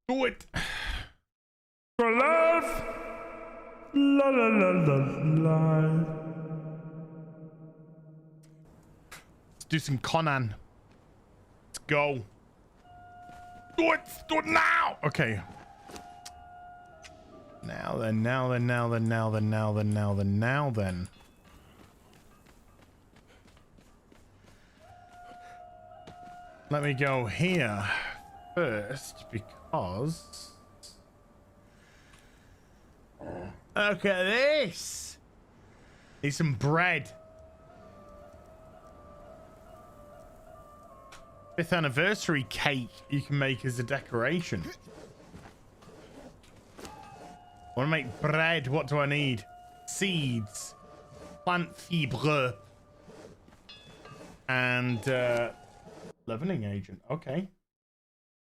Do it. For love. La la la la la. Let's do some Conan. Let's go. Do it. Do it now. Okay. Now then, now then, now then, now then, now then, now then, now then. Let me go here first because look at this. Need some bread. 5th anniversary cake you can make as a decoration. I want to make bread. What do I need? Seeds, plant fibre, and leavening agent. Okay.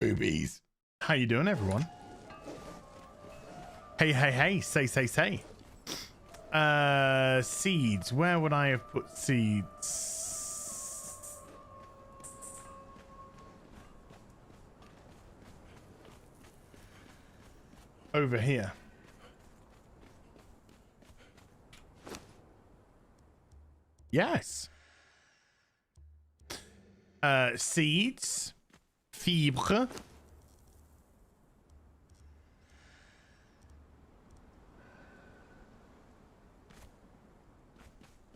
Boobies. How you doing, everyone? Hey, hey, hey. Say, say, say. Seeds. Where would I have put seeds? Over here. Yes. Seeds. Fibre.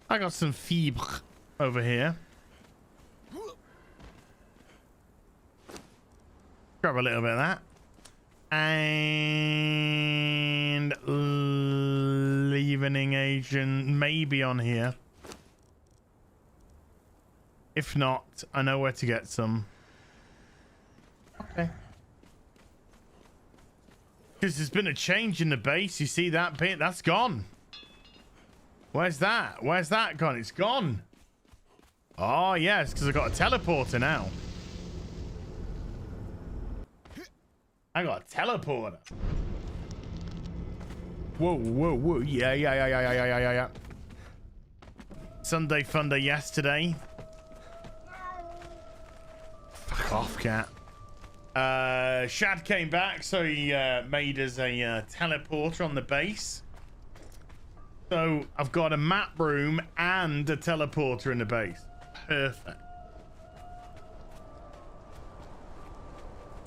I got some fibre over here. Grab a little bit of that. And leavening agent maybe on here. If not, I know where to get some. Okay. Because there's been a change in the base. You see that bit? That's gone. Where's that? Where's that gone? It's gone. Oh, yes, because I've got a teleporter now. I got a teleporter. Whoa, whoa, whoa. Yeah, yeah, yeah, yeah, yeah, yeah, yeah, yeah. Sunday fun day yesterday. Fuck off, cat. Shad came back, so he made us a teleporter on the base. So I've got a map room and a teleporter in the base. Perfect.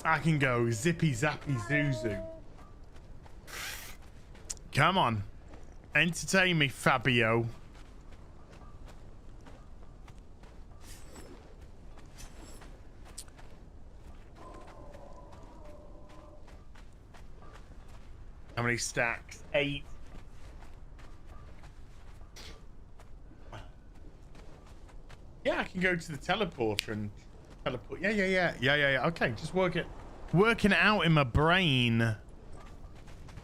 I can go zippy zappy zuzu. Come on. Entertain me, Fabio. How many stacks? 8. Yeah, I can go to the teleporter and teleport. Yeah. Okay, just working it out in my brain.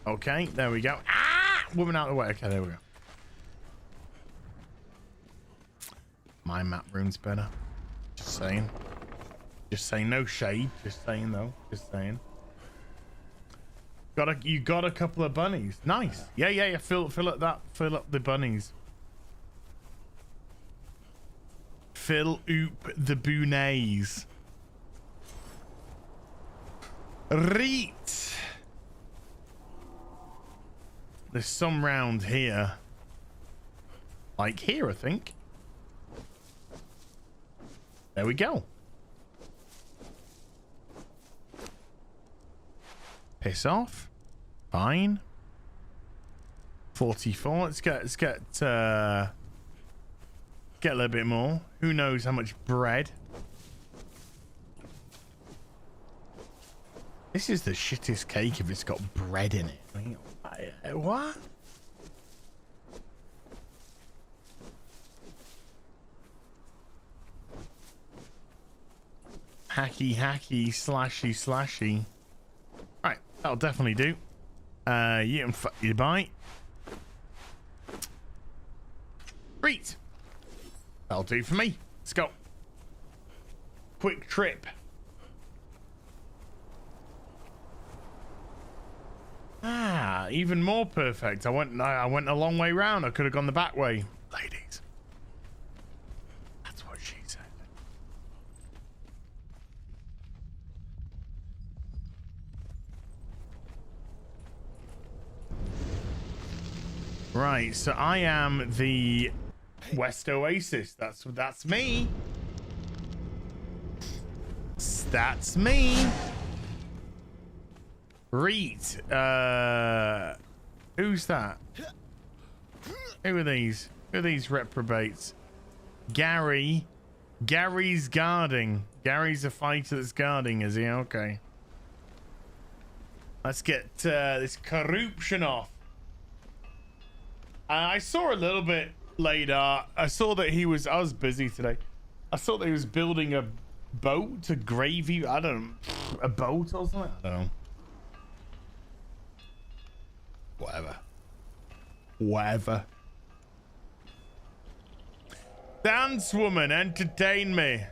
Okay, there we go. Ah! Woman out of the way. Okay, there we go. My map room's better. Just saying. Just saying, no shade. Just saying though. Just saying. You got a couple of bunnies. Nice. Yeah. Fill up that. Fill up the bunnies. Fill up the bunnies. Reet. There's some round here. Like here, I think. There we go. Piss off. Fine. 44. Let's get a little bit more. Who knows how much bread? This is the shittest cake if it's got bread in it. I mean, what? Hacky, slashy. Right, that'll definitely do. You can fuck your bite. Great. That'll do for me. Let's go. Quick trip. Ah, even more perfect. I went a long way round. I could have gone the back way. Ladies. That's what she said. Right, so I am the West Oasis. That's me. That's me. Reet. Who's that? Who are these? Who are these reprobates? Gary. Gary's guarding. Gary's a fighter that's guarding, is he? Okay. Let's get this corruption off. I saw a little bit later. I saw that I was busy today. I saw that he was building a boat, a gravy. I don't know. A boat or something? I don't know. Whatever. Dance, woman, entertain me.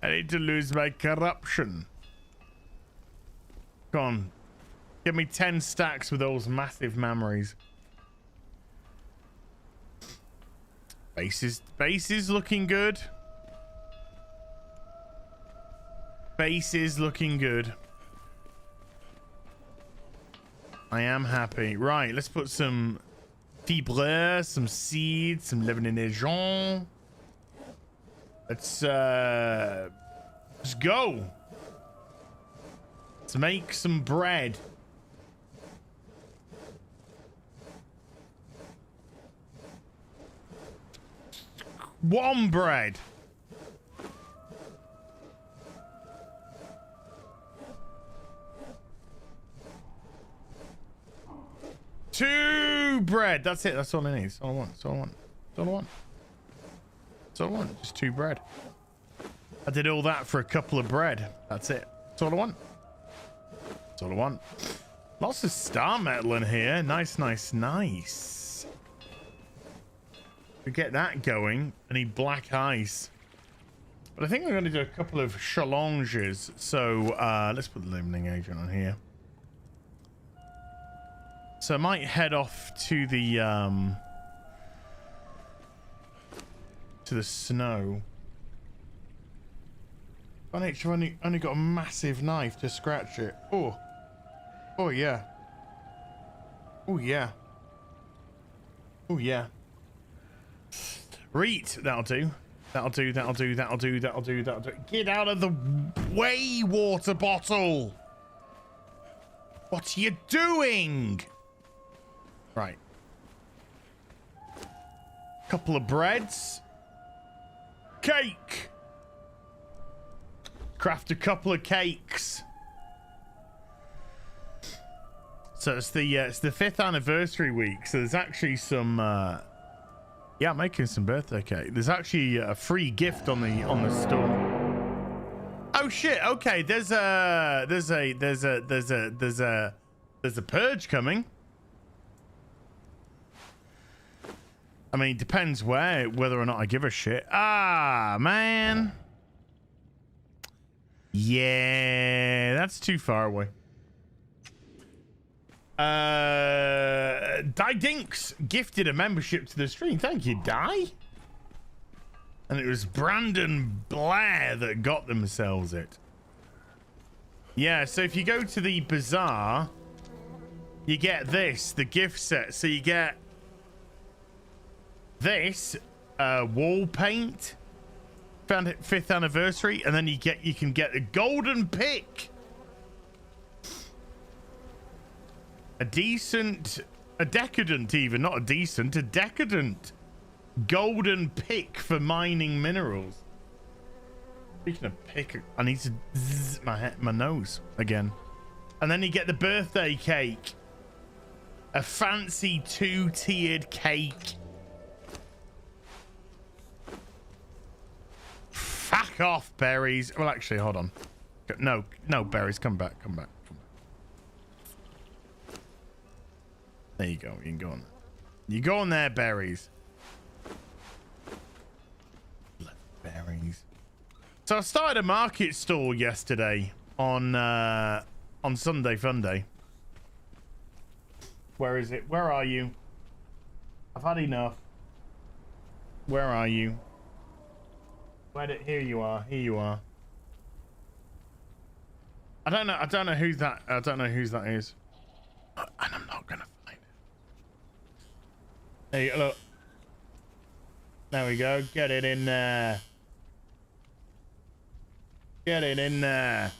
I need to lose my corruption. Go on. Give me 10 stacks with those massive memories. Base is looking good. Base is looking good. I am happy. Right, let's put some fibre, some seeds, some levain. Let's go. Let's make some bread. One bread. Two bread. That's it. That's all I need. That's all I want. That's all I want. That's all I want. That's all I want. Just 2 bread. I did all that for a couple of bread. That's it. That's all I want. That's all I want. Lots of star metal in here. Nice, nice, nice. To get that going, I need black ice. But I think I'm going to do a couple of challenges. So let's put the limiting agent on here. So I might head off to the snow. I've only got a massive knife to scratch it. Oh yeah. Oh yeah. Oh yeah. Reet, that'll do. That'll do. Get out of the way, water bottle. What are you doing? Right. Couple of breads. Cake. Craft a couple of cakes. So it's the 5th anniversary week. So there's actually some yeah, I'm making some birthday cake. There's actually a free gift on the store. Oh shit. Okay, there's a purge coming. I mean, it depends whether or not I give a shit. Ah, man. Yeah, that's too far away. Die Dinks gifted a membership to the stream. Thank you, Die. And it was Brandon Blair that got themselves it. Yeah, so if you go to the bazaar, you get this, the gift set. So you get this wall paint, 5th anniversary, and then you can get a golden pick. A decadent even, not a decent, a decadent golden pick for mining minerals. Speaking of pick, I need to zzz my nose again. And then you get the birthday cake. A fancy 2-tiered cake. Fuck off, berries. Well, actually, hold on. No, berries, come back. There you go. You can go on. You go on there, berries. Berries. So I started a market stall yesterday on Sunday Funday. Where is it? Where are you? I've had enough. Where are you? Here you are. I don't know. I don't know who that. I don't know whose that is. And I'm not gonna find it. There you go. Look. There we go. Get it in there. Get it in there.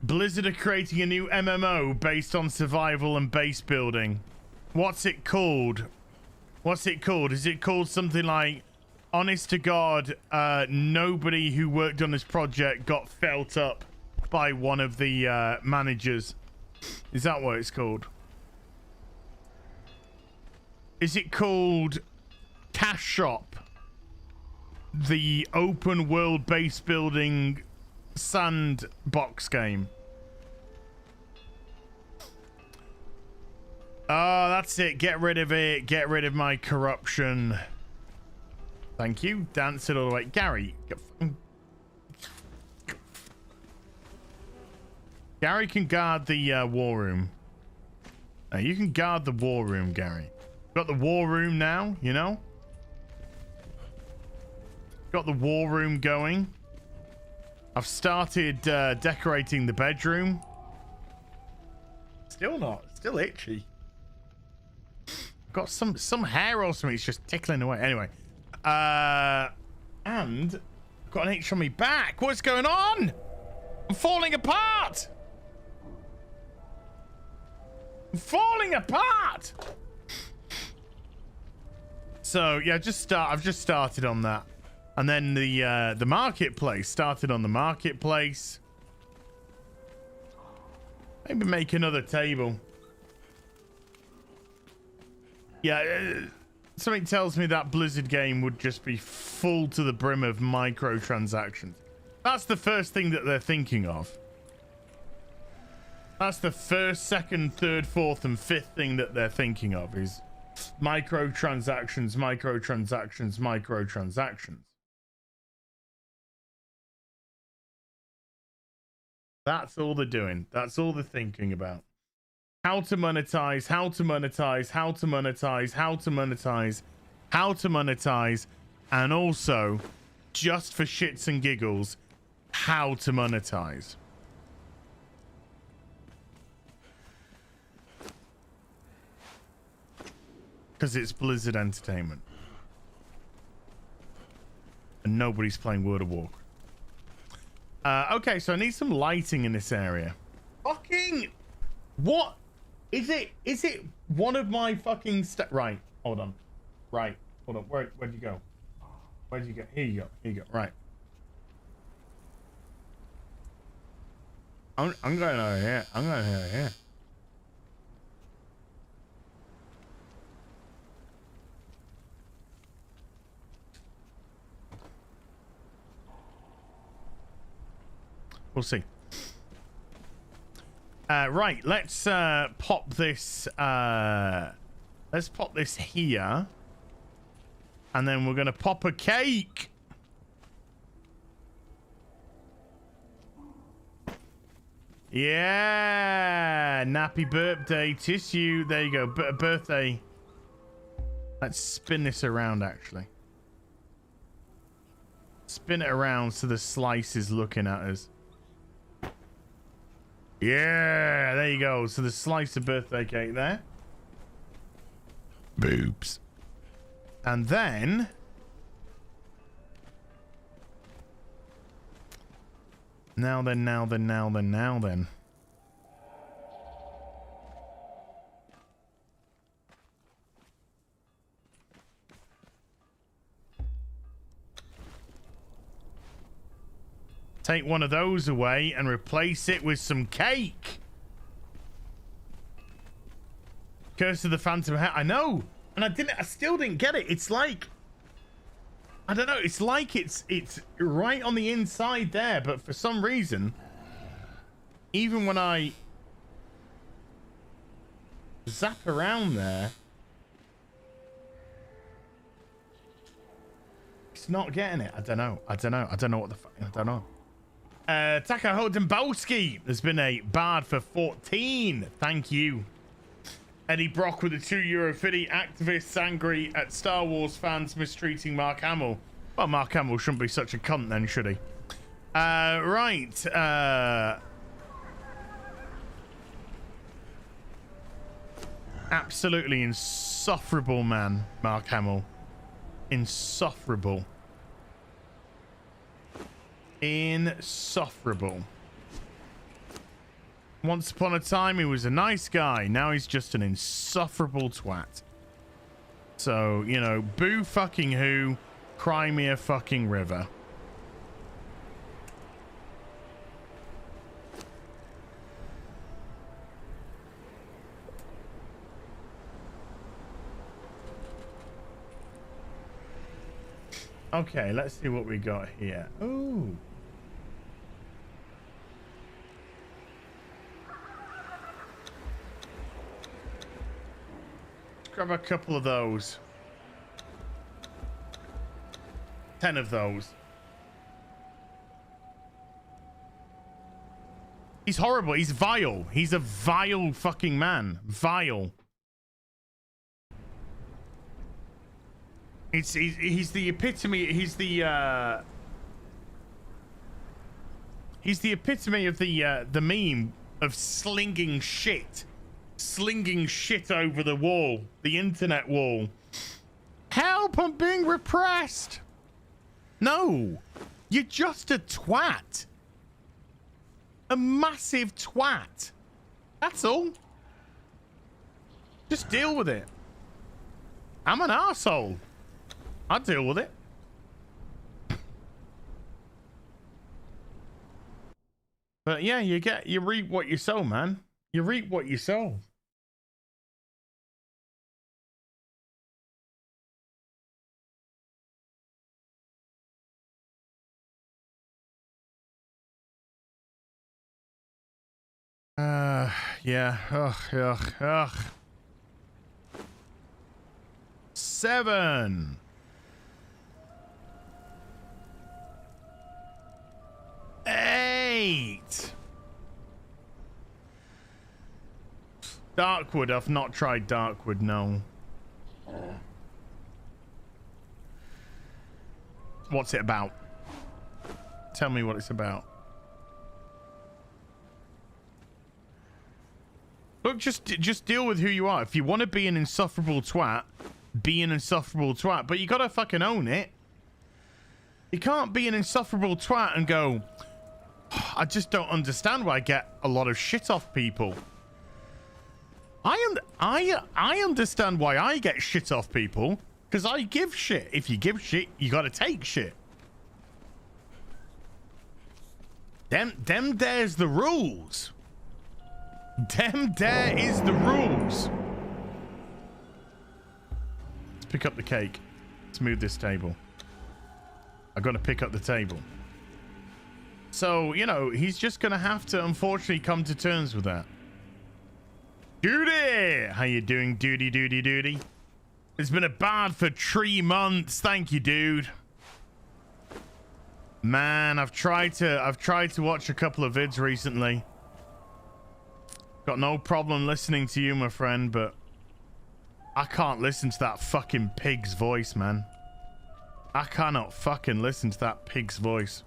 Blizzard are creating a new MMO based on survival and base building. What's it called? What's it called? Is it called something like, honest to God, nobody who worked on this project got felt up by one of the managers? Is that what it's called? Is it called Cash Shop? The open world base building sandbox game. Oh, that's it. Get rid of it. Get rid of my corruption. Thank you. Dance it all the way. Gary. Gary can guard the war room. You can guard the war room, Gary. Got the war room now, you know? Got the war room going. I've started decorating the bedroom. Still not. Still itchy. Got some hair or something. It's just tickling away. Anyway. And got an itch on my back. What's going on? I'm falling apart. I'm falling apart. So yeah, I've just started on that. And then the marketplace. Started on the marketplace. Maybe make another table. Yeah, something tells me that Blizzard game would just be full to the brim of microtransactions. That's the first thing that they're thinking of. That's the first, second, third, fourth, and fifth thing that they're thinking of is microtransactions, microtransactions, microtransactions. That's all they're doing. That's all they're thinking about. How to monetize, how to monetize, how to monetize, how to monetize, how to monetize, and also, just for shits and giggles, how to monetize. Because it's Blizzard Entertainment. And nobody's playing World of Warcraft. Okay, so I need some lighting in this area. Fucking... What? Is it one of my fucking right, hold on. Right, hold on. Where'd you go? Where'd you go? Here you go. Here you go. Right. I'm going over here. I'm going over here. We'll see. Right, let's pop this. Let's pop this here, and then we're gonna pop a cake. Yeah, nappy birthday tissue. There you go, birthday. Let's spin this around. Actually, spin it around so the slice is looking at us. Yeah, there you go. So the slice of birthday cake there. Boobs. And then... Now then. Take one of those away and replace it with some cake. Curse of the Phantom Hat. I know. And I still didn't get it. It's like, I don't know. It's like it's right on the inside there. But for some reason, even when I zap around there, it's not getting it. I don't know what the fuck. I don't know. Taka Dembowski, there's been a bard for 14. Thank you. Eddie Brock with a €2.50. Activists angry at Star Wars fans mistreating Mark Hamill. Well, Mark Hamill shouldn't be such a cunt then, should he? Right. Absolutely insufferable, man. Mark Hamill. Insufferable. Insufferable. Once upon a time, he was a nice guy. Now he's just an insufferable twat. So, you know, boo fucking who, cry me a fucking river. Okay, let's see what we got here. Ooh. Grab a couple of those. 10 of those. He's horrible. He's vile. He's a vile fucking man. Vile. He's the epitome. He's the epitome of the meme of slinging shit over the wall, the internet wall. Help! I'm being repressed. No, you're just a twat. A massive twat. That's all. Just deal with it. I'm an arsehole. I'll deal with it. But yeah, you reap what you sow, man. You reap what you sow. Yeah. Ugh. 7. 8. Darkwood. I've not tried Darkwood, no. What's it about? Tell me what it's about. Look, just deal with who you are. If you want to be an insufferable twat, be an insufferable twat. But you gotta fucking own it. You can't be an insufferable twat and go, I just don't understand why I get a lot of shit off people. I understand why I get shit off people, because I give shit. If you give shit, you gotta take shit. Them there's the rules. Them there is the rules. Let's pick up the cake. Let's move this table. I gotta pick up the table. So, you know, he's just gonna have to unfortunately come to terms with that. Duty! How you doing, duty? It's been a bad for 3 months. Thank you, dude. Man, I've tried to watch a couple of vids recently. Got no problem listening to you, my friend, but I can't listen to that fucking pig's voice, man. I cannot fucking listen to that pig's voice.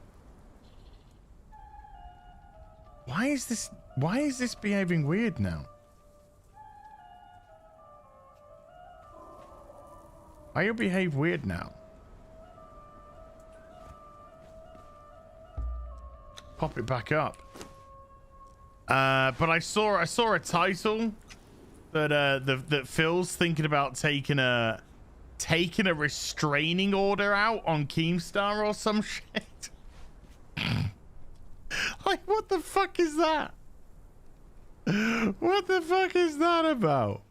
Why is this behaving weird now? Why you behave weird now? Pop it back up. But I saw a title that that Phil's thinking about taking a restraining order out on Keemstar or some shit. Like, what the fuck is that? What the fuck is that about?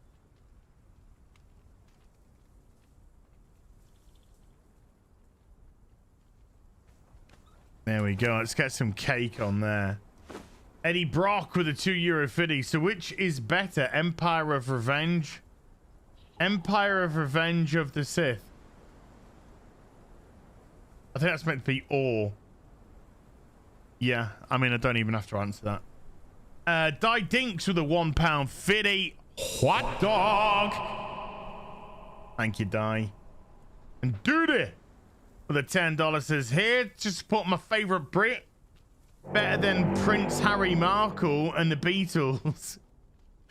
There we go. Let's get some cake on there. Eddie Brock with a €2.50. So which is better? Empire of Revenge? Empire of Revenge of the Sith. I think that's meant to be or. Yeah, I mean, I don't even have to answer that. Die Dinks with a £1.50. Hot dog. Thank you, Di. And Duty for the $10 says, here to support my favorite Brit. Better than Prince Harry Markle and the Beatles.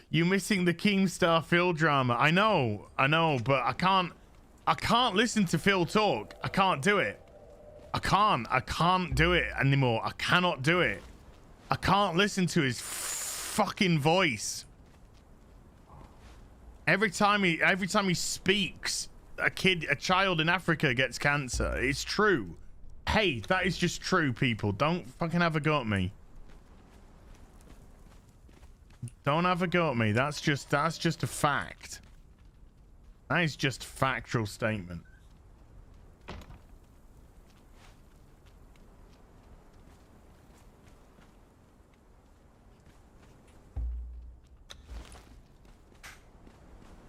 You missing the Keemstar Phil drama. I know, but I can't listen to Phil talk. I can't do it. I can't do it anymore. I cannot do it. I can't listen to his fucking voice. Every time he speaks, a child in Africa gets cancer. It's true. Hey, that is just true, people. Don't fucking have a go at me. Don't have a go at me. That's just a fact. That is just a factual statement.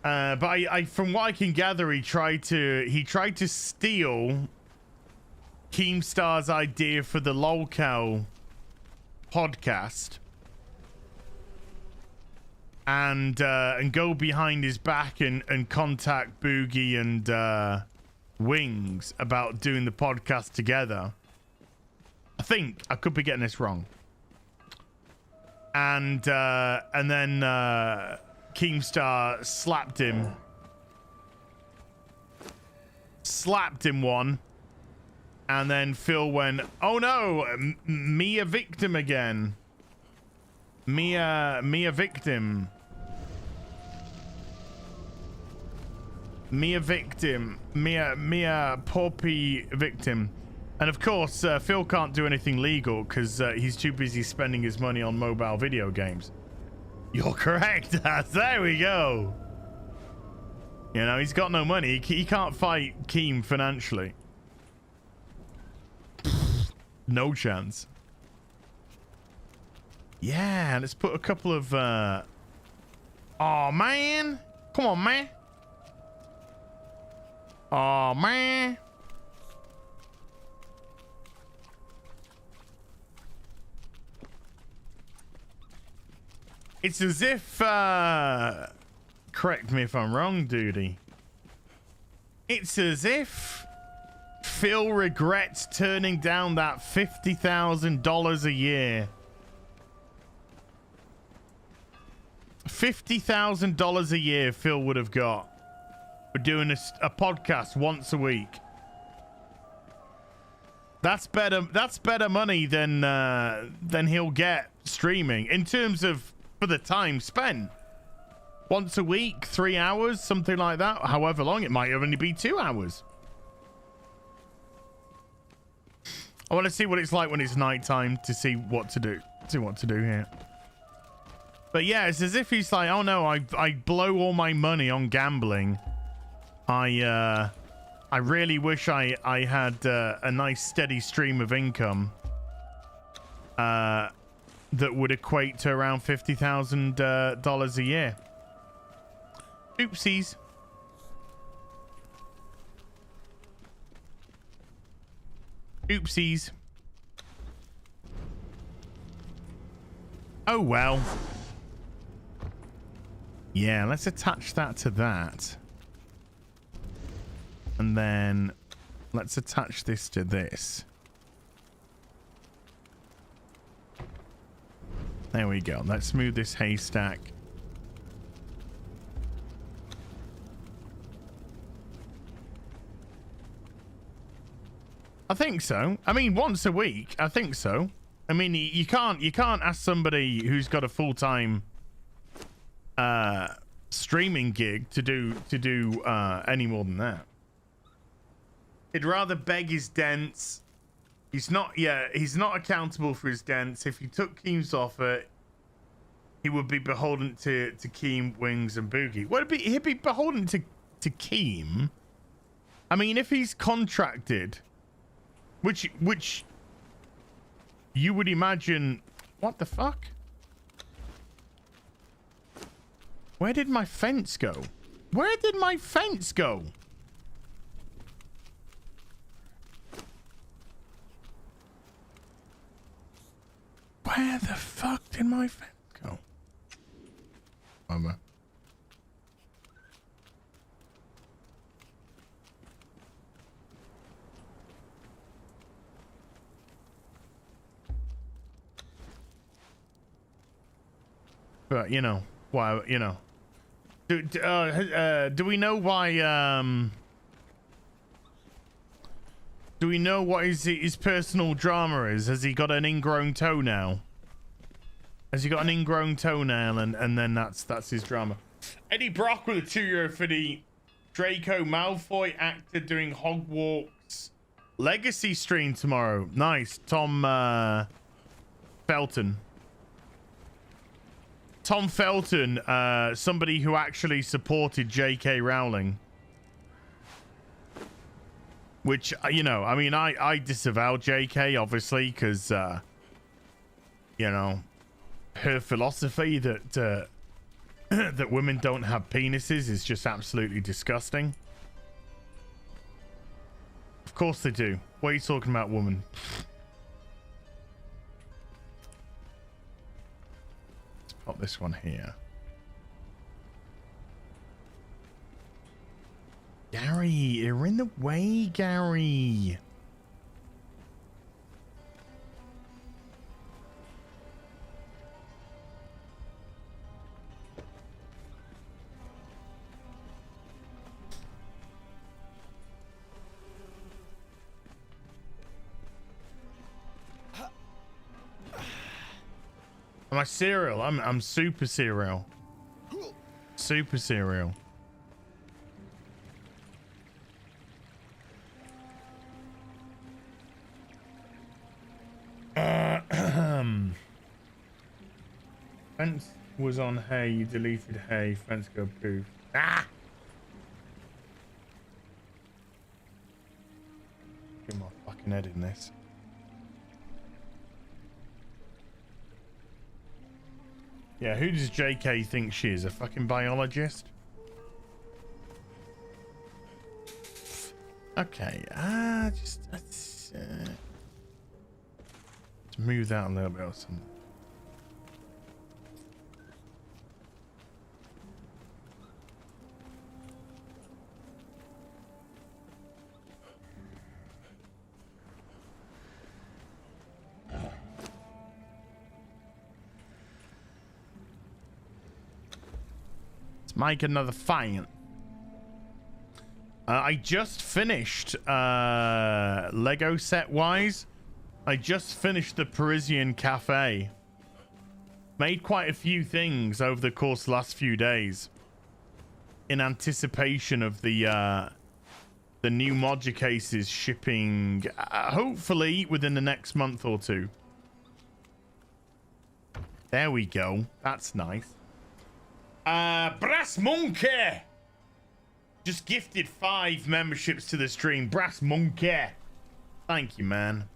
But I from what I can gather, he tried to steal Keemstar's idea for the Lolcow podcast and go behind his back and contact Boogie and Wings about doing the podcast together. I think I could be getting this wrong. And then Keemstar slapped him one, and then Phil went, oh no, me a victim again. Me a victim. Me a victim. Me a poppy victim. And of course, Phil can't do anything legal because he's too busy spending his money on mobile video games. You're correct. There we go. You know, he's got no money. He can't fight Keem financially. No chance. Yeah, let's put a couple of... Oh, man. Come on, man. Oh, man. It's as if... correct me if I'm wrong, Duty. It's as if Phil regrets turning down that $50,000 a year. $50,000 a year Phil would have got for doing a podcast once a week. That's better money than he'll get streaming in terms of for the time spent. Once a week, 3 hours, something like that. However long, it might only be 2 hours. I want to see what it's like when it's nighttime to see what to do. See what to do here. But yeah, it's as if he's like, oh no, I blow all my money on gambling. I really wish I had a nice steady stream of income that would equate to around $50,000 a year. Oopsies. Oopsies. Oh well. Yeah, let's attach that to that. And then let's attach this to this. There we go. Let's move this haystack. I think so. I mean, once a week. I think so. I mean, you can't ask somebody who's got a full-time streaming gig to do any more than that. He'd rather beg his dents. He's not accountable for his dents. If he took Keem's offer, he would be beholden to Keem, Wings, and Boogie. He'd be beholden to Keem. I mean, if he's contracted, which you would imagine. What the fuck? Where did my fence go? Where did my fence go? Where the fuck did my fence go? Over. But you know why? You know, do we know why? Do we know what his personal drama is? Has he got an ingrown toenail? Has he got an ingrown toenail, and then that's his drama? Eddie Brock with a €2 for the Draco Malfoy actor doing Hogwarts Legacy stream tomorrow. Nice, Tom Felton. Tom Felton, somebody who actually supported J.K. Rowling. Which, you know, I mean, I disavow J.K. obviously because, you know, her philosophy that that women don't have penises is just absolutely disgusting. Of course they do. What are you talking about, woman? Let's pop this one here. Gary, you're in the way, Gary. Am I cereal? I'm super cereal. Super cereal. Fence was on hay, you deleted hay, fence go poof. Ah! Get my fucking head in this. Yeah, who does JK think she is? A fucking biologist? Okay, just let's move that a little bit or something. Let's make another fight. I just finished Lego set wise. I just finished the Parisian Cafe. Made quite a few things over the course of the last few days in anticipation of the new module cases shipping hopefully within the next month or two. There we go. That's nice. Brass Monkey just gifted 5 memberships to the stream. Brass Monkey, thank you, man.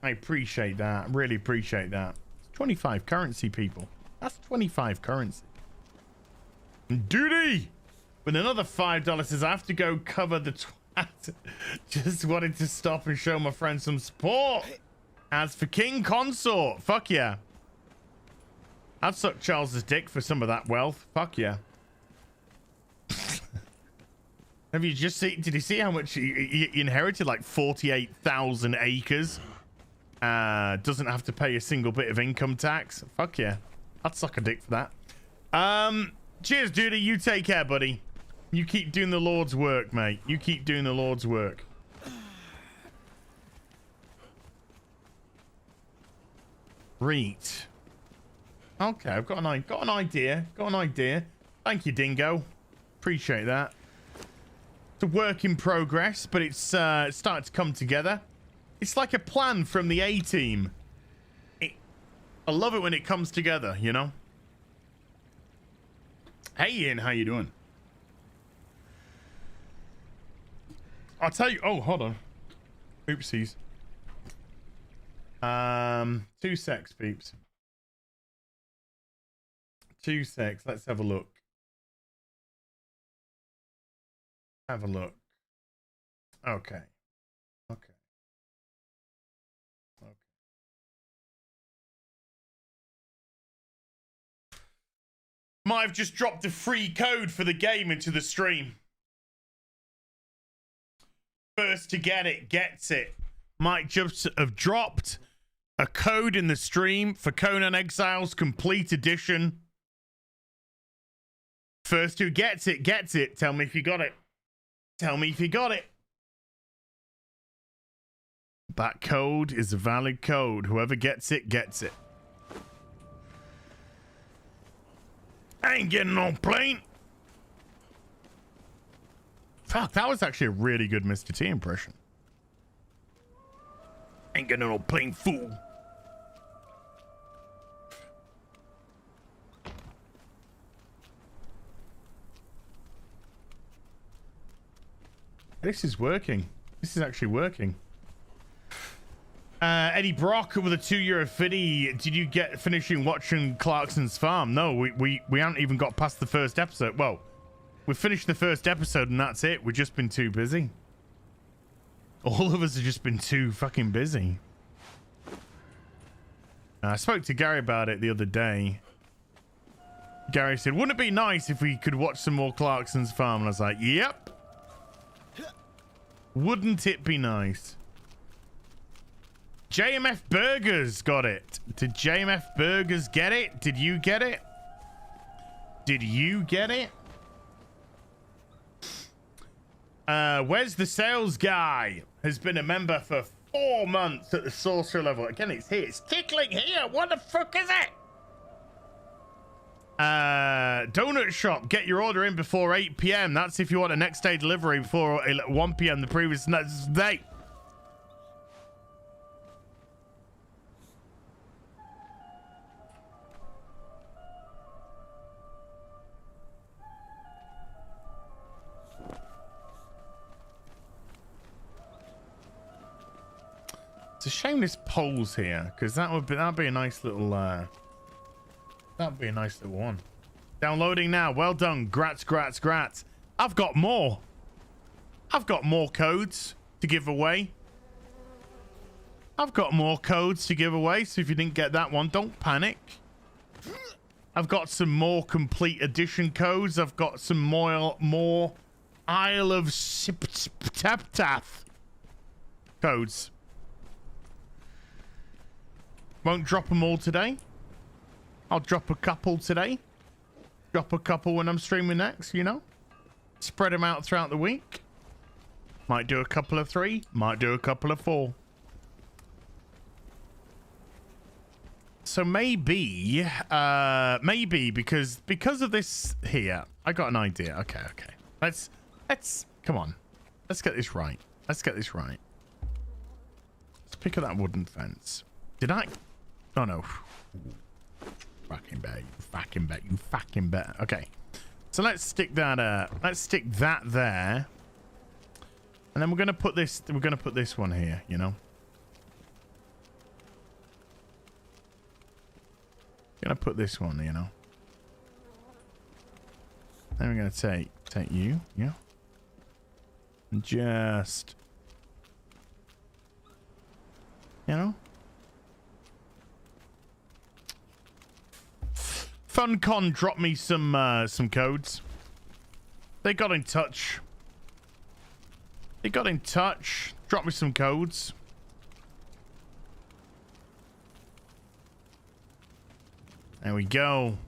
I appreciate that. Really appreciate that. It's 25 currency, people. That's 25 currency. Duty with another $5 says I have to go cover the twat. Just wanted to stop and show my friend some support. As for King Consort, fuck yeah. I'd suck Charles's dick for some of that wealth. Fuck yeah. Have you just seen? Did you see how much he inherited? Like 48,000 acres. Doesn't have to pay a single bit of income tax. Fuck yeah. I'd suck a dick for that. Cheers, Duty. You take care, buddy. You keep doing the Lord's work, mate. You keep doing the Lord's work. Reet. Okay, I've got an idea. Got an idea. Thank you, Dingo. Appreciate that. It's a work in progress, but it's starting to come together. It's like a plan from the A-team. I love it when it comes together, you know? Hey, Ian, how you doing? I'll tell you. Oh, hold on. Oopsies. 2 secs, peeps. 2 secs. Let's have a look. Have a look. Okay. Okay. Okay. Might have just dropped a free code for the game into the stream. First to get it gets it. Might just have dropped a code in the stream for Conan Exiles Complete Edition. First who gets it, gets it. Tell me if you got it. Tell me if you got it. That code is a valid code. Whoever gets it, gets it. I ain't getting no plane. Fuck, that was actually a really good Mr. T impression. Ain't getting no plane, fool. This is working. This is actually working. Eddie Brock with a €2 fitty. Did you get finishing watching Clarkson's Farm? No, we haven't even got past the first episode. Well, we finished the first episode and that's it. We've just been too busy. All of us have just been too fucking busy. I spoke to Gary about it the other day. Gary said, wouldn't it be nice if we could watch some more Clarkson's Farm? And I was like, yep. Wouldn't it be nice? JMF Burgers got it. Did JMF Burgers get it? Did you get it? Did you get it? Where's the sales guy? Has been a member for 4 months at the sorcerer level. Again, it's here. It's tickling here. What the fuck is it? Donut shop. Get your order in before 8 p.m. That's if you want a next day delivery before 1 p.m. the previous day. It's a shame this poll's here, because that'd be a nice little that'd be a nice little one. Downloading now. Well done. Grats, grats, grats. I've got more. I've got more codes to give away. I've got more codes to give away, so if you didn't get that one, don't panic. I've got some more complete edition codes. I've got some more Isle of Siptaptath codes. Won't drop them all today. I'll drop a couple today. Drop a couple when I'm streaming next, you know. Spread them out throughout the week. Might do a couple of 3. Might do a couple of 4. So maybe because of this here, I got an idea. Okay. Let's come on. Let's get this right. Let's pick up that wooden fence. Did I? Oh no. Fucking bet. You fucking bet. Okay. So let's stick that there. And then we're gonna put this one here, you know. Gonna put this one, you know. Then we're gonna take you, yeah. And just, you know. FunCon dropped me some codes. They got in touch. Dropped me some codes. There we go.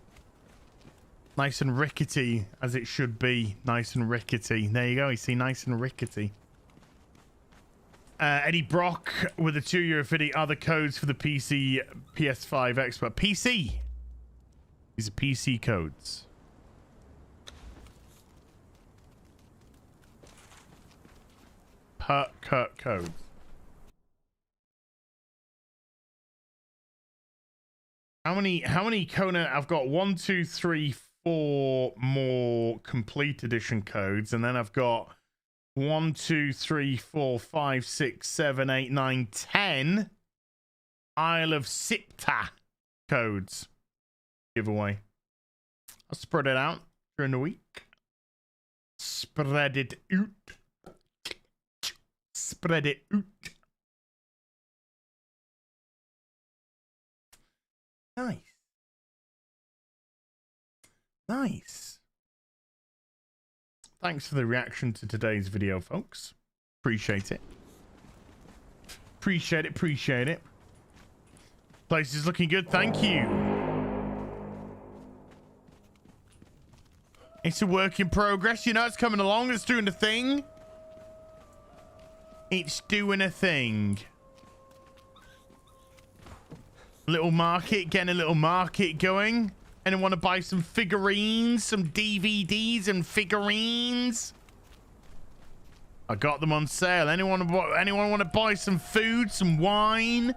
Nice and rickety, as it should be. Nice and rickety. There you go. You see, nice and rickety. Eddie Brock with a €2 fitty. Other codes for the PC, PS5, Xbox. PC. These are PC codes. Codes. How many Conan? I've got 1, 2, 3, 4 more complete edition codes, and then I've got 1, 2, 3, 4, 5, 6, 7, 8, 9, 10 Isle of Sipta codes giveaway. I'll spread it out during the week. Spread it out. Spread it out. Nice. Thanks for the reaction to today's video, folks. Appreciate it. Appreciate it. Place is looking good. Thank you. It's a work in progress. You know, it's coming along. It's doing a thing. It's doing a thing. Little market, getting a little market going. Anyone want to buy some figurines, some DVDs and figurines? I got them on sale. Anyone want to buy some food, some wine,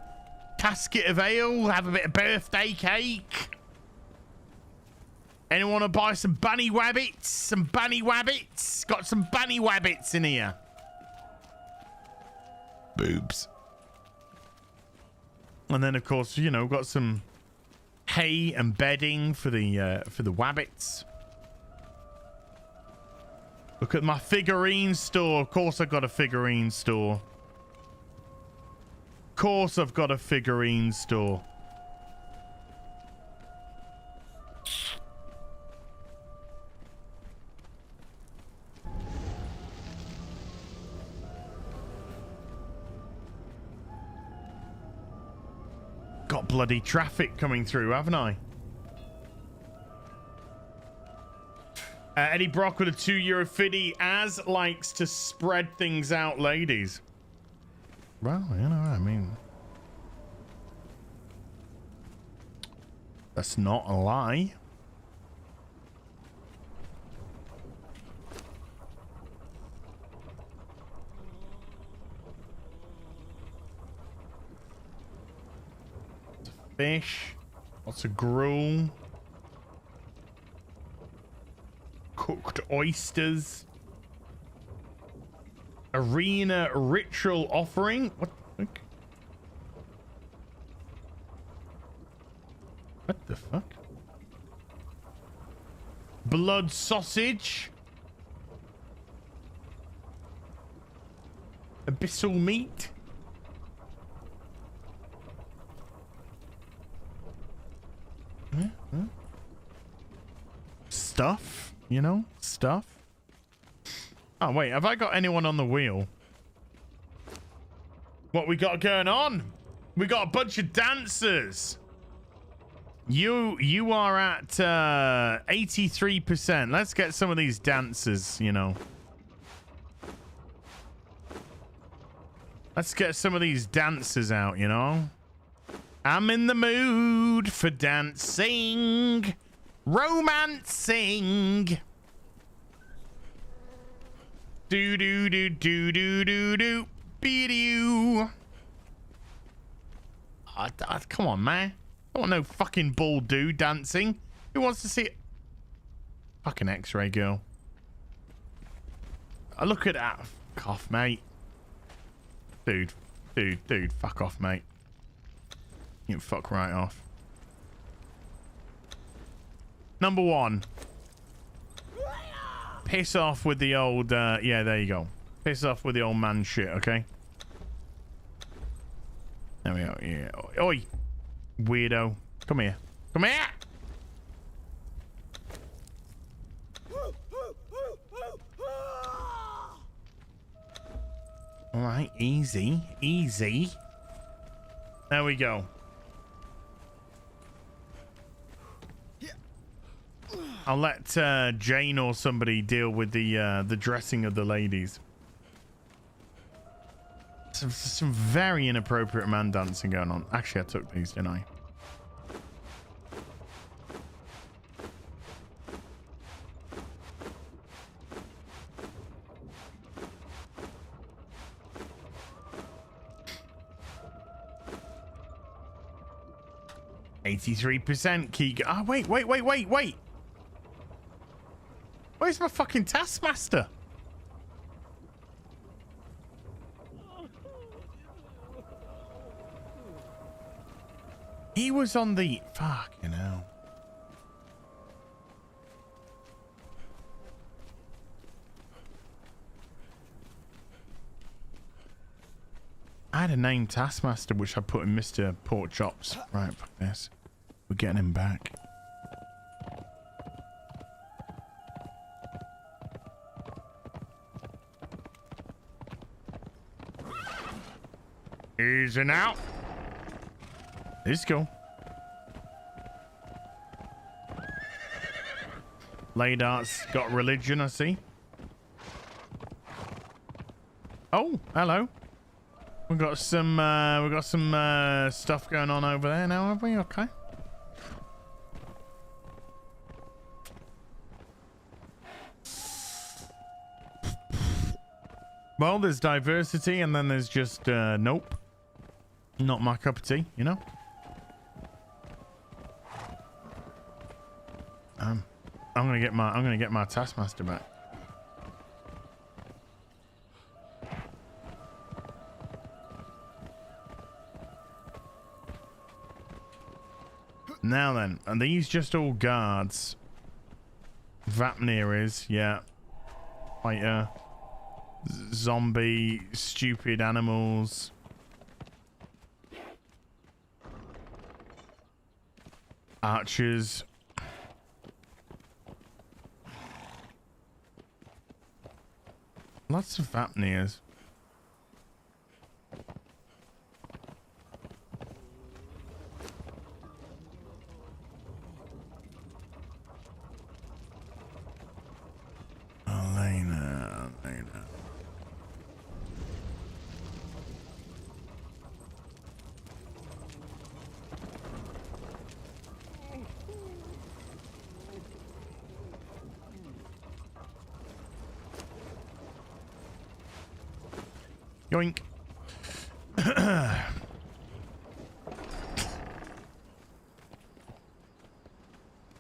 casket of ale, have a bit of birthday cake? Anyone want to buy some bunny wabbits? Some bunny wabbits? Got some bunny wabbits in here. Boobs. And then, of course, you know, got some hay and bedding for the wabbits. Look at my figurine store. Of course, I've got a figurine store. Of course, I've got a figurine store. Got bloody traffic coming through, haven't I? Eddie Brock with a €2 fiddy. As likes to spread things out, ladies. Well, you know, I mean, that's not a lie. Fish, lots of gruel, cooked oysters, arena ritual offering. What the fuck? What the fuck? Blood sausage, abyssal meat. Stuff, you know, stuff. Oh wait, have I got anyone on the wheel? What we got going on? We got a bunch of dancers. You are at 83%. Let's get some of these dancers, you know. Let's get some of these dancers out, you know. I'm in the mood for dancing, romancing. Do do do do do do do be do. Come on, man. I want no fucking ball dude dancing. Who wants to see it? Fucking X-ray girl. Look at that. Fuck off, mate. Dude, fuck off, mate. You can fuck right off. Number one. Piss off with the old, yeah, there you go. Piss off with the old man shit, okay? There we go, yeah. Oi! Weirdo. Come here. Come here! Alright, easy. Easy. There we go. I'll let Jane or somebody deal with the dressing of the ladies. Some very inappropriate man dancing going on. Actually, I took these, didn't I? %. Key. Ah, wait. Where's my fucking Taskmaster? He was on the... Fucking hell. I had a name Taskmaster, which I put in Mr. Pork Chops. Right, fuck this. We're getting him back. Easy now. Let's go. Ladart's got religion, I see. Oh, hello. We've got some stuff going on over there now, have we? Okay. Well, there's diversity, and then there's just nope. Not my cup of tea, you know. I'm gonna get my Taskmaster back. Now then, are these just all guards? Vapnir is, yeah. Fighter. Zombie, stupid animals. Archers. Lots of Vapnirs. Elena. Yoink.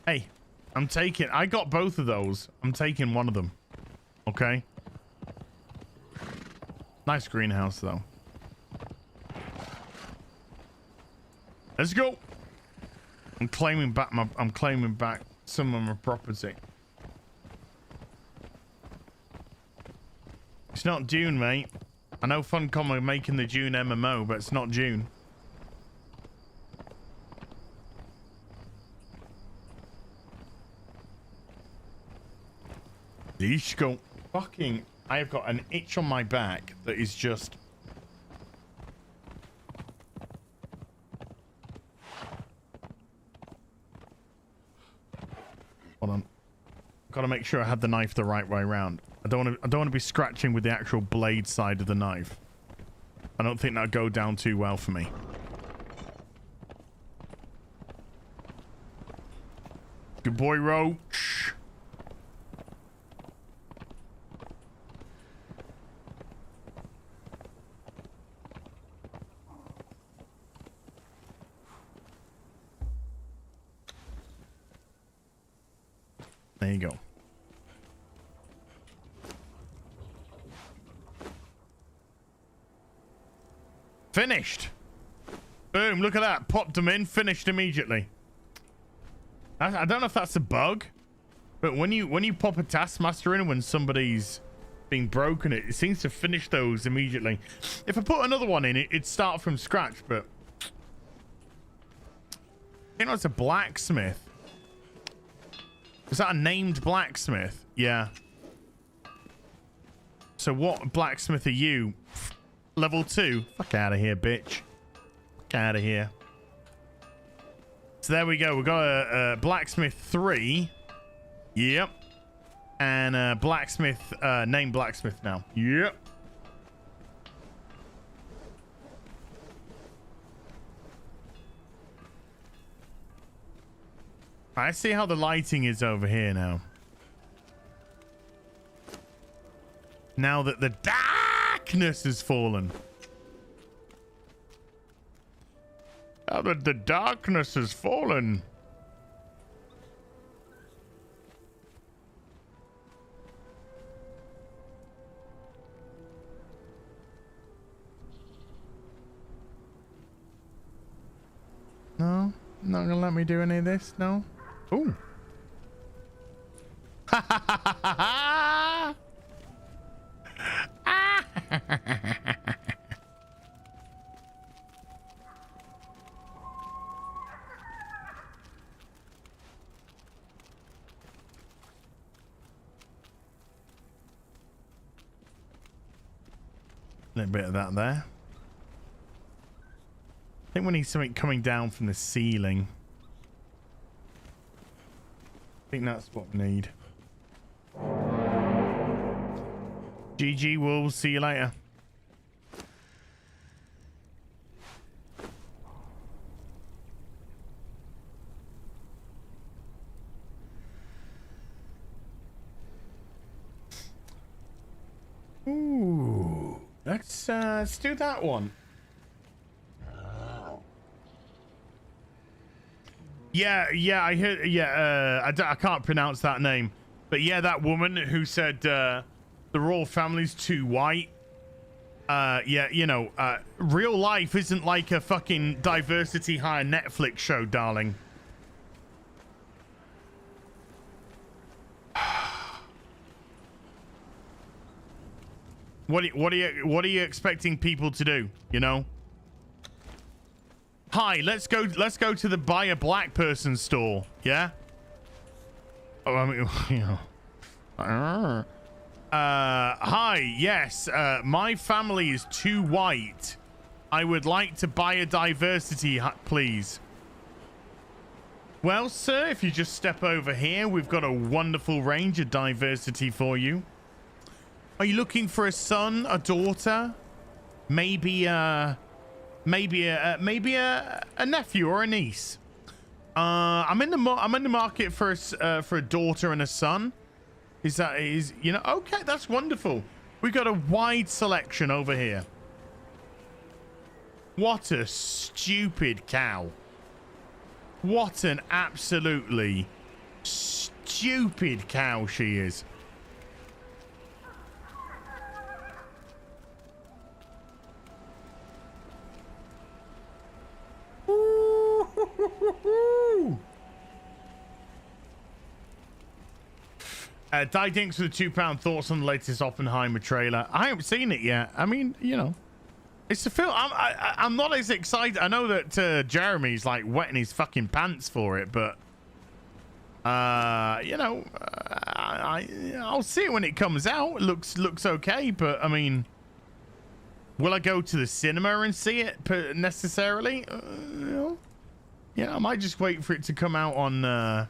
Hey, I got both of those. I'm taking one of them. Okay. Nice greenhouse though. Let's go. I'm claiming back some of my property. It's not Dune, mate. I know Funcom are making the Dune MMO, but it's not Dune. Let's go. Fucking, I have got an itch on my back that is just... Hold on. Gotta make sure I had the knife the right way around. I don't want to be scratching with the actual blade side of the knife. I don't think that'll go down too well for me. Good boy, Roach. There you go. Finished. Boom, look at that. Popped them in, finished immediately. I don't know if that's a bug, but when you pop a Taskmaster in when somebody's being broken, it seems to finish those immediately. If I put another one in, it'd start from scratch, but... You know, it's a blacksmith. Is that a named blacksmith? Yeah. So what blacksmith are you? Level 2? Fuck out of here, bitch. Fuck out of here. So there we go. We've got a blacksmith 3. Yep. And a blacksmith, named blacksmith now. Yep. I see how the lighting is over here now. Now that the darkness has fallen. Now that the darkness has fallen. No, not gonna let me do any of this. No. Ooh. Ha ha ha ha ha! A little bit of that there. I think we need something coming down from the ceiling. I think that's what we need. GG, we'll see you later. Ooh, let's do that one. Yeah, I heard. Yeah, I can't pronounce that name, but yeah, that woman who said the royal family's too white. Yeah, you know, real life isn't like a fucking diversity hire Netflix show, darling. What are you expecting people to do? You know? Hi, let's go to the buy a black person store. Yeah. Oh, I mean, you know. Hi, yes. My family is too white. I would like to buy a diversity hut, please. Well, sir, if you just step over here, we've got a wonderful range of diversity for you. Are you looking for a son, a daughter, maybe a nephew or a niece? I'm in the market for a daughter and a son. Is you know? Okay, that's wonderful. We got a wide selection over here. What a stupid cow! What an absolutely stupid cow she is. Die Dinks with the £2 thoughts on the latest Oppenheimer trailer. I haven't seen it yet. I mean, you know, it's a film. I'm not as excited. I know that Jeremy's like wetting his fucking pants for it, but you know, I'll see it when it comes out. It looks okay, but I mean, will I go to the cinema and see it necessarily? You know, yeah, I might just wait for it to come out on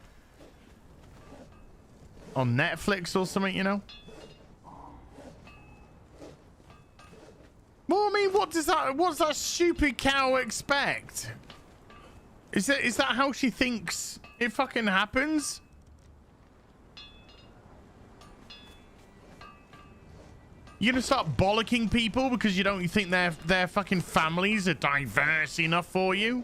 Netflix or something, you know. Well, I mean, what's that stupid cow expect? Is that how she thinks it fucking happens? You gonna start bollocking people because you don't think their fucking families are diverse enough for you?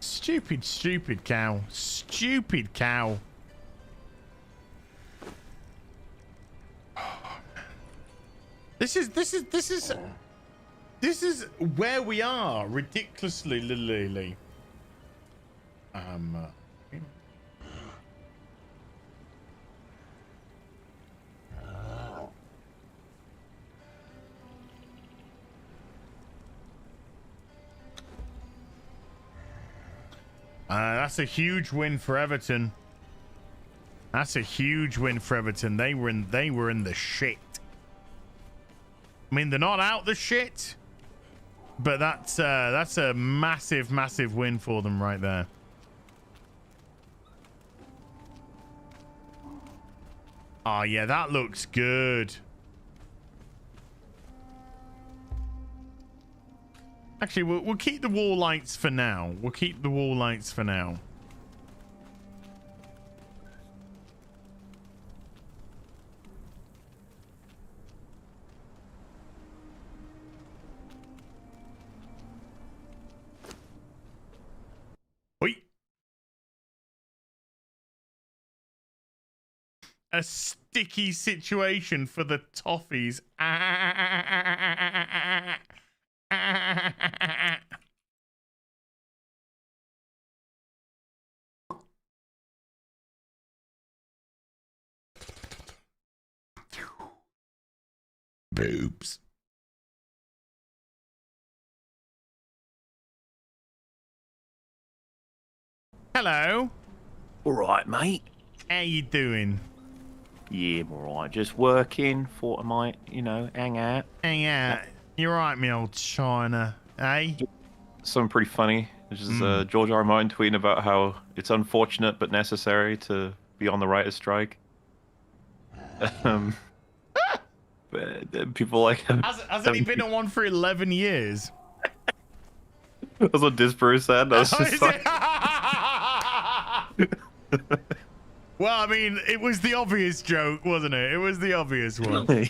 Stupid cow. Stupid cow. This is where we are, ridiculously. That's a huge win for Everton. That's a huge win for Everton. They were in the shit. I mean, they're not out the shit, but that's a massive win for them right there. Oh yeah, that looks good. Actually, we'll keep the wall lights for now. We'll keep the wall lights for now. Oi. A sticky situation for the toffees. Boobs. Hello. All right, mate. How you doing? Yeah, I'm all right. Just working. Thought I might, you know, hang out. Hang out. You're right, me old China. Eh? Something pretty funny. Which is George R. R. Martin tweeting about how it's unfortunate but necessary to be on the writer's strike. But people like Hasn't he been on one for 11 years? That's what Disbrew said. I was Oh, just like... Well, I mean, it was the obvious joke, wasn't it? It was the obvious one.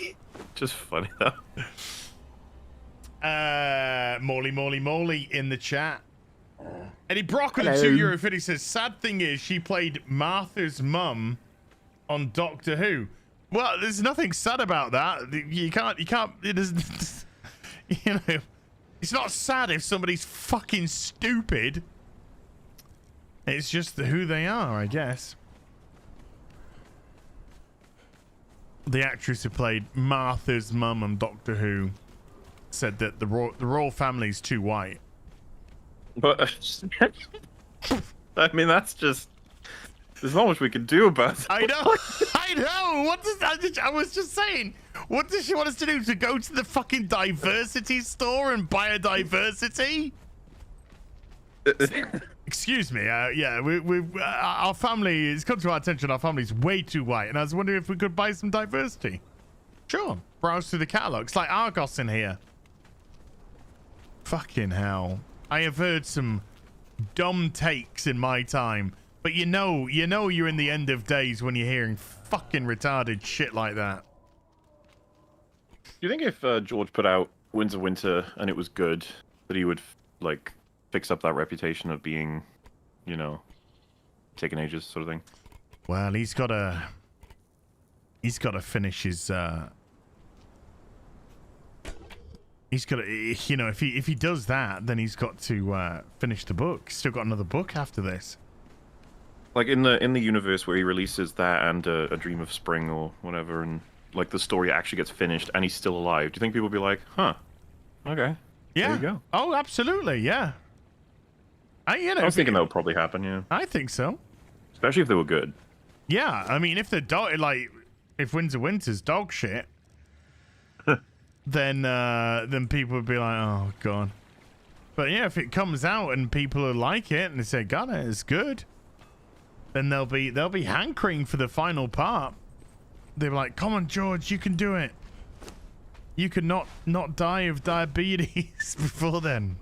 Just funny though. Morley in the chat. Eddie Brock with a Hello. €2.50 says, sad thing is she played Martha's mum on Doctor Who. Well, there's nothing sad about that. You can't, it is, you know, it's not sad if somebody's fucking stupid. It's just who they are, I guess. The actress who played Martha's mum on Doctor Who said that the royal family's too white. But I mean, that's just... There's not much we can do about it. I know, I know. What does I was just saying? What does she want us to do? To go to the fucking diversity store and buy a diversity? Excuse me. Yeah, our family. It's come to our attention. Our family's way too white, and I was wondering if we could buy some diversity. Sure. Browse through the catalog. It's like Argos in here. Fucking hell. I have heard some dumb takes in my time. But you know you're in the end of days when you're hearing fucking retarded shit like that. Do you think if George put out Winds of Winter and it was good, that he would like fix up that reputation of being, you know, taking ages sort of thing? Well, he's got to finish his. He's got to, you know, if he does that, then he's got to finish the book. He's still got another book after this. Like in the universe where he releases that and A Dream of Spring or whatever, and like the story actually gets finished and he's still alive, do you think people will be like, huh, okay, yeah, there you go. Oh, absolutely, yeah. I was thinking that would probably happen, yeah. I think so. Especially if they were good. Yeah, I mean, if the dog, like, if Winds of Winter's dog shit, then people would be like, oh god. But yeah, if it comes out and people will like it and they say, God, it's good. Then they'll be hankering for the final part. They'll be like, come on, George, you can do it. You can not die of diabetes before then.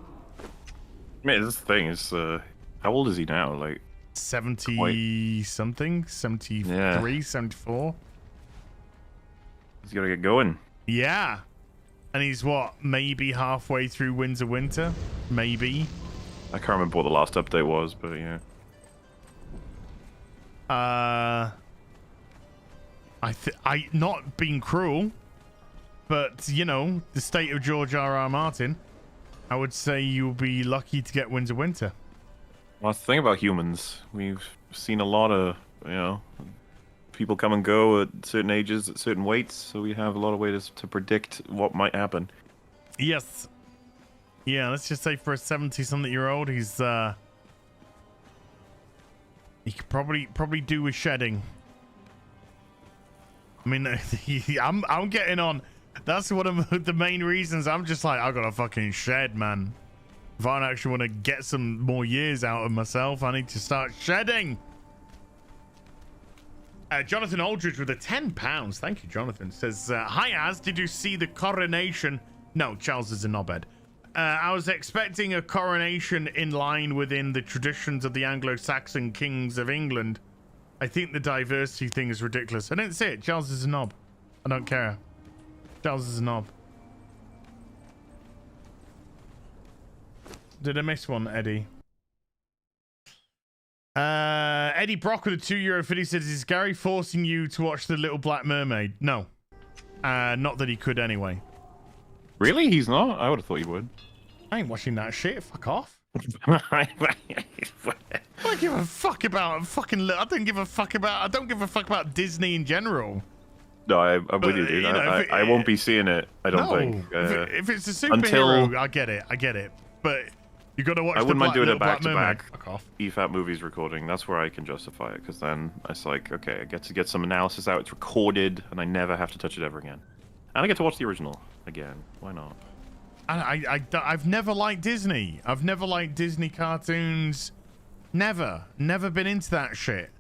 Man, this thing is, how old is he now? Like 70 something, 73, yeah. 74. He's gotta get going. Yeah. And he's what, maybe halfway through Winds of Winter? Maybe. I can't remember what the last update was, but yeah. I not being cruel, but you know, the state of George R. R. Martin, I would say you'll be lucky to get Winds of Winter. Well, that's the thing about humans. We've seen a lot of, you know, people come and go at certain ages, at certain weights, so we have a lot of ways to predict what might happen. Yes. Yeah, let's just say for a 70-something-year-old, he could probably do with shedding. I mean, I'm getting on. That's one of the main reasons I'm just like, I gotta fucking shed, man. If I actually want to get some more years out of myself, I need to start shedding. Jonathan Aldridge with a £10. Thank you, Jonathan. Says, hi, Az. Did you see the coronation? No, Charles is a knobhead. I was expecting a coronation in line within the traditions of the Anglo-Saxon kings of England. I think the diversity thing is ridiculous. I didn't see it. Charles is a knob. I don't care. Charles is a knob. Did I miss one, Eddie? Eddie Brock with a €2.50 says, is Gary forcing you to watch The Little Black Mermaid? No. Not that he could anyway. Really? He's not? I would have thought he would. I ain't watching that shit. Fuck off. I don't give a fuck about fucking. I don't give a fuck about Disney in general. No, I'm with you, dude. I won't be seeing it. I don't think. If it's a superhero, I get it. But you got to watch. I wouldn't mind doing a back-to-back Fuck EFAP movies recording. That's where I can justify it, because then it's like, okay, I get to get some analysis out. It's recorded, and I never have to touch it ever again. And I get to watch the original again. Why not? I've never liked Disney. I've never liked Disney cartoons. Never been into that shit.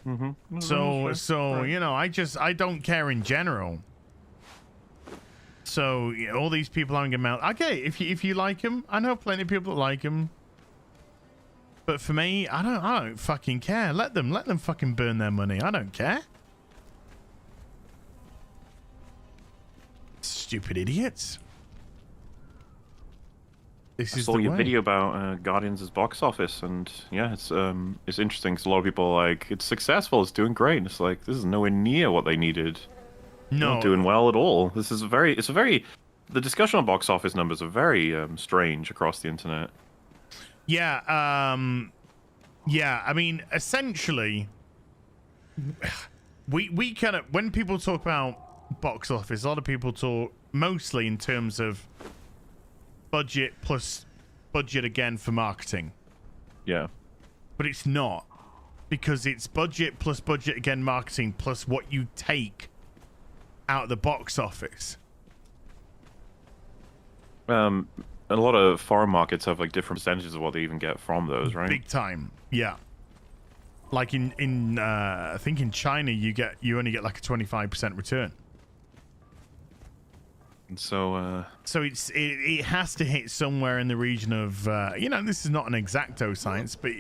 Mm-hmm. So Right. you know, I don't care in general. So you know, all these people aren't gonna mount. Okay, if you like them, I know plenty of people that like them. But for me, I don't fucking care. Let them fucking burn their money. I don't care. Stupid idiots. This I is saw the your way. video about Guardians' box office, and yeah, it's interesting because a lot of people are like, it's successful, it's doing great, and it's like, this is nowhere near what they needed. No, Not doing well at all. This is the discussion on box office numbers are very strange across the internet. yeah, yeah. I mean, essentially, we kind of, when people talk about box office, a lot of people talk mostly in terms of budget plus budget again for marketing. Yeah. But it's not, because it's budget plus budget again marketing plus what you take out of the box office. A lot of foreign markets have like different percentages of what they even get from those, right? Big time, yeah. Like in I think in China you only get like a 25% return. And so So it has to hit somewhere in the region of you know, this is not an exacto science, but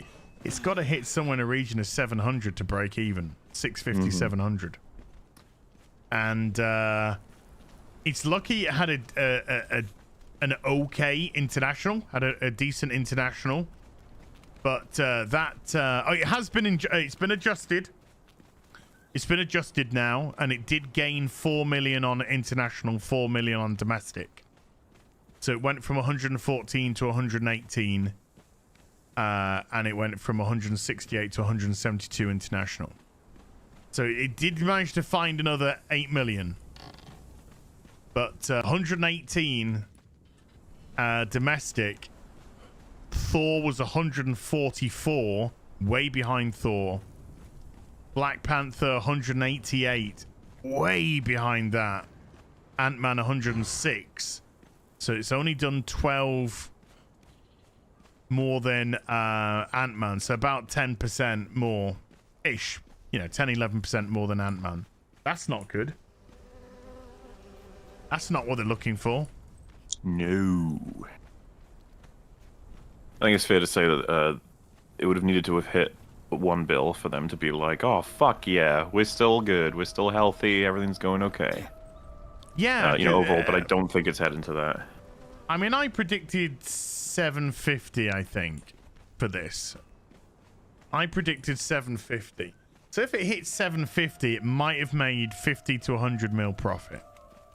it's got to hit somewhere in the region of 700 to break even. 650, 700. And it's lucky it had an okay international, had a decent international, but it has been it's been adjusted. It's been adjusted now, and it did gain 4 million on international, 4 million on domestic. So it went from 114 to 118, and it went from 168 to 172 international. So it did manage to find another 8 million. But 118 domestic. Thor was 144, way behind Thor. Black Panther 188, way behind that. Ant-Man 106. So it's only done 12 more than Ant-Man. So about 10% more ish. You know, 10-11% more than Ant-Man. That's not good. That's not what they're looking for. no. I think it's fair to say that it would have needed to have hit one bill for them to be like, oh fuck yeah, we're still good, we're still healthy, everything's going okay. Yeah, Overall, but I don't think it's heading to that. I mean, I predicted 750, I think, for this. I predicted 750. So if it hits 750, it might have made 50 to 100 mil profit.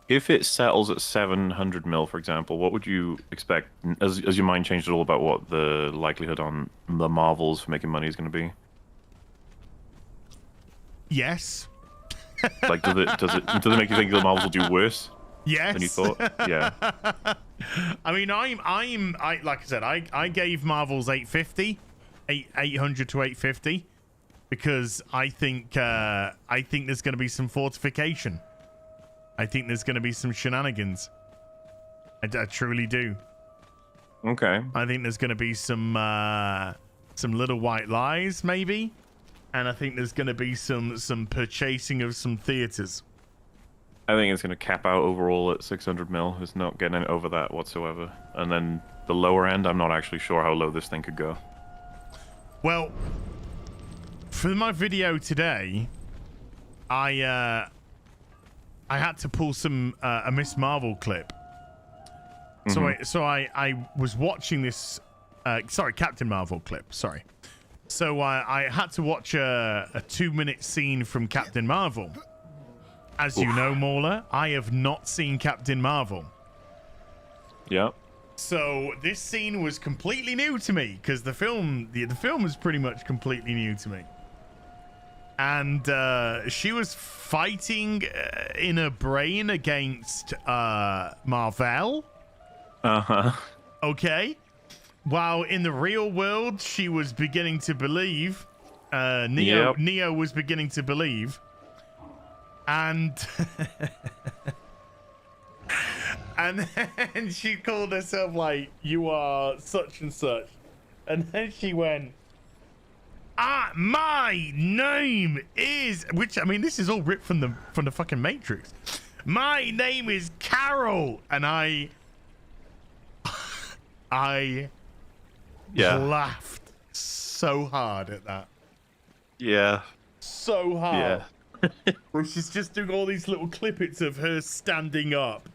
If it settles at 700 mil, for example, what would you expect? As your mind changed at all about what the likelihood on the Marvels for making money is going to be? Yes. Like, does it make you think the Marvels will do worse Yes. than you thought? Yeah. I mean, I like I said, I gave Marvel's 800 to 850 because I think there's going to be some fortification. I think there's going to be some shenanigans. I truly do. Okay. I think there's going to be some little white lies, maybe, and I think there's going to be some purchasing of some theaters. I think it's going to cap out overall at 600 mil. It's not getting any over that whatsoever. And then the lower end, I'm not actually sure how low this thing could go. Well, for my video today, I had to pull a Miss Marvel clip. So I was watching this Captain Marvel clip, sorry. So I had to watch a 2-minute scene from Captain Marvel. As you know, Mauler, I have not seen Captain Marvel. Yeah. So this scene was completely new to me because the film was pretty much completely new to me. And she was fighting in her brain against Marvel. Uh-huh. Okay. While in the real world, she was beginning to believe. Neo was beginning to believe. And And then she called herself like, you are such and such. And then she went, my name is, which, I mean, this is all ripped from the fucking Matrix. My name is Carol. And I laughed so hard at that. Yeah. So hard. Yeah. Where she's just doing all these little clippets of her standing up.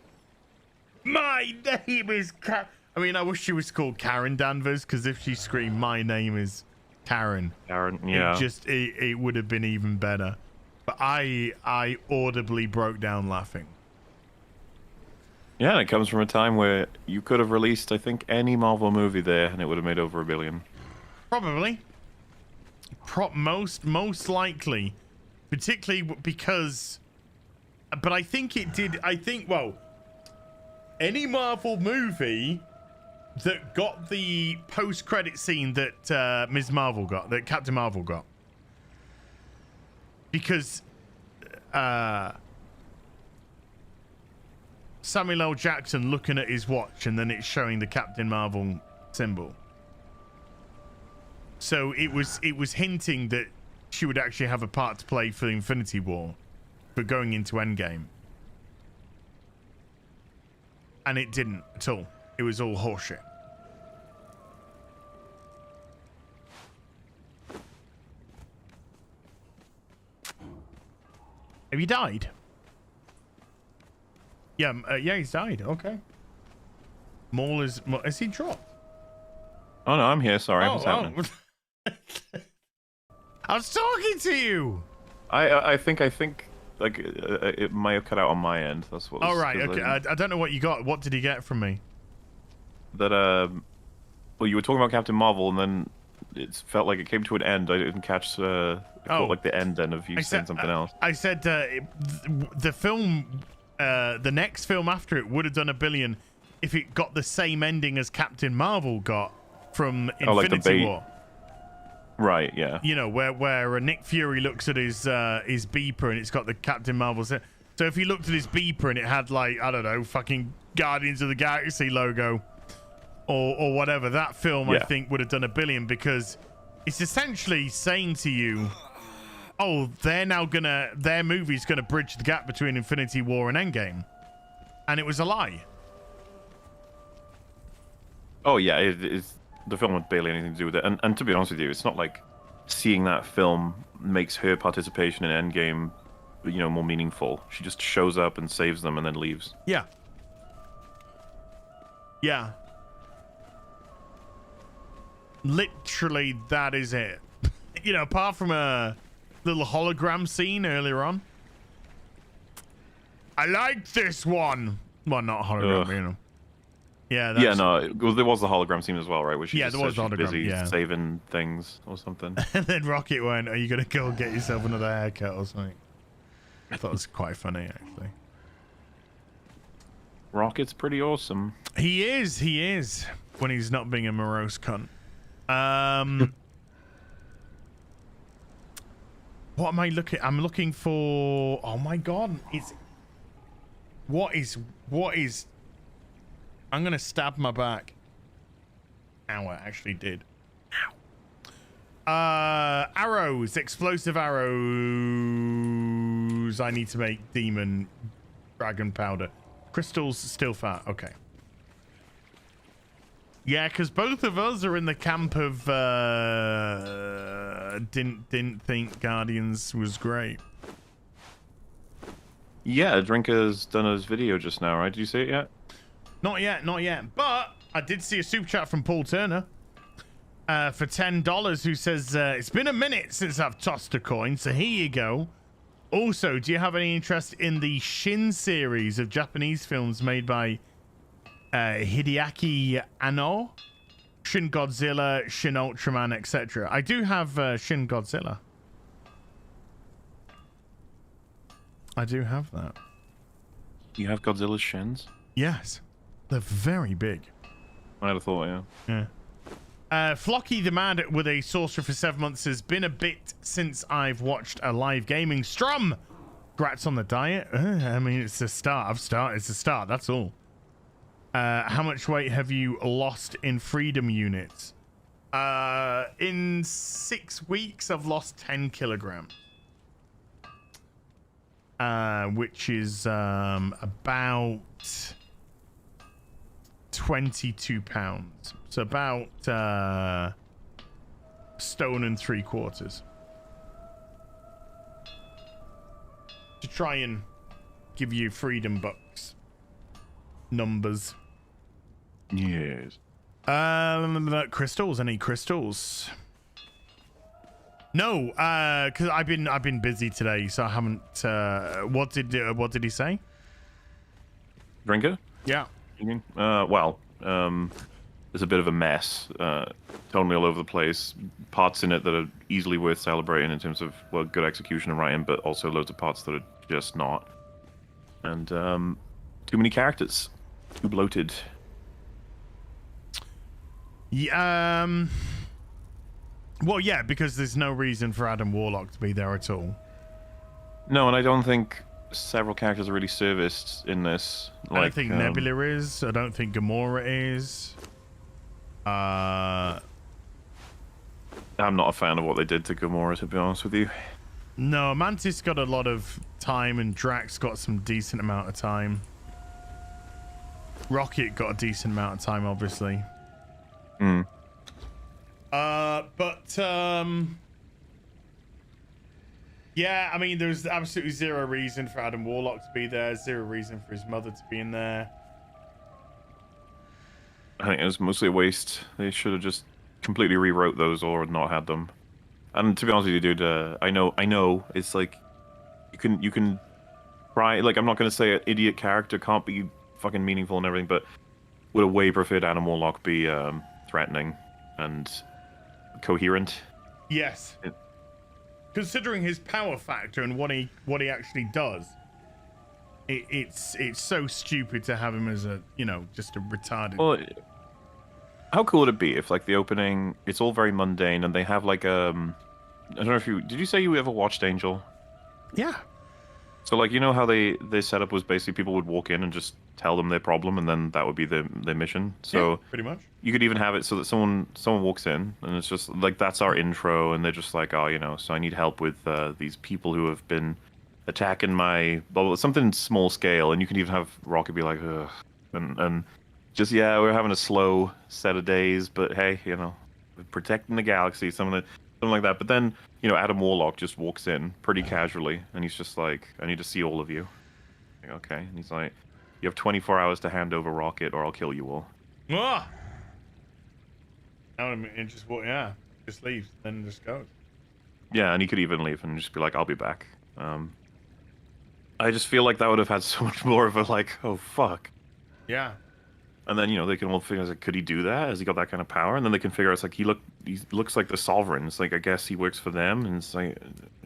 My name is I mean, I wish she was called Karen Danvers, because if she screamed, my name is Karen. Karen, yeah. It would have been even better. But I audibly broke down laughing. Yeah, and it comes from a time where you could have released, I think, any Marvel movie there, and it would have made over $1 billion. Probably. Most likely. Particularly because... But I think it did... well... Any Marvel movie that got the post-credit scene that Ms. Marvel got, that Captain Marvel got. Because... Samuel L. Jackson looking at his watch and then it's showing the Captain Marvel symbol. So it was hinting that she would actually have a part to play for Infinity War, for going into Endgame. And it didn't at all. It was all horseshit. Have you died? Yeah, yeah, he's died. Okay. Maul is he dropped? Oh no, I'm here. Sorry, what's happening? I was talking to you. I think like it might have cut out on my end. That's what. Oh right, okay. I don't know what you got. What did he get from me? That well, you were talking about Captain Marvel, and then it felt like it came to an end. I didn't catch like the end then of you saying something else. I said the film, the next film after it would have done $1 billion if it got the same ending as Captain Marvel got from Infinity War. Right, yeah. You know, where Nick Fury looks at his beeper and it's got the Captain Marvel. So if he looked at his beeper and it had, like, I don't know, fucking Guardians of the Galaxy logo or whatever, that film, I think, would have done $1 billion, because it's essentially saying to you, oh, their movie's gonna bridge the gap between Infinity War and Endgame. And it was a lie. Oh, yeah, it's... The film had barely anything to do with it, and to be honest with you, it's not like seeing that film makes her participation in Endgame, you know, more meaningful. She just shows up and saves them and then leaves. Yeah. Yeah. Literally, that is it. You know, apart from a little hologram scene earlier on. I like this one. Well, not hologram, you know. Yeah, yeah, no. Well, there was the hologram scene as well, right? Where she there was the hologram, busy saving things or something. And then Rocket went, "Are you gonna go get yourself another haircut or something?" I thought it was quite funny, actually. Rocket's pretty awesome. He is when he's not being a morose cunt. What am I looking? I'm looking for. Oh my god! What is? I'm gonna stab my back. Ow, I actually did. Ow. Arrows, explosive arrows. I need to make demon dragon powder. Crystals, still fat. Okay. Yeah, because both of us are in the camp of didn't think Guardians was great. Yeah, Drinker's done his video just now, right? Did you see it yet? Not yet. But I did see a super chat from Paul Turner for $10 who says, it's been a minute since I've tossed a coin, so here you go. Also, do you have any interest in the Shin series of Japanese films made by Hideaki Anno? Shin Godzilla, Shin Ultraman, etc. I do have Shin Godzilla. I do have that. You have Godzilla's shins? Yes. They're very big. I'd have thought, yeah. Flocky the Man with a sorcerer for 7 months has been a bit since I've watched a live gaming strum. Grats on the diet. I mean, it's a start. It's a start. That's all. How much weight have you lost in freedom units? In 6 weeks, I've lost 10 kilograms. Which is about 22 pounds. So about stone and 3/4. To try and give you freedom bucks numbers. Yes. Crystals? Any crystals? No, because I've been busy today, so I haven't. What did he say? Drinker? Yeah. Well, there's a bit of a mess, totally all over the place. Parts in it that are easily worth celebrating in terms of, well, good execution and writing, but also loads of parts that are just not. And too many characters, too bloated. Yeah. Well, yeah, because there's no reason for Adam Warlock to be there at all. No, and I don't think several characters are really serviced in this. I don't think Nebula is. I don't think Gamora is. I'm not a fan of what they did to Gamora, to be honest with you. No, Mantis got a lot of time, and Drax got some decent amount of time. Rocket got a decent amount of time, obviously. Hmm. Yeah, I mean, there's absolutely zero reason for Adam Warlock to be there, zero reason for his mother to be in there. I think it was mostly a waste. They should have just completely rewrote those or not had them. And to be honest with you, dude, I know, it's like you can try. Like, I'm not gonna say an idiot character can't be fucking meaningful and everything, but would have way preferred Adam Warlock be threatening and coherent. Yes. Considering his power factor and what he actually does, it's so stupid to have him as a, just a retarded. Well, how cool would it be if, like, the opening, it's all very mundane and they have like I don't know if did you say you ever watched Angel? Yeah. So, like, you know how their setup was basically people would walk in and just tell them their problem, and then that would be their mission. So yeah, pretty much. You could even have it so that someone walks in, and it's just like, that's our intro, and they're just like, oh, so I need help with these people who have been attacking my blah, blah, something small scale, and you can even have Rocket be like, ugh, and just, yeah, we're having a slow set of days, but hey, we're protecting the galaxy, something like that. But then, Adam Warlock just walks in pretty casually, and he's just like, I need to see all of you. Like, okay. And he's like, you have 24 hours to hand over Rocket, or I'll kill you all. Ah! And just leaves, then just goes. Yeah, and he could even leave and just be like, I'll be back. I just feel like that would have had so much more of a, like, oh, fuck. Yeah. And then, they can all figure out, like, could he do that? Has he got that kind of power? And then they can figure out, it's like, he looks like the Sovereign. It's like, I guess he works for them. And it's like,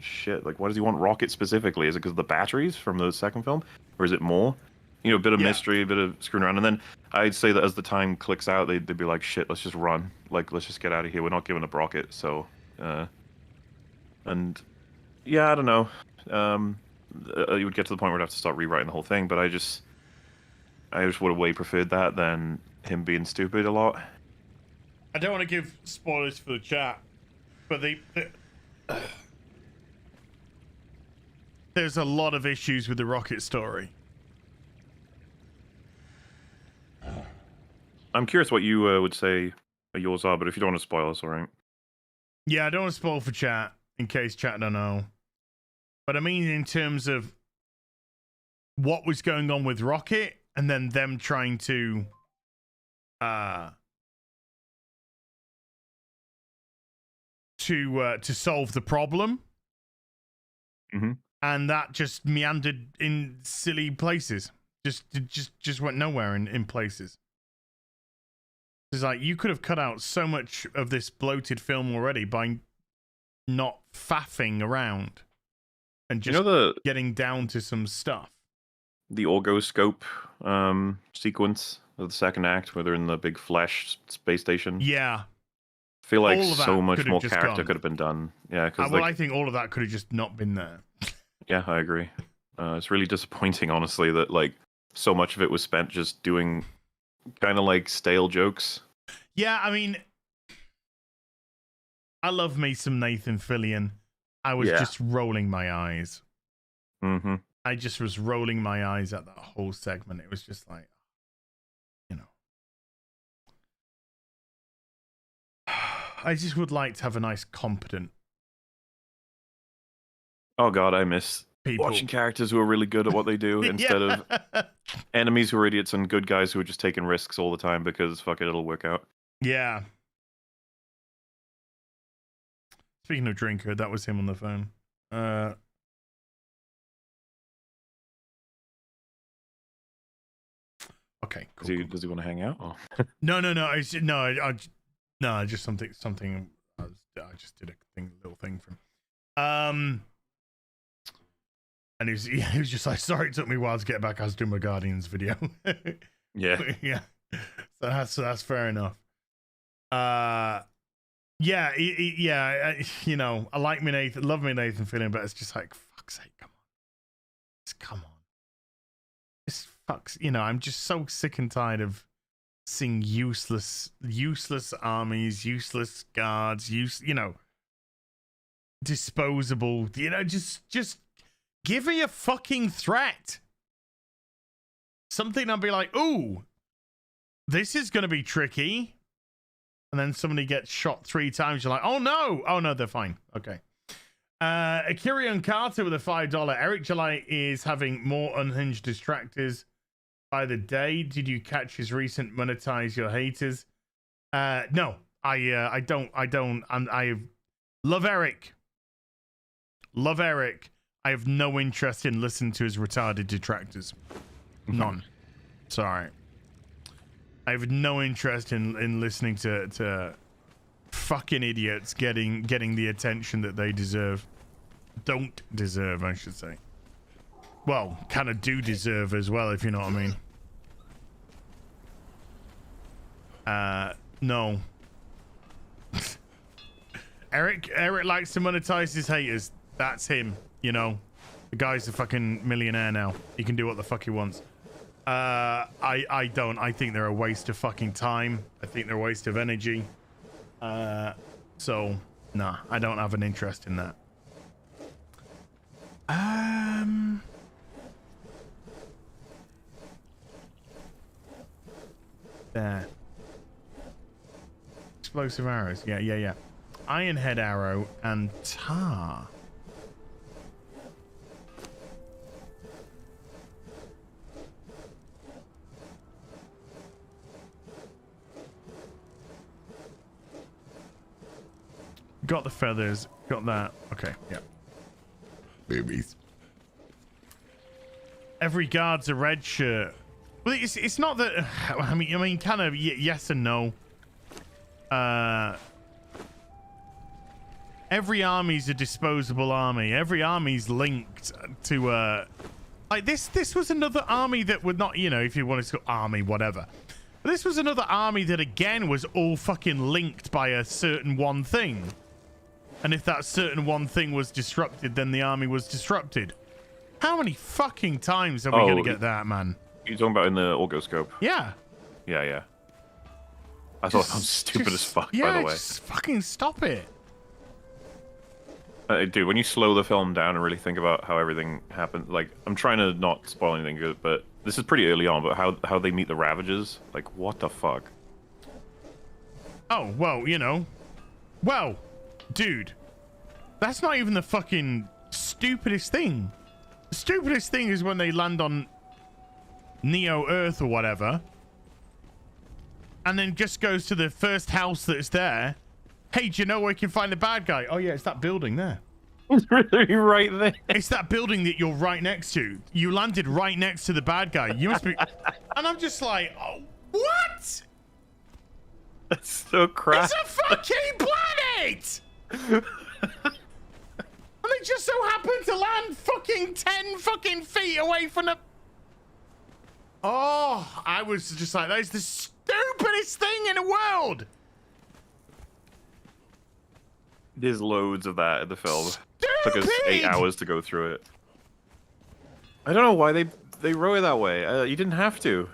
shit, like, why does he want Rocket specifically? Is it because of the batteries from the second film? Or is it more? A bit of mystery, a bit of screwing around. And then I'd say that as the time clicks out, they'd be like, shit, let's just run. Like, let's just get out of here. We're not giving up Rocket. So, and yeah, I don't know. You would get to the point where I'd have to start rewriting the whole thing, but I just would have way preferred that than him being stupid a lot. I don't want to give spoilers for the chat, but there's a lot of issues with the Rocket story. I'm curious what you would say yours are, but if you don't want to spoil us, all right. Yeah, I don't want to spoil for chat, in case chat don't know. But I mean, in terms of what was going on with Rocket, and then them trying to solve the problem. Mm-hmm. And that just meandered in silly places. Just went nowhere in places. It's like, you could have cut out so much of this bloated film already by not faffing around and just getting down to some stuff. The orgoscope sequence of the second act, where they're in the big flesh space station. Yeah. I feel like so much more character could have been done. Yeah, because I think all of that could have just not been there. Yeah, I agree. It's really disappointing, honestly, that like so much of it was spent just doing kind of like stale jokes. Yeah, I mean, I love me some Nathan Fillion. I was just rolling my eyes. Mm-hmm. I just was rolling my eyes at that whole segment. It was just like, you know. I just would like to have a nice, competent Oh god, I miss people. watching characters who are really good at what they do instead of enemies who are idiots and good guys who are just taking risks all the time because fuck it, it'll work out. Yeah. Speaking of Drinker, that was him on the phone. Okay, cool. Does he want to hang out? Oh. No. Just something. I just did a little thing for him. And he was just like, sorry, it took me a while to get back. I was doing my Guardians video. Yeah. Yeah. So that's fair enough. Yeah, you know, I like me Nathan, love me Nathan Fillion, but it's just like, fuck's sake, come on. Just come on. This fucks, you know, I'm just so sick and tired of seeing useless armies, useless guards, you know, disposable, you know, just give me a fucking threat. Something I'll be like, ooh, this is going to be tricky. And then somebody gets shot 3 times. You're like, oh no, they're fine. Okay. Akirion Carter with a $5. Eric July is having more unhinged distractors by the day. Did you catch his recent monetize your haters? No, I don't. I love Eric. Love Eric. I have no interest in listening to his retarded detractors. None. Sorry. I have no interest in listening to fucking idiots getting the attention that they deserve. Don't deserve, I should say. Well, kind of do deserve as well, if you know what I mean. No. Eric likes to monetize his haters. That's him, you know. The guy's a fucking millionaire now. He can do what the fuck he wants. I don't. I think they're a waste of fucking time. I think they're a waste of energy. So, nah, I don't have an interest in that. There. Explosive arrows. Yeah. Iron head arrow and tar. Got the feathers. Got that. Okay, yeah. Boobies. Every guard's a red shirt. Well, it's not that. I mean, kind of yes and no. Every army's a disposable army. Every army's linked to like this was another army that would not, you know, if you wanted to go army, whatever. But this was another army that again was all fucking linked by a certain one thing. And if that certain one thing was disrupted, then the army was disrupted. How many fucking times are we going to get that, man? You're talking about in the Orgoscope? Yeah. Yeah. I thought that was stupid as fuck, by the way. Just fucking stop it. Dude, when you slow the film down and really think about how everything happened, like, I'm trying to not spoil anything good, but this is pretty early on, but how they meet the Ravagers, like, what the fuck? Oh, well, you know. Well, dude, that's not even the fucking stupidest thing. The stupidest thing is when they land on Neo Earth or whatever, and then just goes to the first house that's there. Hey, do you know where we can find the bad guy? Oh yeah, it's that building there. It's really right there. It's that building that you're right next to. You landed right next to the bad guy. You must be. And I'm just like, oh, what? That's so crap. It's a fucking planet. And they just so happen to land fucking 10 fucking feet away from the... Oh, I was just like, that is the stupidest thing in the world. There's loads of that in the film. Stupid! It took us 8 hours to go through it. I don't know why they wrote it that way. You didn't have to.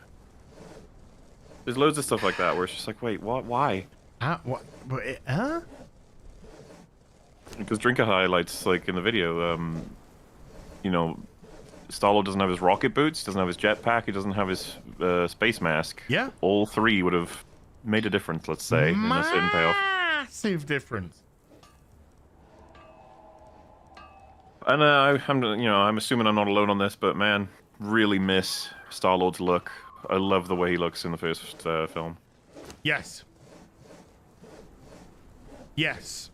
There's loads of stuff like that where it's just like, wait, what? Why? What? Huh? Because Drinker highlights, like in the video, you know, Star-Lord doesn't have his rocket boots, doesn't have his jetpack, he doesn't have his space mask. Yeah. All three would have made a difference, let's say, in a certain payoff. Massive difference. And I'm assuming I'm not alone on this, but man, really miss Star-Lord's look. I love the way he looks in the first film. Yes. Yes.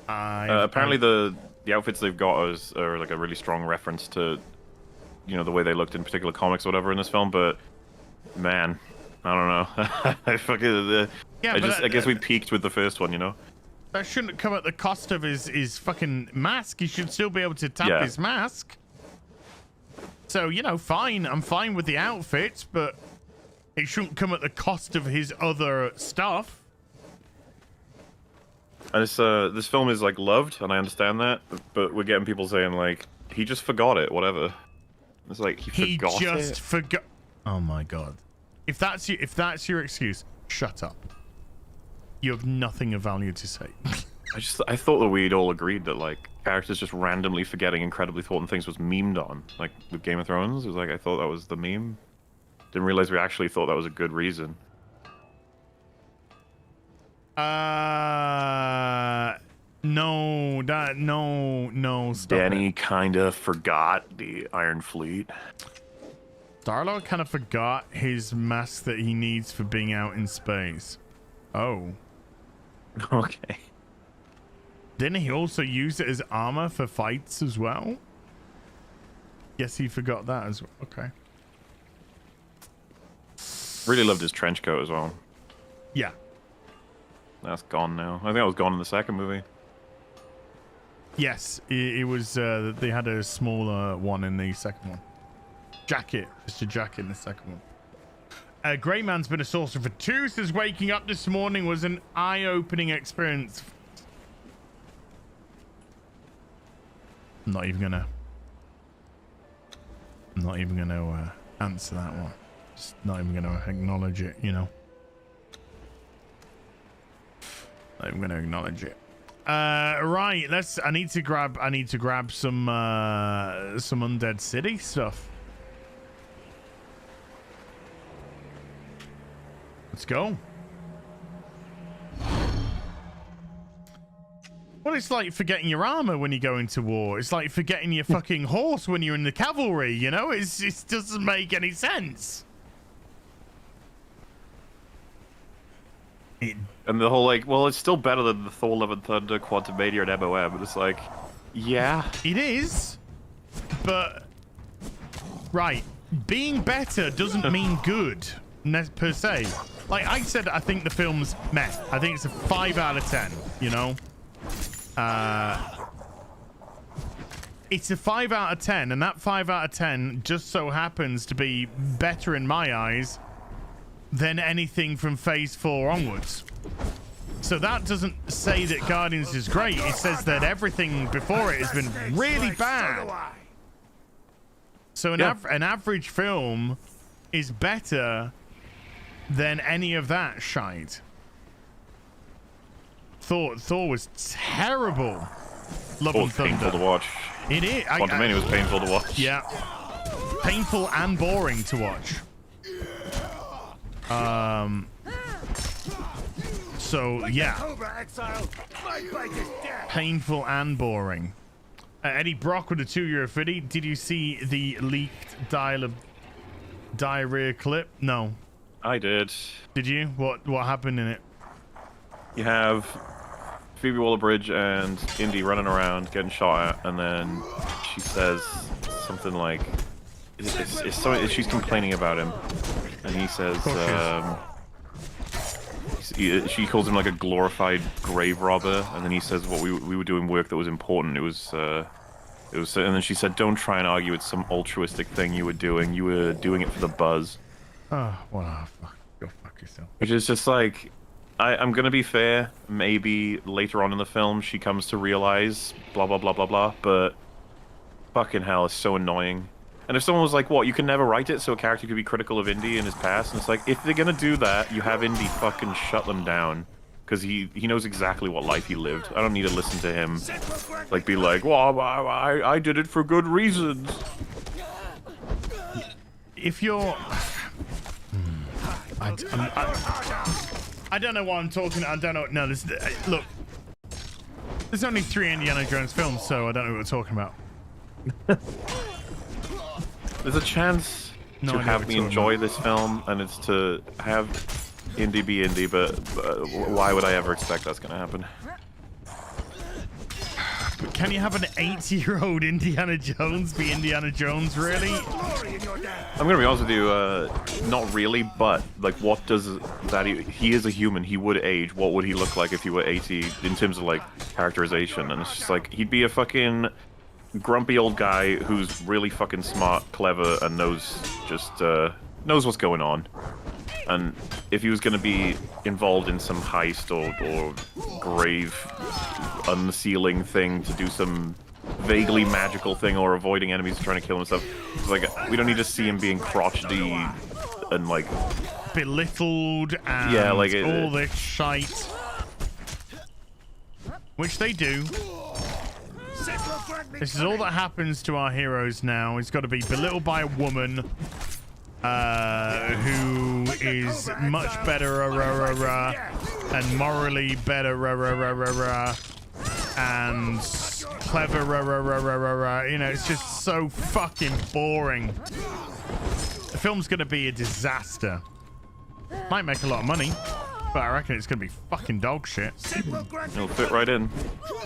Apparently the outfits they've got are like a really strong reference to, you know, the way they looked in particular comics or whatever in this film. But man, I don't know. I guess we peaked with the first one, you know. That shouldn't come at the cost of his fucking mask. He should still be able to tap his mask. So, you know, fine. I'm fine with the outfits, but it shouldn't come at the cost of his other stuff. And this film is like loved, and I understand that, but we're getting people saying like he just forgot it, whatever. It's like he just forgot. Oh my god! If that's your excuse, shut up. You have nothing of value to say. I thought that we'd all agreed that like characters just randomly forgetting incredibly important things was memed on, like with Game of Thrones. It was like I thought that was the meme. Didn't realize we actually thought that was a good reason. No, stop Danny it. kind of forgot the Iron Fleet. Star-Lord kind of forgot his mask that he needs for being out in space. Oh. Okay. Didn't he also use it as armor for fights as well? Yes, he forgot that as well. Okay. Really loved his trench coat as well. Yeah. That's gone now. I think that was gone in the second movie. Yes, it was. They had a smaller one in the second one. Jacket, just a jacket in the second one. Grey Man's been a sorcerer for 2. Says waking up this morning was an eye-opening experience. I'm not even gonna answer that one. Just not even gonna acknowledge it. You know. Not even gonna acknowledge it. Right, I need to grab some Undead City stuff. Let's go. Well, it's like forgetting your armor when you go into war. It's like forgetting your fucking horse when you're in the cavalry, you know? It doesn't make any sense. And the whole like, well, it's still better than the Thor: Love and Thunder, Quantumania, and MOM. But it's like, yeah, it is. But right, being better doesn't mean good per se. Like I said, I think the film's meh. I think it's a 5 out of 10. You know, it's a 5 out of 10, and that 5 out of 10 just so happens to be better in my eyes than anything from Phase 4 onwards. So that doesn't say that Guardians is great. It says that everything before it has been really bad. So an average film is better than any of that shite. Thor was terrible. Love and Thunder. Painful to watch. It is. Quantumania was painful to watch. Yeah. Painful and boring to watch. So yeah, painful and boring. Eddie Brock with a 2-year fitty. Did you see the leaked diarrhea clip? No. I did. Did you? What happened in it? You have Phoebe Waller-Bridge and Indy running around getting shot at, and then she says something like, it's something, she's complaining about him, and he says, she calls him like a glorified grave robber, and then he says, "What we were doing work that was important. It was," and then she said, "Don't try and argue it's some altruistic thing you were doing. You were doing it for the buzz." Oh, well, go fuck yourself. Which is just like, I'm gonna be fair. Maybe later on in the film she comes to realize blah blah blah blah blah, but fucking hell, it's so annoying. And if someone was like, what, you can never write it so a character could be critical of Indy in his past? And it's like, if they're gonna do that, you have Indy fucking shut them down. Because he knows exactly what life he lived. I don't need to listen to him, like, be like, well, I did it for good reasons. If you're... I don't know what I'm talking... I don't know... No, this... Look. There's only 3 Indiana Jones films, so I don't know what we're talking about. There's a chance to have me enjoy this film, and it's to have Indy be Indy, but why would I ever expect that's going to happen? But can you have an 80-year-old Indiana Jones be Indiana Jones, really? I'm going to be honest with you, not really, but, like, what does that... He is a human, he would age. What would he look like if he were 80 in terms of, like, characterization? And it's just like, he'd be a fucking grumpy old guy who's really fucking smart, clever, and knows what's going on. And if he was going to be involved in some heist or grave unsealing thing to do some vaguely magical thing or avoiding enemies trying to kill himself, it's like, we don't need to see him being crotchety and like belittled and yeah, like all this shite, which they do. This is all that happens to our heroes now. He's got to be belittled by a woman who is much better and morally better and clever you know, it's just so fucking boring. The film's gonna be a disaster. Might make a lot of money, but I reckon it's gonna be fucking dog shit. It'll fit right in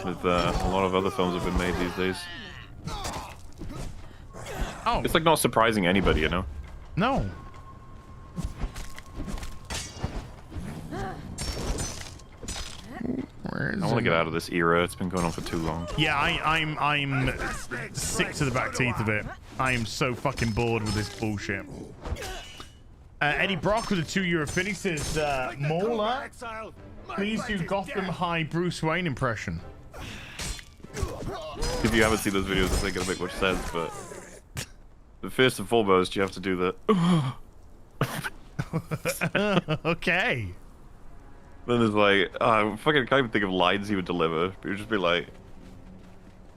with a lot of other films that have been made these days. Oh, it's like not surprising anybody, you know. No. I want to get out of this era. It's been going on for too long. Yeah, I'm sick to the back teeth of it. I am so fucking bored with this bullshit. Eddie Brock with a €2 finish says, Mauler, please do Gotham High Bruce Wayne impression. If you haven't seen those videos, it's not gonna make much sense, but first and foremost, you have to do the. Okay. Then there's like, I fucking can't even think of lines he would deliver. He would just be like,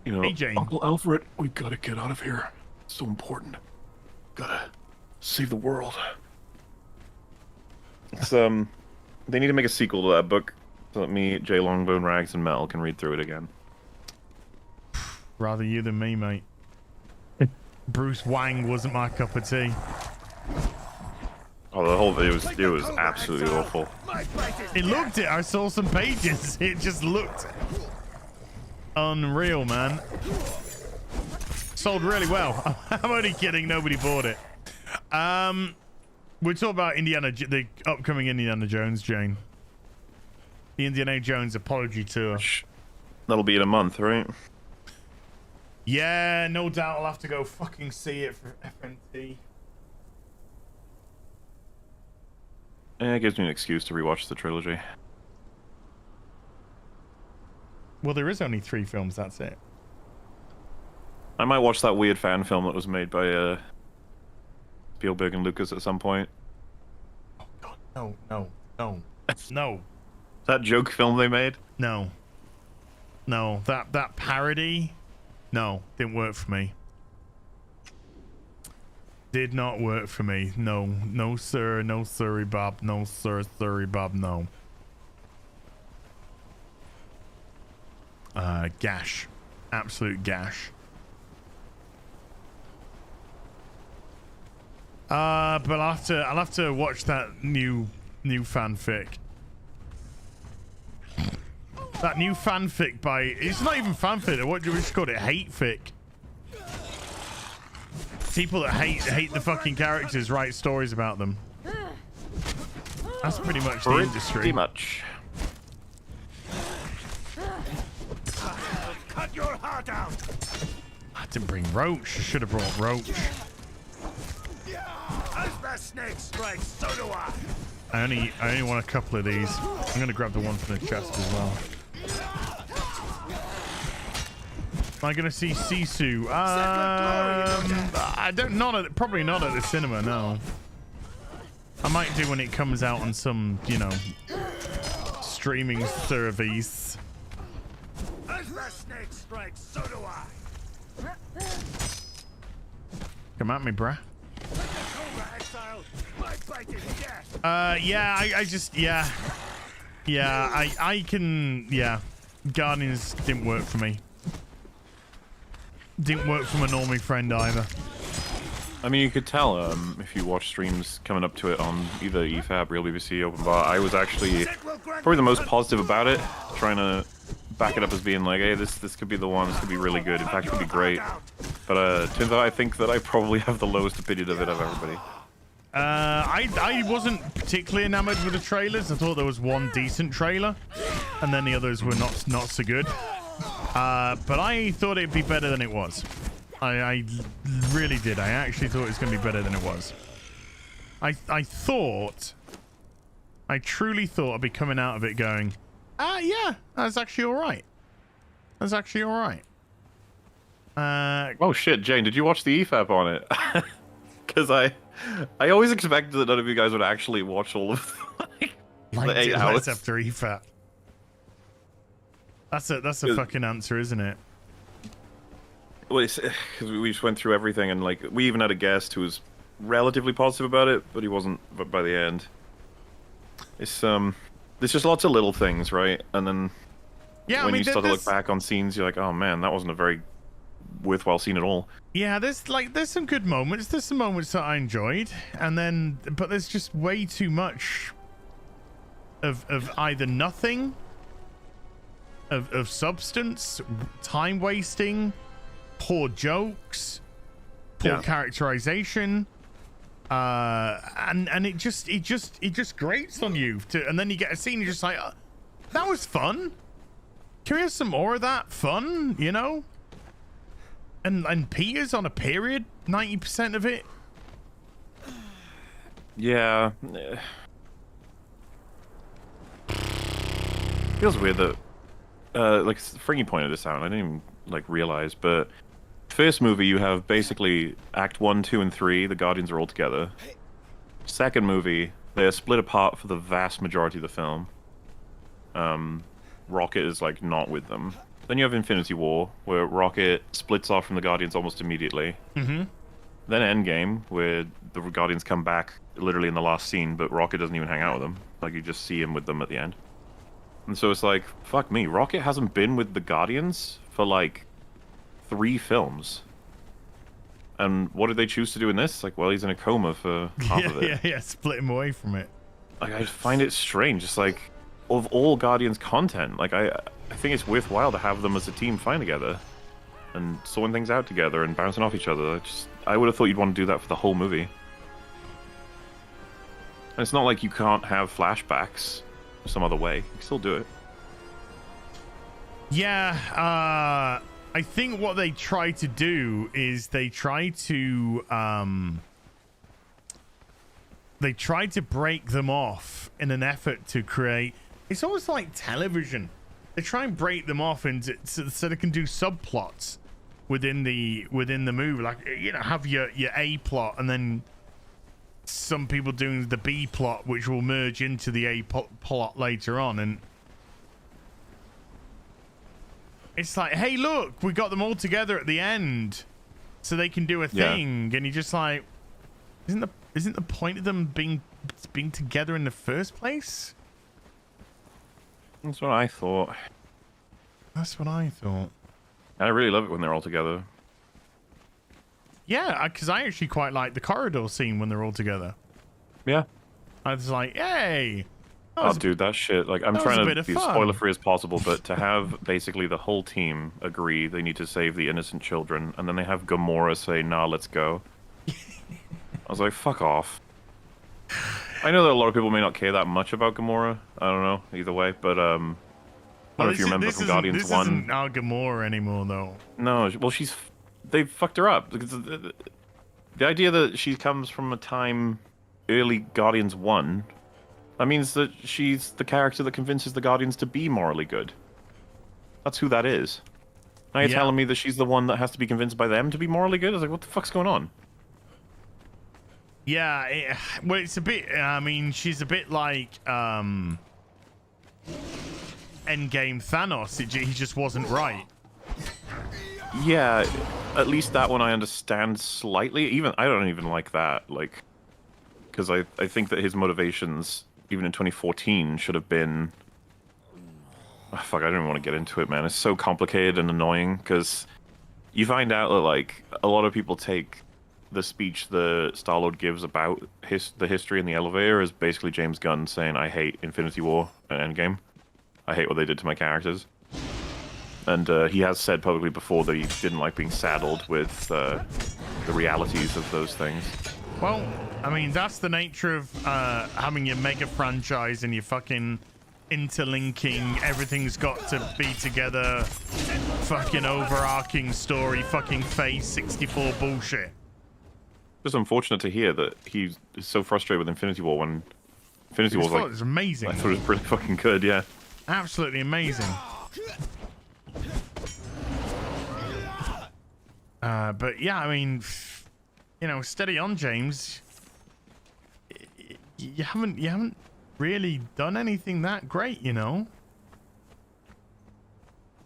you know, hey, Jane. Uncle Alfred, we've got to get out of here. It's so important. Gotta save the world. It's they need to make a sequel to that book so that me, Jay Longbone, Rags, and Mel can read through it again. Rather you than me, mate. Bruce Wang wasn't my cup of tea. Oh, the whole video was absolutely awful. It looked it. I saw some pages. It just looked unreal, man. Sold really well. I'm only kidding. Nobody bought it. We're talking about the upcoming Indiana Jones, Jane. The Indiana Jones apology tour. That'll be in a month, right? Yeah, no doubt I'll have to go fucking see it for FNT. Yeah, it gives me an excuse to rewatch the trilogy. Well, there is only 3 films, that's it. I might watch that weird fan film that was made by Spielberg and Lucas at some point. Oh god, no. That joke film they made? No. That parody? No, didn't work for me. Did not work for me. No sir, no sorry Bob, no sir, sorry Bob, no. Gash. Absolute gash. But I'll have to watch that new fanfic. That new fanfic by... It's not even fanfic. What do we just call it? Hate fic. People that hate the fucking characters write stories about them. That's pretty much the industry. Pretty much. Cut your heart out. I didn't bring Roach. I should have brought Roach. As the snake strikes, so do I. I only want a couple of these. I'm gonna grab the one from the chest as well. Am I gonna see Sisu? Probably not at the cinema. No. I might do when it comes out on some, you know, streaming service. As the snake strikes, so do I. Come at me, bruh. Cobra Exile, my bite is death. Yeah, I just, yeah. Yeah, I can, yeah. Guardians didn't work for me. Didn't work for my normie friend either. I mean, you could tell if you watch streams coming up to it on either EFAB, Real BBC, Open Bar. I was actually probably the most positive about it, trying to back it up as being like, hey, this could be the one. This could be really good. In fact, it could be great. But turns out I think that I probably have the lowest opinion of it of everybody. I wasn't particularly enamored with the trailers. I thought there was one decent trailer, and then the others were not so good. But I thought it'd be better than it was. I really did. I actually thought it was going to be better than it was. I truly thought I'd be coming out of it going, yeah, that's actually all right. That's actually all right. Oh shit, Jane, did you watch the EFAP on it? Because I always expected that none of you guys would actually watch all of the 8 hours after EFAP. That's a fucking answer, isn't it? Well, because we just went through everything, and like we even had a guest who was relatively positive about it, but he wasn't by the end. It's there's just lots of little things, right? And then when you start to look back on scenes, you're like, oh man, that wasn't a very worthwhile scene at all. Yeah, there's some good moments. There's some moments that I enjoyed, but there's just way too much of either nothing, of substance, time wasting, poor jokes, poor characterization, and it just grates on you. And then you get a scene, you're just like, that was fun. Can we have some more of that fun? You know. And Peter's on a period 90% of it. Yeah. Feels weird that like Fringy pointed this out, I didn't even like realize, but first movie you have basically Act 1, 2, and 3, the Guardians are all together. Second movie, they're split apart for the vast majority of the film. Rocket is like not with them. Then you have Infinity War, where Rocket splits off from the Guardians almost immediately. Mm-hmm. Then Endgame, where the Guardians come back literally in the last scene, but Rocket doesn't even hang out with them. Like, you just see him with them at the end. And so it's like, fuck me, Rocket hasn't been with the Guardians for like 3 films. And what did they choose to do in this? Like, well, he's in a coma for half of it. Yeah, split him away from it. Like, I find it strange. Just like, of all Guardians content, like, I think it's worthwhile to have them as a team find together and sorting things out together and bouncing off each other. I would have thought you'd want to do that for the whole movie. And it's not like you can't have flashbacks some other way. You can still do it. Yeah, I think what they try to do is they try to break them off in an effort to create. It's almost like television. They try and break them off into so they can do subplots within the movie, like, you know, have your A plot and then some people doing the B plot, which will merge into the A plot later on. And it's like, hey, look, we got them all together at the end, so they can do a thing. And you're just like, isn't the point of them being together in the first place? That's what I thought. That's what I thought. I really love it when they're all together. Yeah, because I actually quite like the corridor scene when they're all together. Yeah. I was like, hey. Oh, dude, that shit. Like, I'm trying to be as spoiler-free as possible, but to have basically the whole team agree they need to save the innocent children, and then they have Gamora say, nah, let's go. I was like, fuck off. I know that a lot of people may not care that much about Gamora. I don't know, either way, but, I don't know if you remember from Guardians 1. This isn't our Gamora anymore, though. No, well, they fucked her up. The idea that she comes from a time early Guardians 1, that means that she's the character that convinces the Guardians to be morally good. That's who that is. Now you're Yeah. telling me that she's the one that has to be convinced by them to be morally good? I was like, what the fuck's going on? Yeah, well, it's a bit. I mean, she's a bit like Endgame Thanos. He just wasn't right. Yeah, at least that one I understand slightly. Even I don't even like that, like, because I think that his motivations, even in 2014, should have been. Oh, fuck, I don't even want to get into it, man. It's so complicated and annoying because you find out that like a lot of people take the speech the Star-Lord gives about the history in the elevator as basically James Gunn saying, "I hate Infinity War and Endgame. I hate what they did to my characters." And he has said publicly before that he didn't like being saddled with the realities of those things. Well, I mean, that's the nature of having your mega franchise and your fucking interlinking. Everything's got to be together. Fucking overarching story. Fucking Phase 64 bullshit. It's unfortunate to hear that he's so frustrated with Infinity War when Infinity War was like, It's amazing. I thought it was pretty fucking good, yeah. Absolutely amazing. But yeah, I mean, you know, steady on, James. You haven't really done anything that great, you know.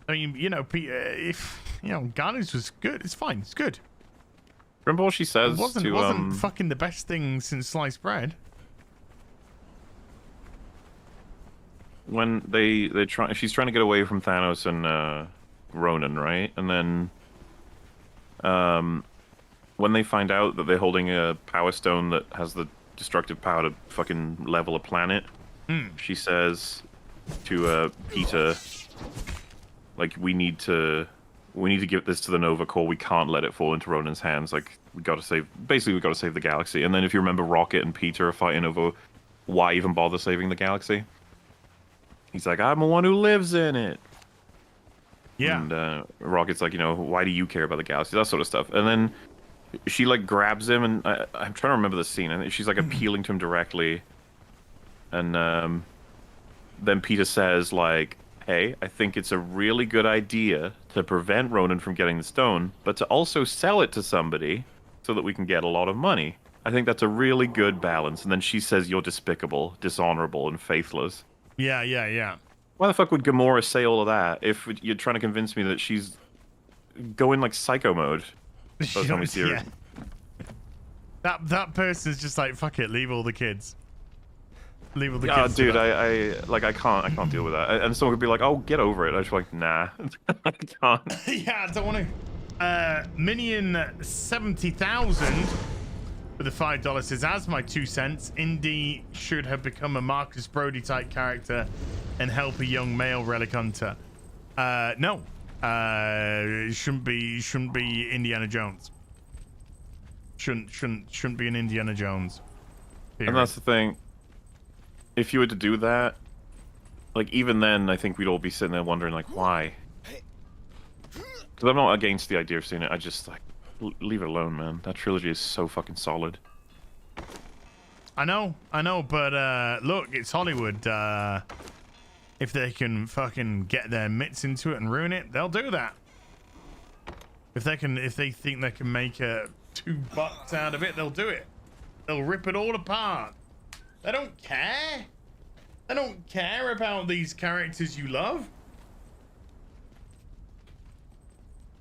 I mean, you know, if you know, Guardians was good, it's fine, it's good. Remember what she says It wasn't to fucking the best thing since sliced bread. when she's trying to get away from Thanos and Ronan, right? And then when they find out that they're holding a power stone that has the destructive power to fucking level a planet, she says to Peter, like, we need to give this to the Nova Corps. We can't let it fall into Ronan's hands. Like, we got to save the galaxy. And then if you remember, Rocket and Peter are fighting over why even bother saving the galaxy. He's like, I'm the one who lives in it. Yeah. And Rocket's like, you know, why do you care about the galaxy? That sort of stuff. And then she like grabs him, and I'm trying to remember the scene. And she's like appealing to him directly. And then Peter says, like, hey, I think it's a really good idea to prevent Ronan from getting the stone, but to also sell it to somebody so that we can get a lot of money. I think that's a really good balance. And then she says, you're despicable, dishonorable, and faithless. Yeah. Why the fuck would Gamora say all of that if you're trying to convince me that she's going like psycho mode? Yeah. That person's just like, fuck it, leave all the kids. Leave all the kids. Dude, I can't deal with that. And someone could be like, "Oh, get over it." I just like, nah, I can't. Yeah, I don't want to. Minion 70,000 with the $5 says, as my 2 cents, Indy should have become a Marcus Brody type character and help a young male relic hunter. No, it shouldn't be Indiana Jones. Shouldn't be an Indiana Jones. Period. And that's the thing. If you were to do that, like, even then, I think we'd all be sitting there wondering, like, why? Because I'm not against the idea of seeing it. I just, like, leave it alone, man. That trilogy is so fucking solid. I know, but look, it's Hollywood. If they can fucking get their mitts into it and ruin it, they'll do that. If they think they can make $2 out of it, they'll do it. They'll rip it all apart. They don't care. They don't care about these characters you love.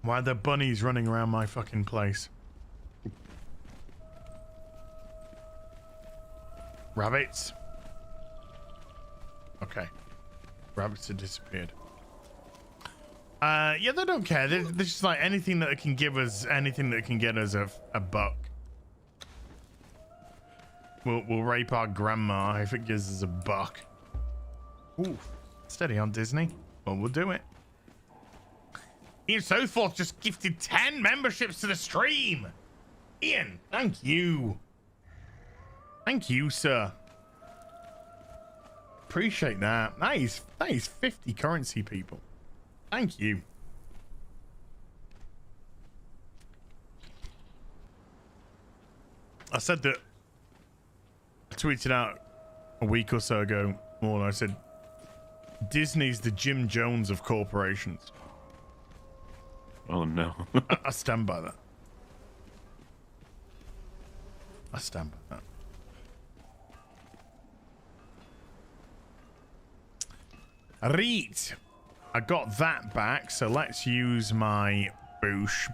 Why are there bunnies running around my fucking place? Rabbits? Okay. Rabbits have disappeared. Yeah, they don't care. They're just like anything that can give us, anything that can get us a buck. We'll rape our grandma if it gives us a buck. Ooh, steady on, Disney. Well, we'll do it. Ian Southforth just gifted 10 memberships to the stream. Ian, thank you. Thank you, sir. Appreciate that. That is 50 currency, people. Thank you. I said that. I tweeted out a week or so ago, more than I said, Disney's the Jim Jones of corporations. Oh no. I stand by that. I stand by that. Right. I got that back, so let's use my boosh.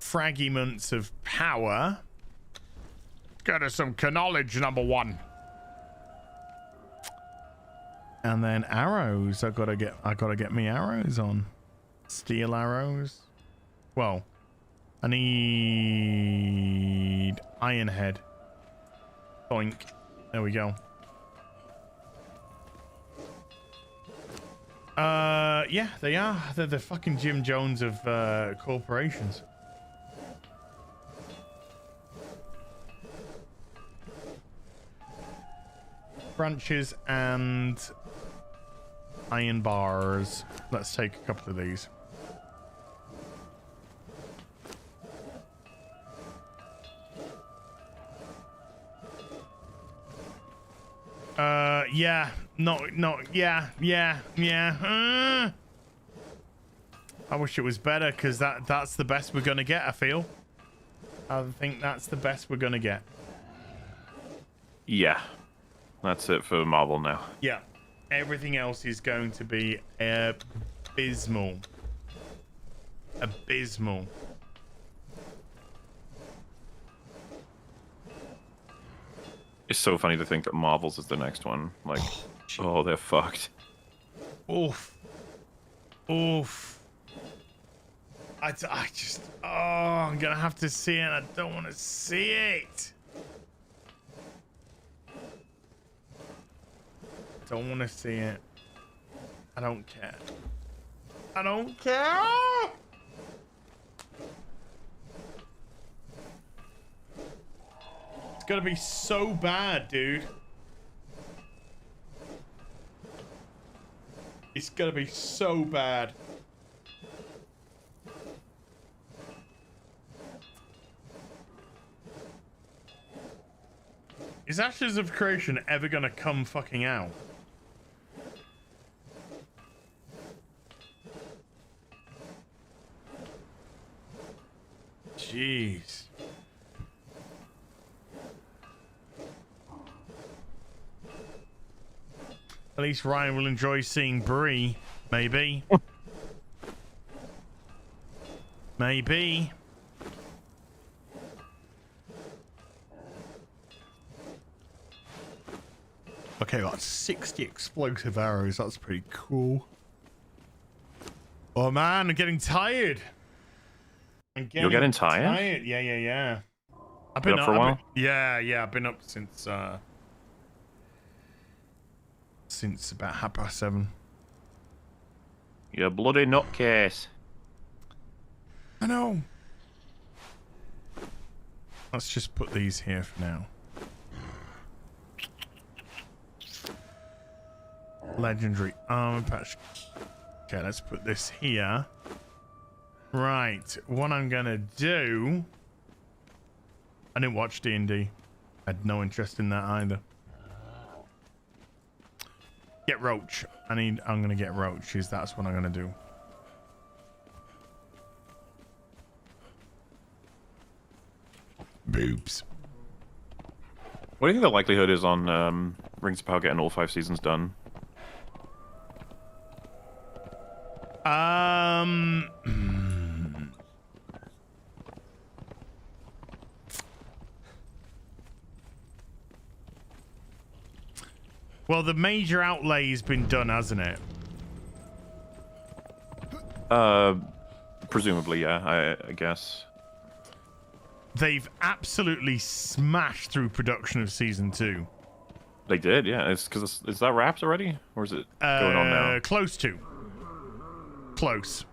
Fragments of power. Get us some knowledge, number one. And then arrows. I gotta get me arrows on. Steel arrows. Well, I need iron head. Boink. There we go. Yeah, they are. They're the fucking Jim Jones of corporations. Branches and iron bars. Let's take a couple of these. Yeah, yeah. I wish it was better, because that's the best we're gonna get, I feel. I think that's the best we're gonna get. Yeah. That's it for Marvel now. Yeah. Everything else is going to be abysmal. Abysmal. It's so funny to think that Marvel's is the next one. Like, oh, they're fucked. Oof. Oof. I just... Oh, I'm going to have to see it. I don't want to see it. Don't want to see it. I don't care. I don't care. It's gonna be so bad, dude. It's gonna be so bad. Is Ashes of Creation ever gonna come fucking out? Jeez. At least Ryan will enjoy seeing Bree. Maybe. Maybe. Okay, got 60 explosive arrows. That's pretty cool. Oh man, I'm getting tired. You're getting tired? Yeah. I've been up for a while? Yeah. I've been up since about 7:30. You bloody nutcase. I know. Let's just put these here for now. Legendary armor patch. Okay, let's put this here. Right, what I'm gonna do... I didn't watch D&D. I had no interest in that either. Get roach. I'm gonna get roaches. That's what I'm gonna do. Boobs. What do you think the likelihood is on Rings of Power getting all 5 seasons done? Well, the major outlay's been done, hasn't it? Presumably, yeah, I guess. They've absolutely smashed through production of season 2. They did, yeah. It's because is that wrapped already, or is it going on now? Close to. Close.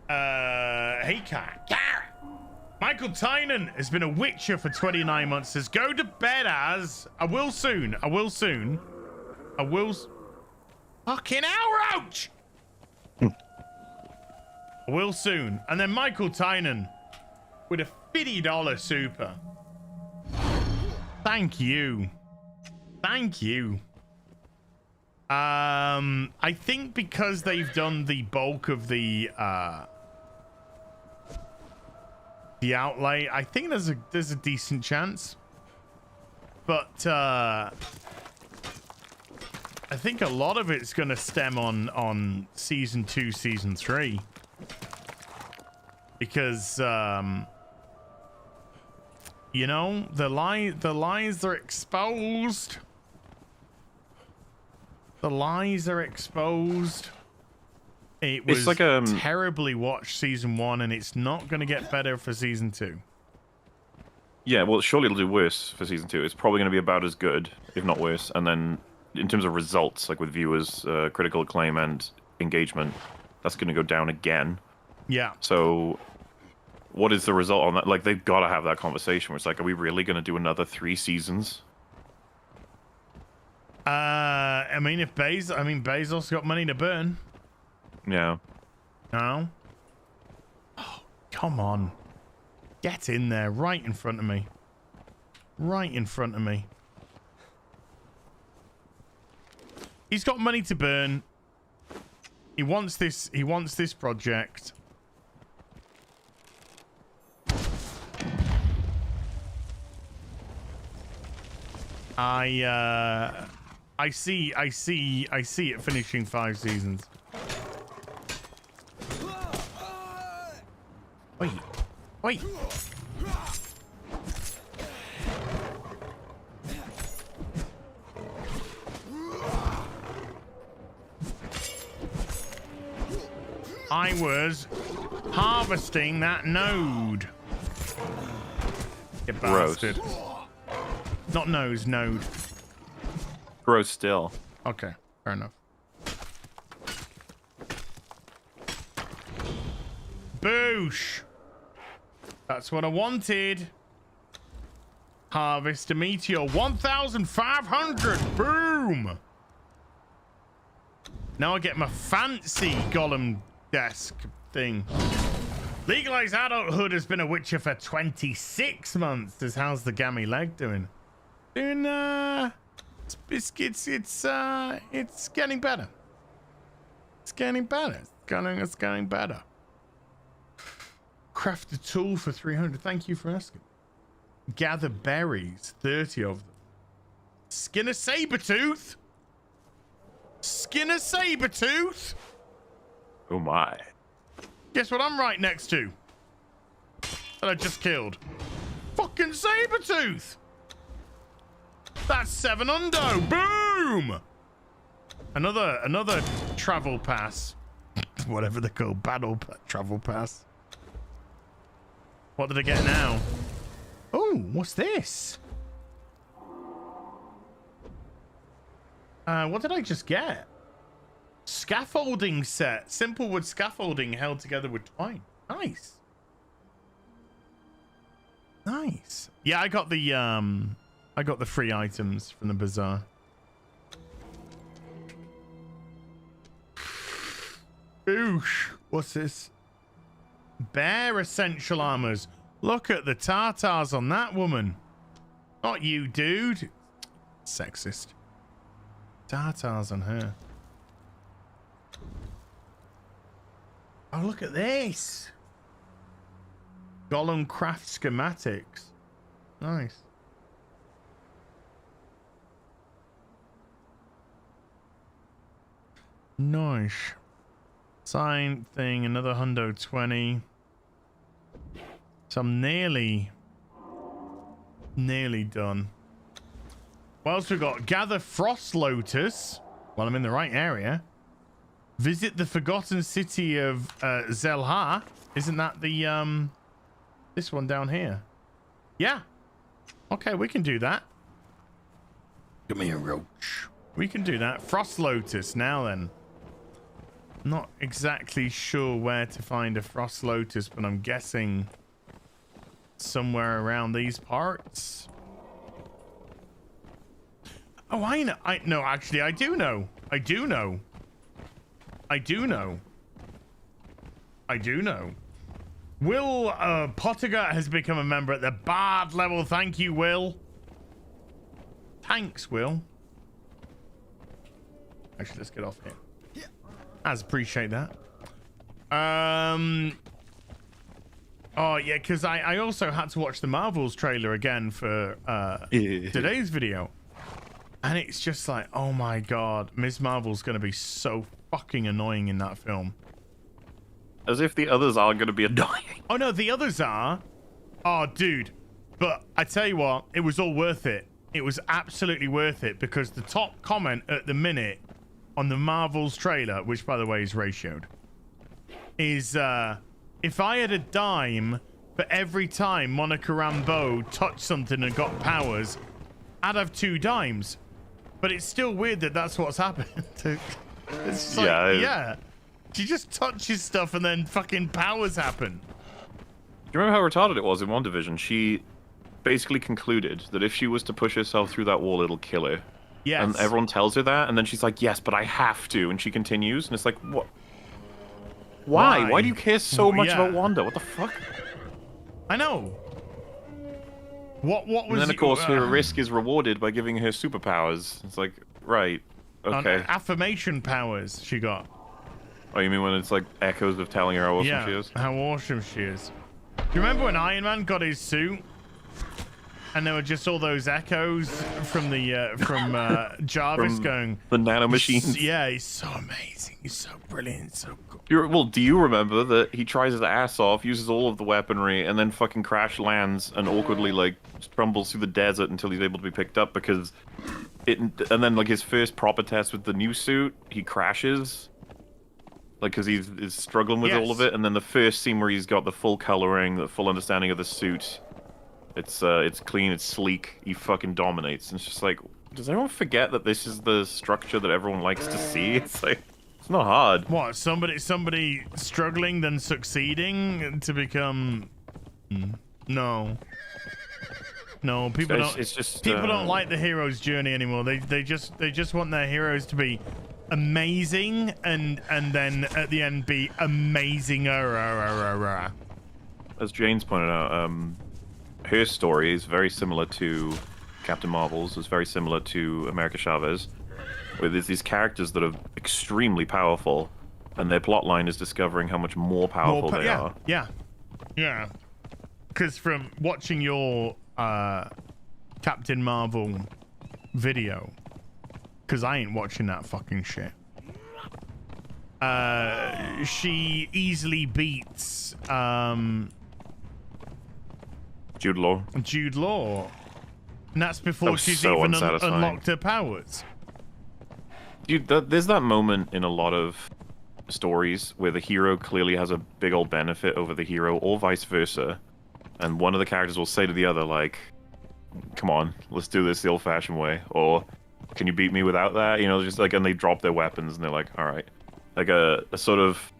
Hey, Cat. Michael Tynan has been a Witcher for 29 months. Says, go to bed as... I will soon. Fucking ouch! I will soon. And then Michael Tynan with a $50 super. Thank you. I think because they've done the bulk of the outlay, I think there's a decent chance. But I think a lot of it's going to stem on season 2, season 3, because you know, the lies are exposed. The lies are exposed. It was like terribly watched season 1, and it's not going to get better for season 2. Yeah, well, surely it'll do worse for season 2. It's probably going to be about as good, if not worse. And then, in terms of results, like with viewers, critical acclaim, and engagement, that's going to go down again. Yeah. So, what is the result on that? Like, they've got to have that conversation where it's like, are we really going to do another 3 seasons? I mean, Bezos got money to burn. Yeah. No. Oh, come on. Get in there, right in front of me. Right in front of me. He's got money to burn. He wants this project. I see it finishing 5 seasons. Wait. I was harvesting that node. You bastard. Not nose, node. Gross still. Okay, fair enough. Boosh! That's what I wanted. Harvest a meteor. 1,500! Boom! Now I get my fancy golem desk thing. Legalized adulthood has been a Witcher for 26 months. How's the gammy leg doing? Doing, it's getting better. It's getting better. It's getting better. Craft a tool for 300. Thank you for asking. Gather berries. 30 of them. Skin a saber-tooth. Skin a saber-tooth. Oh my. Guess what I'm right next to? That I just killed. Fucking saber-tooth. That's 7 hundo. Boom. Another travel pass. Whatever they call travel pass. What did I get now? Oh, what's this? What did I just get? Scaffolding set. Simple wood scaffolding held together with twine. Nice. Nice. Yeah, I got the free items from the bazaar. Oosh. What's this? Bear essential armors. Look at the tartars on that woman. Not you, dude. Sexist. Tartars on her. Oh, look at this. Golem craft schematics. Nice. Nice. Sign thing, another hundo 20. So I'm nearly done. What else we got? Gather frost lotus. Well, I'm in the right area. Visit the forgotten city of Zelha. Isn't that the this one down here? Yeah. Okay, we can do that. Come here, roach. We can do that. Frost lotus now then. Not exactly sure where to find a frost lotus, but I'm guessing somewhere around these parts. Oh, I know. No, actually, I do know. I do know. Will Pottinger has become a member at the Bard level. Thank you, Will. Thanks, Will. Actually, let's get off here. As appreciate that. Oh yeah, because I also had to watch the Marvels trailer again for today's video, and it's just like, oh my god, Ms. Marvel's gonna be so fucking annoying in that film. As if the others are going to be annoying. Oh no, the others are. Oh dude, but I tell you what, it was all worth it. It was absolutely worth it, because the top comment at the minute on the Marvels trailer, which by the way is ratioed, is if I had a dime for every time Monica Rambeau touched something and got powers, I'd have 2 dimes. But it's still weird that that's what's happened. It's like, yeah. She just touches stuff and then fucking powers happen. Do you remember how retarded it was in WandaVision? She basically concluded that if she was to push herself through that wall, it'll kill her. Yes. And everyone tells her that, and then she's like, yes, but I have to. And she continues, and it's like, what? Why? Why do you care so much about Wanda? What the fuck? I know. What was... And then, of course, her risk is rewarded by giving her superpowers. It's like, right, okay. Affirmation powers she got. Oh, you mean when it's like echoes of telling her how awesome she is? How awesome she is. Do you remember when Iron Man got his suit? And there were just all those echoes from the Jarvis going... The nanomachines. Yeah, he's so amazing. He's so brilliant. So cool. Well, do you remember that he tries his ass off, uses all of the weaponry, and then fucking crash lands and awkwardly, like, stumbles through the desert until he's able to be picked up because and then, like, his first proper test with the new suit, he crashes. Like, because he's struggling with all of it, and then the first scene where he's got the full coloring, the full understanding of the suit... It's clean, it's sleek, he fucking dominates. And it's just like, does everyone forget that this is the structure that everyone likes to see? It's like, it's not hard. What, somebody struggling then succeeding to become... No. No, people don't... It's just, people don't like the hero's journey anymore. They just want their heroes to be amazing and then at the end be amazing. As Jane's pointed out, her story is very similar to Captain Marvel's, is very similar to America Chavez, where there's these characters that are extremely powerful, and their plotline is discovering how much more powerful they are. Yeah. Because from watching your Captain Marvel video, because I ain't watching that fucking shit, she easily beats... Jude Law. And that's before she's even unlocked her powers. Dude, there's that moment in a lot of stories where the hero clearly has a big old benefit over the hero, or vice versa. And one of the characters will say to the other, like, come on, let's do this the old-fashioned way. Or, can you beat me without that? You know, just like, and they drop their weapons and they're like, all right. Like a sort of...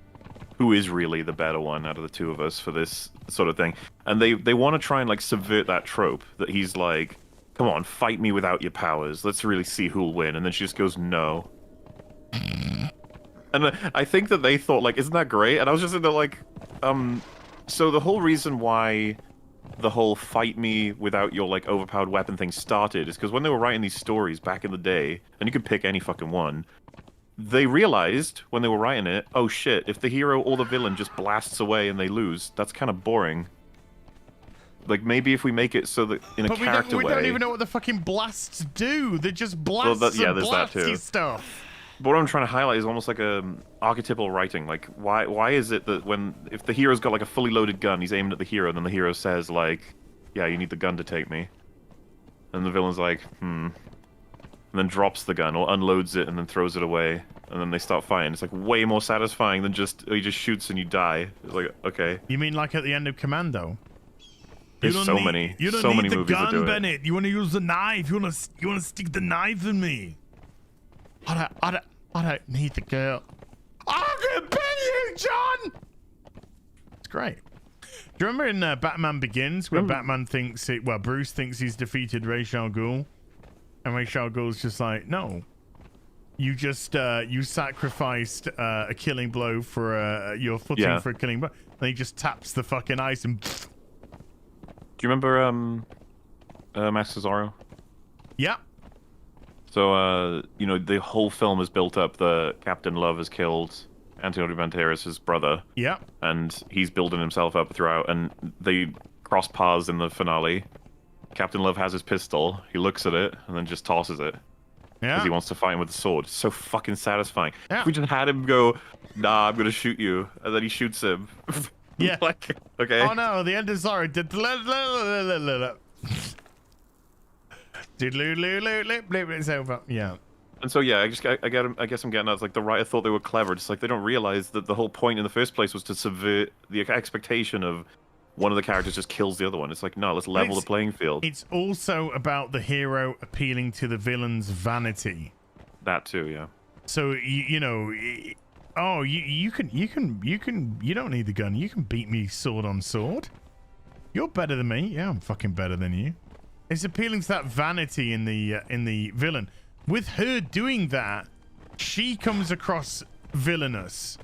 who is really the better one out of the two of us for this sort of thing. And they want to try and, like, subvert that trope, that he's like, come on, fight me without your powers. Let's really see who'll win. And then she just goes, no. And I think that they thought, like, isn't that great? And I was just in there, like, so the whole reason why the whole fight me without your, like, overpowered weapon thing started is because when they were writing these stories back in the day, and you could pick any fucking one, they realized, when they were writing it, oh shit, if the hero or the villain just blasts away and they lose, that's kind of boring. Like, maybe if we make it so that, in a character way... we don't even know what the fucking blasts do! They're just blasts and blasty stuff! But what I'm trying to highlight is almost like a archetypal writing. Like, why is it that if the hero's got, like, a fully loaded gun, he's aiming at the hero, and then the hero says, like, yeah, you need the gun to take me. And the villain's like, and then drops the gun, or unloads it and then throws it away, and then they start fighting. It's like way more satisfying than he just shoots and you die. It's like, okay. You mean like at the end of Commando? There's so many movies that do it. You don't need the gun, Bennett. You want to use the knife. You want to stick the knife in me. I don't need the girl. I'm gonna pay you, John. It's great. Do you remember in Batman Begins where Batman thinks Bruce thinks he's defeated Ra's al Ghul? And Ra's al Ghul's just like, no, you just you sacrificed a killing blow for your footing for a killing blow. And he just taps the fucking ice and. Do you remember Max Cesaro? Yeah. So, you know, the whole film is built up that Captain Love has killed Antonio Banderas' brother, Yeah. and he's building himself up throughout, and they cross paths in the finale. Captain Love has his pistol, he looks at it, and then just tosses it. Yeah. Because he wants to fight him with a sword. It's so fucking satisfying. Yeah. If we just had him go, nah, I'm gonna shoot you, and then he shoots him. Yeah. Like, okay. Oh no, the end is sorry. It's over. Yeah. And so yeah, I guess I'm getting at it's like the writer thought they were clever. Just like they don't realize that the whole point in the first place was to subvert the expectation of one of the characters just kills the other one. It's like, no, let's level the playing field. It's also about the hero appealing to the villain's vanity. That too, yeah. So you know, oh, you don't need the gun. You can beat me sword on sword. You're better than me. Yeah, I'm fucking better than you. It's appealing to that vanity in the villain. With her doing that, she comes across villainous.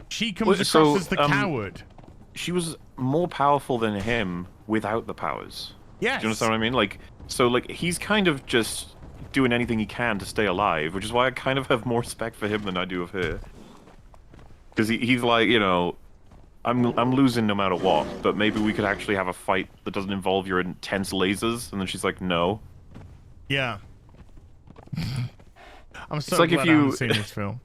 She comes across as the coward. She was more powerful than him without the powers. Yes. Do you understand what I mean? Like, so like he's kind of just doing anything he can to stay alive, which is why I kind of have more respect for him than I do of her. Because he's like, you know, I'm losing no matter what, but maybe we could actually have a fight that doesn't involve your intense lasers. And then she's like, no. Yeah. I'm so like glad if I haven't you- seen this film.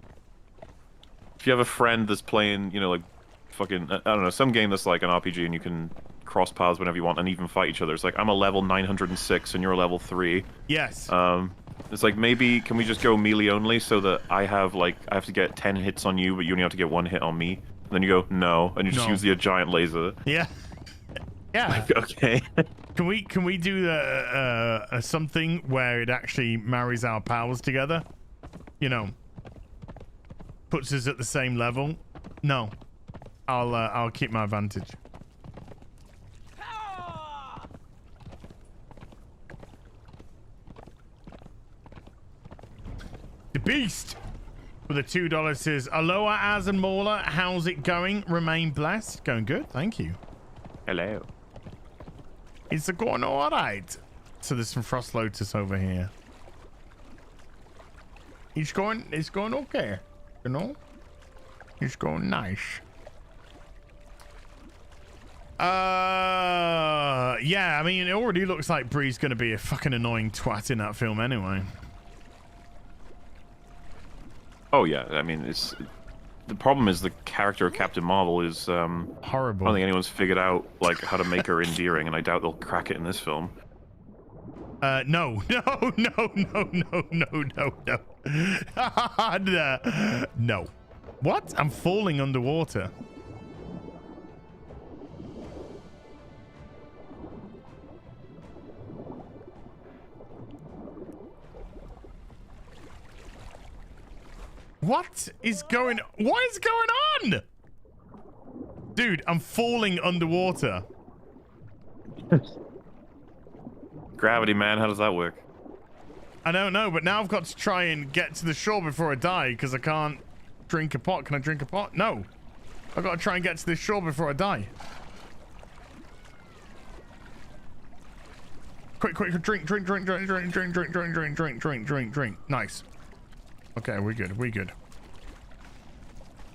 If you have a friend that's playing, you know, like fucking, I don't know, some game that's like an RPG and you can cross paths whenever you want and even fight each other. It's like, I'm a level 906 and you're a level 3. Yes. It's like, maybe can we just go melee only so that I have to get 10 hits on you, but you only have to get 1 hit on me. And then you go, no, and you just No. use the giant laser. Yeah. Yeah. Okay. Can we do a something where it actually marries our powers together? You know, puts us at the same level. No, I'll keep my advantage. The Beast with a $2 says, "Aloha, Az and Mauler. How's it going? Remain blessed. Going good, thank you. Hello. It's going all right." So there's some Frost Lotus over here. It's going okay, you know. It's going nice. Yeah. I mean, it already looks like Bree's gonna be a fucking annoying twat in that film anyway. Oh yeah, I mean, the problem is the character of Captain Marvel is Horrible. I don't think anyone's figured out like how to make her endearing, and I doubt they'll crack it in this film. No. No. What? I'm falling underwater. What is going on? Dude, I'm falling underwater. Gravity, man, how does that work? I don't know, but now I've got to try and get to the shore before I die because I can't drink a pot. Can I drink a pot? No. I've got to try and get to the shore before I die. Quick, drink. Nice. Okay, we're good.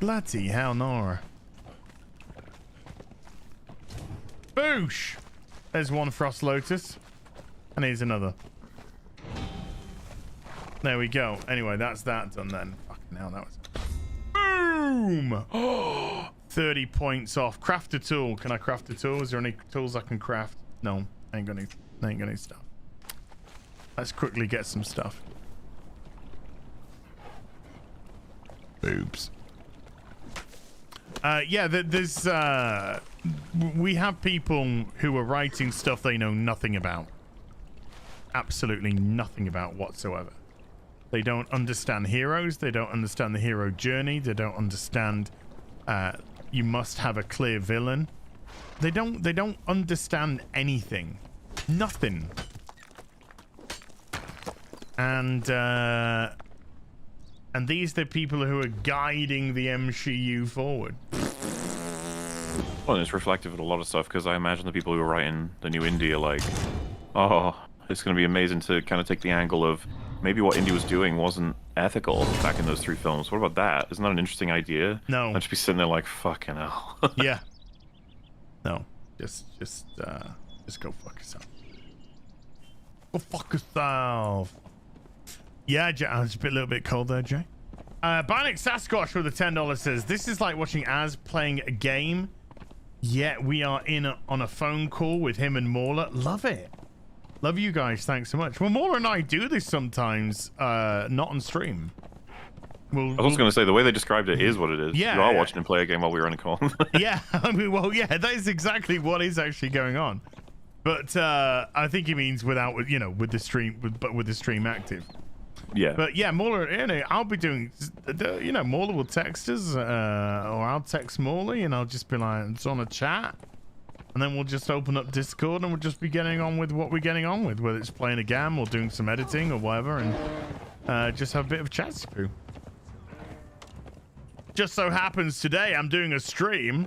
Bloody hell, Nora. Boosh! There's one Frost Lotus. And here's another. There we go. Anyway, that's that done then. Fucking hell, that was... Boom! 30 points off. Craft a tool. Can I craft a tool? Is there any tools I can craft? No. I ain't got any stuff. Let's quickly get some stuff. Boobs. Yeah, there's... we have people who are writing stuff they know nothing about. Absolutely nothing about whatsoever. They don't understand heroes. They don't understand the hero journey. They don't understand you must have a clear villain. They don't understand anything. Nothing. And these are the people who are guiding the MCU forward. Well, it's reflective of a lot of stuff, because I imagine the people who are writing the new indie are like, oh, it's going to be amazing to kind of take the angle of maybe what Indy was doing wasn't ethical back in those 3 films. What about that? Isn't that an interesting idea? No. I'd just be sitting there like, fucking hell. Yeah. No. Just go fuck yourself. Go fuck yourself. Yeah, it's a little bit cold there, Jay. Bionic Sasquatch with a $10 says, this is like watching Az playing a game, yet we are on a phone call with him and Mauler. Love it. Love you guys. Thanks so much. Well, Mauler and I do this sometimes, not on stream. I was going to say, the way they described it is what it is. Yeah, you are watching him play a game while we were on a call. Yeah, I mean, well, yeah, that is exactly what is actually going on. But I think he means without, with the stream, but with the stream active. Yeah. But yeah, Mauler, I'll be doing, Mauler will text us, or I'll text Mauler, and I'll just be like, it's on a chat. And then we'll just open up Discord and we'll just be getting on with what we're getting on with, whether it's playing a game or doing some editing or whatever, and just have a bit of chat through. Just so happens today I'm doing a stream.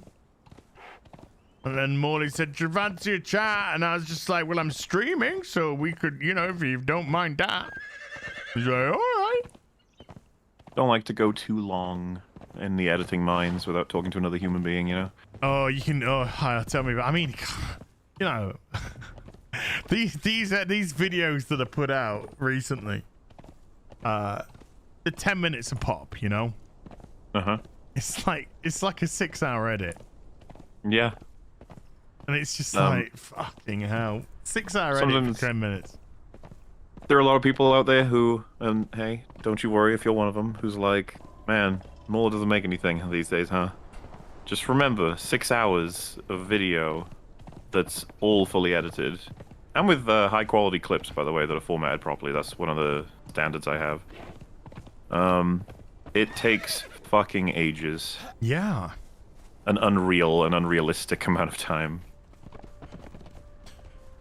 And then Morley said, do you fancy a chat? And I was just like, well, I'm streaming, so we could, if you don't mind that. He's like, all right. Don't like to go too long in the editing mines without talking to another human being, Oh, you can, tell me about, I mean, these videos that are put out recently, the 10 minutes a pop, Uh-huh. It's like a 6-hour edit. Yeah. And it's just like, fucking hell. 6-hour edit for 10 minutes. There are a lot of people out there who, and hey, don't you worry if you're one of them, who's like, man, Muller doesn't make anything these days, huh? Just remember, 6 hours of video that's all fully edited. And with high quality clips, by the way, that are formatted properly. That's one of the standards I have. It takes fucking ages. Yeah. An unrealistic amount of time.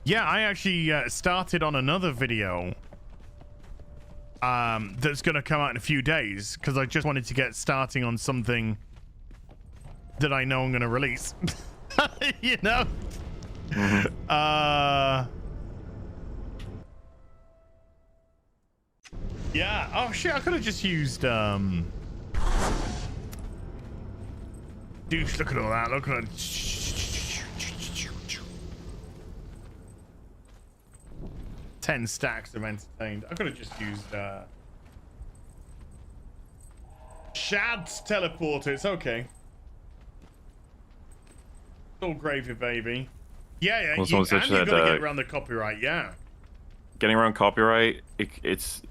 Yeah, I actually started on another video that's going to come out in a few days because I just wanted to get starting on something that I know I'm going to release. Mm-hmm. Yeah. Oh, shit. I could have just used... Dude, look at all that. Look at that. 10 stacks of entertained. I could have just used Shad's teleporter. It's okay. It's all gravy, baby. Yeah, Well, you said, gotta get around the copyright, yeah. Getting around copyright, it's...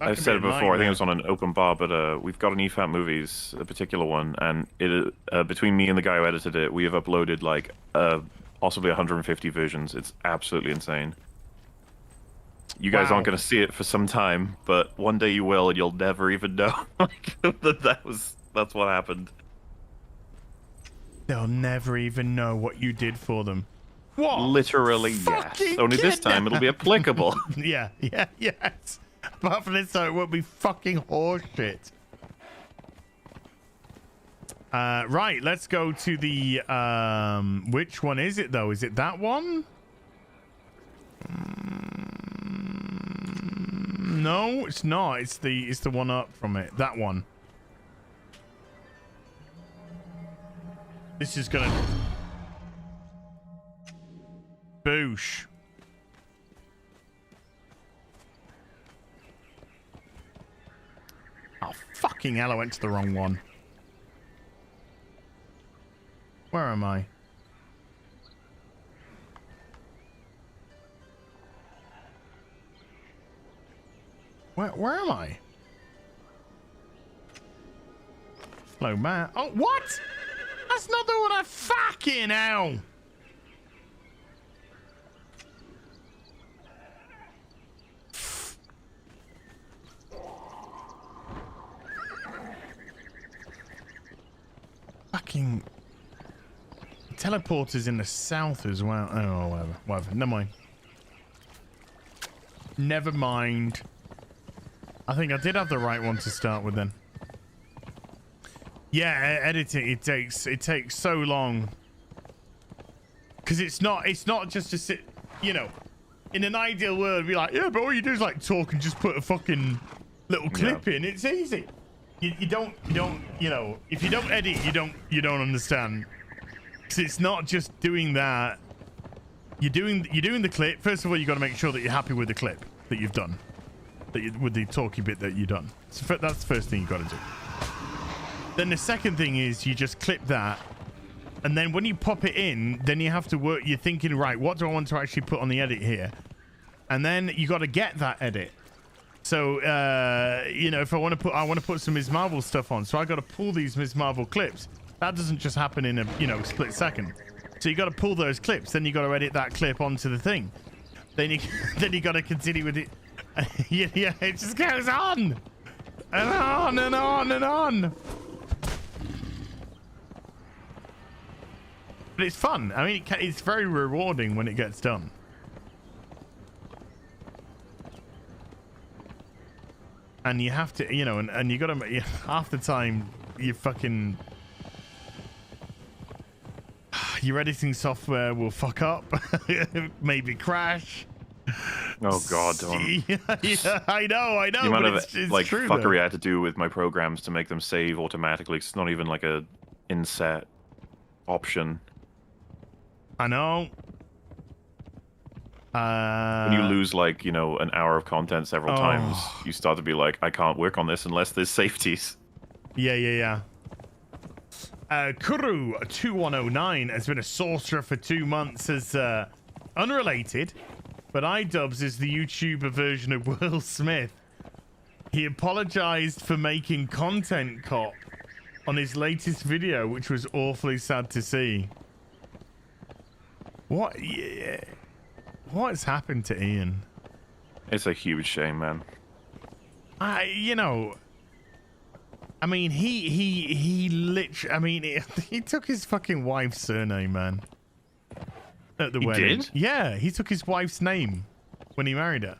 I've said it before, I think it was on an open bar, but we've got an EFAT Movies, a particular one, and it between me and the guy who edited it, we have uploaded like possibly 150 versions. It's absolutely insane. You guys aren't going to see it for some time, but one day you will, and you'll never even know that's what happened. They'll never even know what you did for them. What? Literally, yes. Only this time it'll be applicable. Yes. Apart from this, though, it won't be fucking horseshit. Right, let's go to the which one is it though? Is it that one? No, it's not. It's the one up from it. That one. This is gonna boosh. Oh, fucking hell, I went to the wrong one. Where am I? Where am I? Hello, man. Oh, what? That's not the one I fucking hell. Fucking teleporters in the south as well. Oh, whatever. Never mind. Never mind. I think I did have the right one to start with then. Yeah, editing it takes so long because it's not just to sit. in an ideal world, it'd be like, yeah, but all you do is like talk and just put a fucking little clip in. It's easy. You don't, you know, if you don't edit, you don't understand. Because it's not just doing that. You're doing the clip. First of all, you got to make sure that you're happy with the clip that you've done, with the talky bit that you've done. So that's the first thing you got to do. Then the second thing is you just clip that, and then when you pop it in, then you have to work. You're thinking, right, what do I want to actually put on the edit here? And then you got to get that edit. So you know, if I want to put some Ms. Marvel stuff on, so I got to pull these Ms. Marvel clips. That doesn't just happen in a split second. So you got to pull those clips. Then you got to edit that clip onto the thing. Then you got to continue with it. Yeah, it just goes on and on and on and on. But it's fun. I mean, it's very rewarding when it gets done. And you have to, you know, and you got to, half the time, you fucking, your editing software will fuck up, maybe crash. Oh God, don't. Yeah, I know. The amount of it's like true, fuckery though. I had to do with my programs to make them save automatically. It's not even like a inset option. I know. When you lose like, you know, an hour of content several times, you start to be like, I can't work on this unless there's safeties. Yeah. Kuru 2109 has been a sorcerer for 2 months as unrelated, but iDubbbz is the YouTuber version of Will Smith. He apologized for making content cop on his latest video, which was awfully sad to see. What? Yeah. What has happened to Ian? It's a huge shame, man. You know, I mean, he literally, I mean, he took his fucking wife's surname, man. At the wedding. Did? Yeah, he took his wife's name when he married her.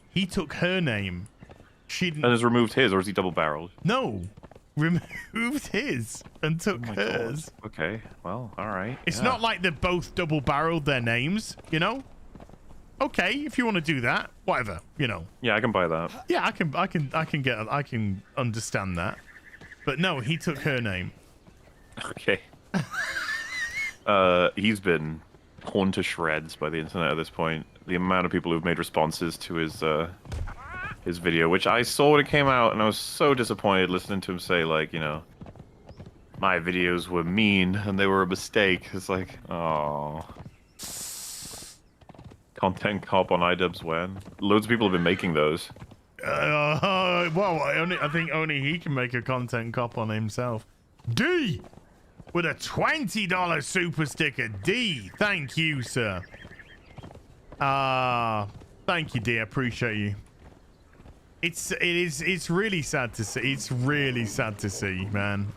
He took her name. She didn't. And has removed his, or is he double-barreled? No, removed his and took hers. God. Okay, well, all right. It's not like they're both double-barreled their names, you know. Okay, if you want to do that, whatever, you know. Yeah, I can buy that. Yeah, I can understand that. But no, he took her name. Okay. He's been torn to shreds by the internet at this point. The amount of people who've made responses to his video, which I saw when it came out, and I was so disappointed listening to him say, like, you know, my videos were mean and they were a mistake. It's like, oh. Content cop on iDubbbz when? Loads of people have been making those. Well, I think only he can make a content cop on himself. D! With a $20 super sticker. D! Thank you, sir. Thank you, D. I appreciate you. It's really sad to see. It's really sad to see, man.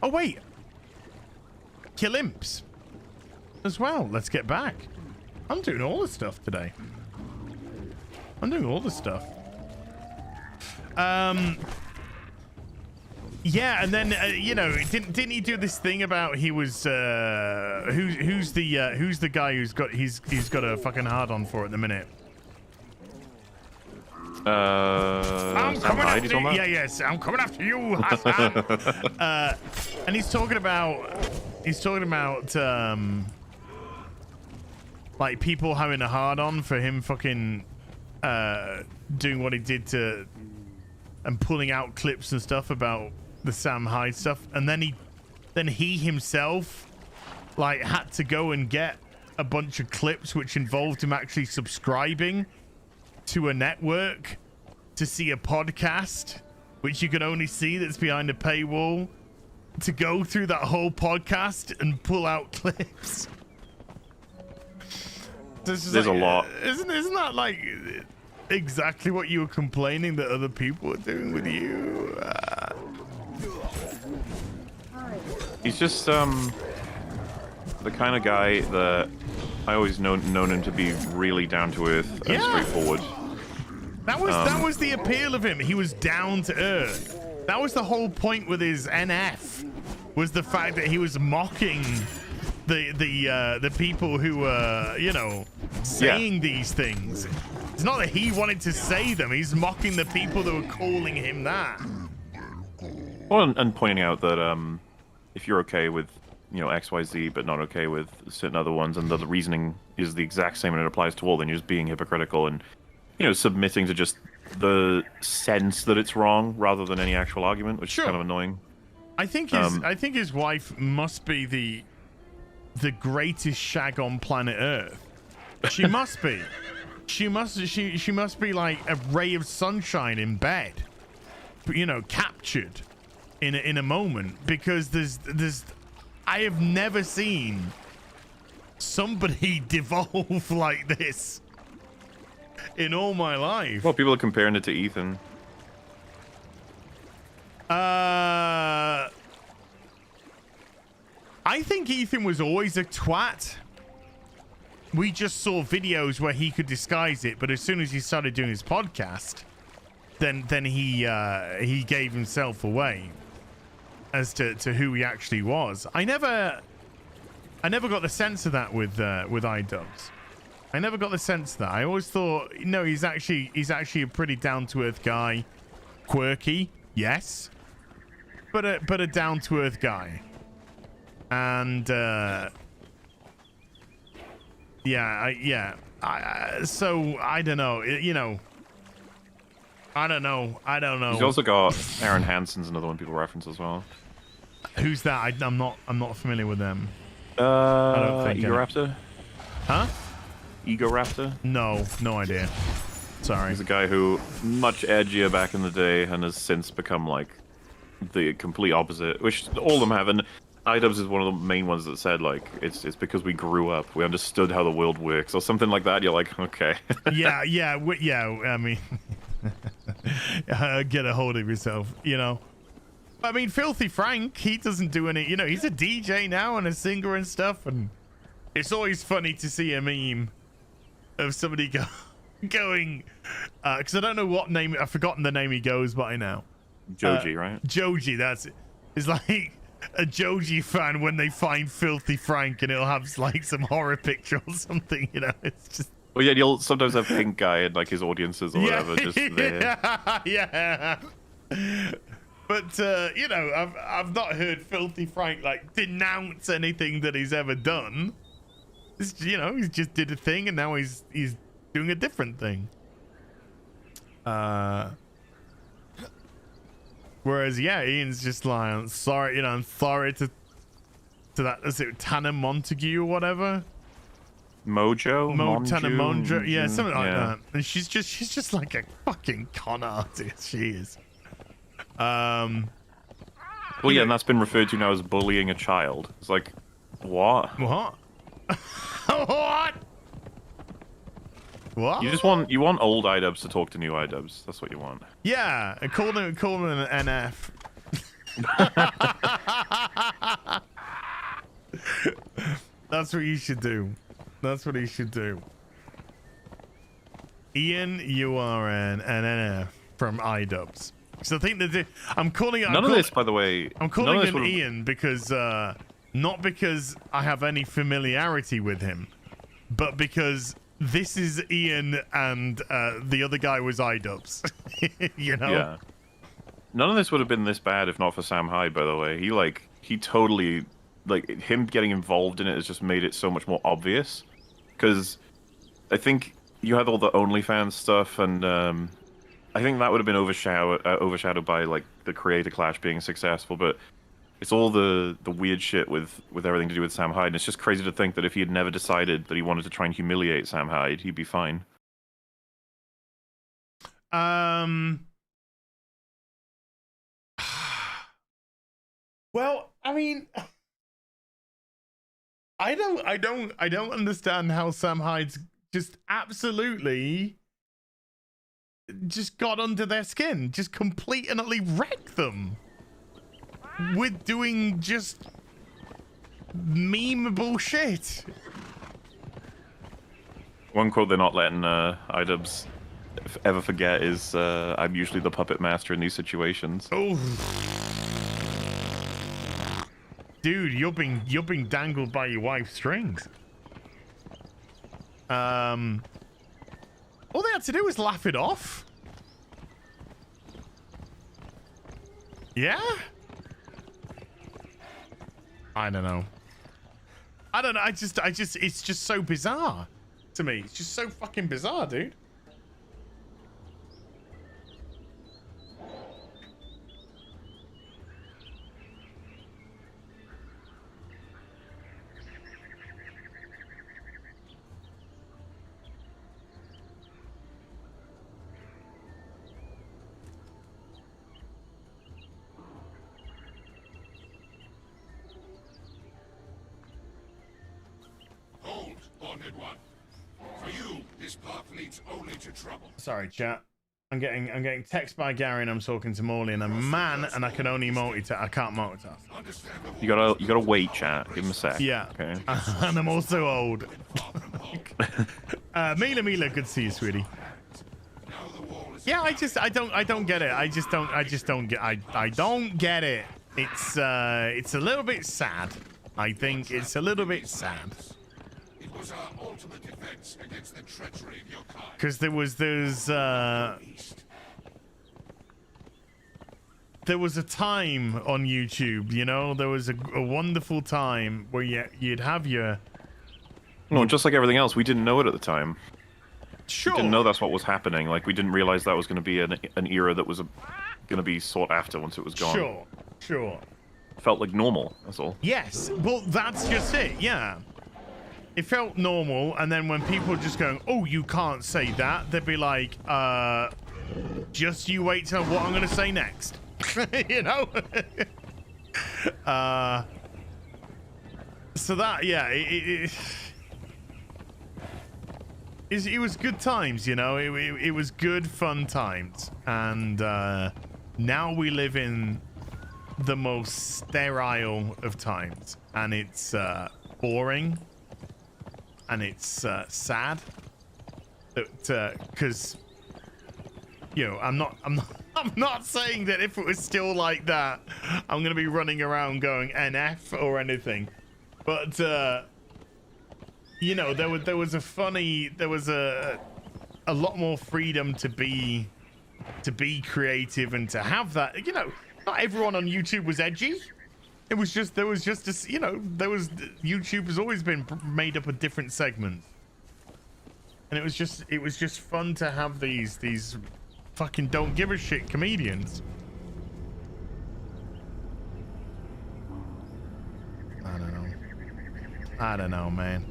Oh, wait. Kill imps as well. Let's get back. I'm doing all the stuff today. I'm doing all the stuff. Yeah, and then you know, didn't he do this thing about he was who's the guy who's got a fucking hard on for at the minute? I'm coming after you. Yes, I'm coming after you, Hassan. And he's talking about like people having a hard on for him fucking doing what he did to and pulling out clips and stuff about the Sam Hyde stuff, and then he himself like had to go and get a bunch of clips which involved him actually subscribing to a network to see a podcast which you can only see that's behind a paywall, to go through that whole podcast and pull out clips. There's a lot. Isn't that like exactly what you were complaining that other people were doing with you? He's just the kind of guy that I always known him to be really down to earth and straightforward. That was the appeal of him. He was down to earth. That was the whole point with his NF, was the fact that he was mocking the people who were, you know, saying these things. It's not that he wanted to say them. He's mocking the people that were calling him that. Well, and pointing out that if you're okay with, you know, XYZ, but not okay with certain other ones, and the reasoning is the exact same and it applies to all, then you're just being hypocritical and, you know, submitting to just the sense that it's wrong rather than any actual argument, which is kind of annoying. I think his wife must be the greatest shag on planet Earth. She must be. She must be like a ray of sunshine in bed, you know, captured in a moment, because there's I have never seen somebody devolve like this in all my life. Well, people are comparing it to Ethan. I think Ethan was always a twat. We just saw videos where he could disguise it, but as soon as he started doing his podcast, then he gave himself away as to who he actually was. I never got the sense of that with iDubbbz. I never got the sense of that. I always thought, no, he's actually a pretty down-to-earth guy. Quirky, yes, but a down-to-earth guy. And so I don't know, you know. I don't know. He's also got Aaron Hansen's another one people reference as well. Who's that? I'm not familiar with them. I don't think Ego Raptor? Huh? Ego Raptor? No idea. Sorry. He's a guy who much edgier back in the day and has since become like the complete opposite, which all of them have. And iDubbbz is one of the main ones that said like it's because we grew up, we understood how the world works, or something like that. You're like, okay. yeah. I mean, get a hold of yourself, you know. I mean, Filthy Frank, he doesn't do any, you know, he's a DJ now and a singer and stuff, and it's always funny to see a meme of somebody going, because I don't know what name, I've forgotten the name he goes by now. Joji, right? Joji, that's it. It's like a Joji fan when they find Filthy Frank, and it'll have like some horror picture or something, you know. It's just. Well, yeah, you'll sometimes have Pink Guy and like his audiences or whatever just there. Yeah. But you know, I've not heard Filthy Frank like denounce anything that he's ever done. It's, you know, he just did a thing and now he's doing a different thing. Whereas, yeah, Ian's just like, I'm sorry, you know, I'm sorry to that. Is it Tana Montague or whatever? Tana Monjo, yeah, something like that. And she's just like a fucking con artist. She is. Well, yeah, and that's been referred to now as bullying a child. It's like, what? What? What? You want old iDubbbz to talk to new iDubbbz. That's what you want. Yeah, call him an NF. That's what you should do. That's what he should do. Ian, you are an NF from iDubbbz. So I think that I'm calling it. None of this, by the way. I'm calling him Ian because not because I have any familiarity with him, but because this is Ian and the other guy was iDubbbz. You know. Yeah. None of this would have been this bad if not for Sam Hyde. By the way, he totally him getting involved in it has just made it so much more obvious. Because I think you had all the OnlyFans stuff, and I think that would have been overshadowed by like the creator clash being successful. But it's all the weird shit with everything to do with Sam Hyde. And it's just crazy to think that if he had never decided that he wanted to try and humiliate Sam Hyde, he'd be fine. Well, I mean, I don't understand how Sam Hyde's just absolutely just got under their skin, just complete and utterly wrecked them with doing just memeable shit. One quote they're not letting iDubbbz ever forget is, "I'm usually the puppet master in these situations." Oh. Dude, you're being dangled by your wife's strings. All they had to do was laugh it off. Yeah? I don't know. I don't know. I just, it's just so bizarre to me. It's just so fucking bizarre, dude. Hold, Bonded One. For you, this path leads only to trouble. Sorry, chat. I'm getting text by Gary and I'm talking to Morley and I'm man and I can only multitask. I can't multitask. You gotta wait, chat. Give him a sec. Yeah. Okay. And I'm also old. Mila, good to see you, sweetie. Yeah, I don't get it. I don't get it. It's a little bit sad. I think it's a little bit sad. It was our ultimate defense against the treachery of your kind. Because there was a time on YouTube, you know, there was a wonderful time where you'd have your... No, just like everything else, we didn't know it at the time. Sure. We didn't know that's what was happening. Like, we didn't realize that was going to be an era that was going to be sought after once it was gone. Sure. Felt like normal, that's all. Yes, well, that's just it, yeah. It felt normal, and then when people were just going, oh, you can't say that, they'd be like, just you wait till what I'm going to say next. You know? So that, yeah, it was good times, you know? It was good, fun times. And now we live in the most sterile of times. And it's boring. And it's sad. Because, you know, I'm not saying that if it was still like that, I'm going to be running around going NF or anything. But, you know, there was a lot more freedom to be creative and to have that. You know, not everyone on YouTube was edgy. There was just this, you know, YouTube has always been made up of different segments. And it was just fun to have these fucking don't give a shit comedians. I don't know, man.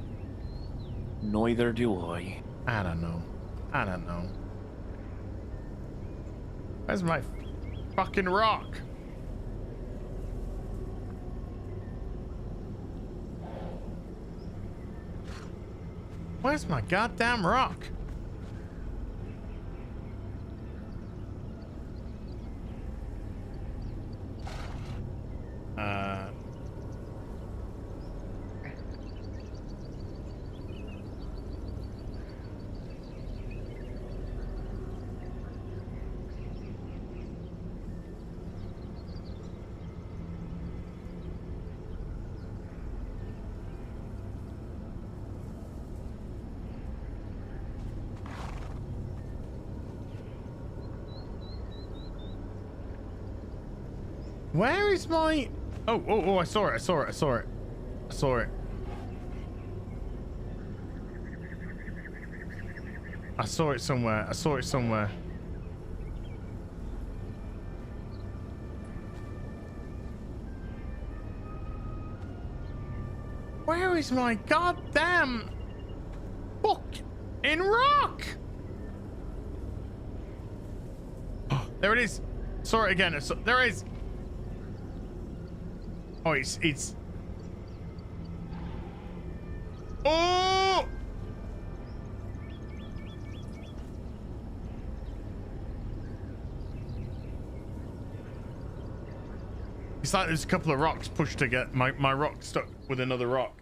Neither do I. I don't know. Where's my fucking rock? Where's my goddamn rock? Where is my... Oh, I saw it. I saw it somewhere. Where is my goddamn fucking rock? There it is. Saw it again. There it is. Oh, it's... Oh! It's like there's a couple of rocks pushed to get my rock stuck with another rock.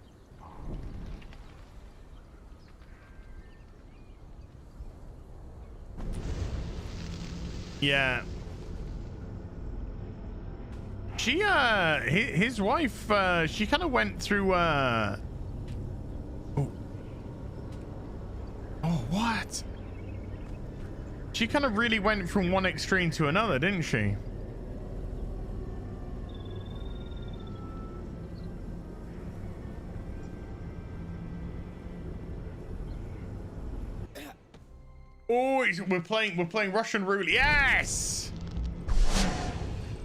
Yeah. his wife, she kind of went through, oh, what? She kind of really went from one extreme to another, didn't she? Oh, we're playing Russian roulette. Yes,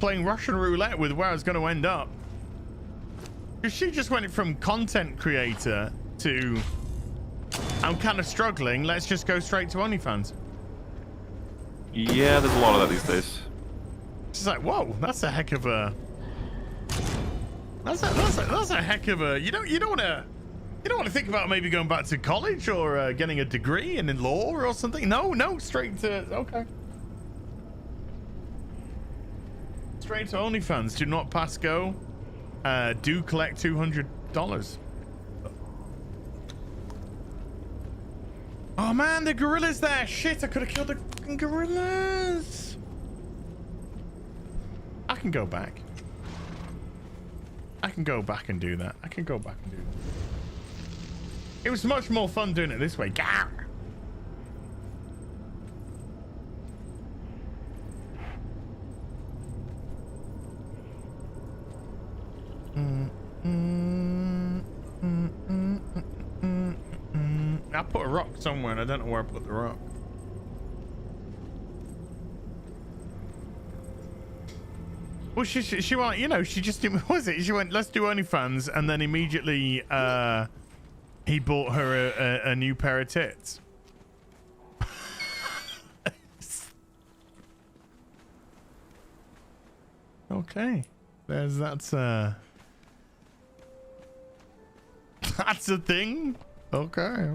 playing Russian roulette with where I was going to end up. She just went from content creator to I'm kind of struggling. Let's just go straight to OnlyFans. Yeah, there's a lot of that these days. She's like, whoa, that's a heck of a. That's a heck of a. You don't want to. You don't want to think about maybe going back to college or getting a degree in law or something. No, straight to okay. Straight to OnlyFans. Do not pass go. Do collect $200. Oh man, the gorillas there. Shit, I could have killed the fucking gorillas. I can go back. I can go back and do that. It was much more fun doing it this way. Gah! I put a rock somewhere and I don't know where I put the rock. Well, she went, you know, she just didn't, what was it? She went, let's do OnlyFans, and then immediately he bought her a new pair of tits. Okay, that's a thing. Okay.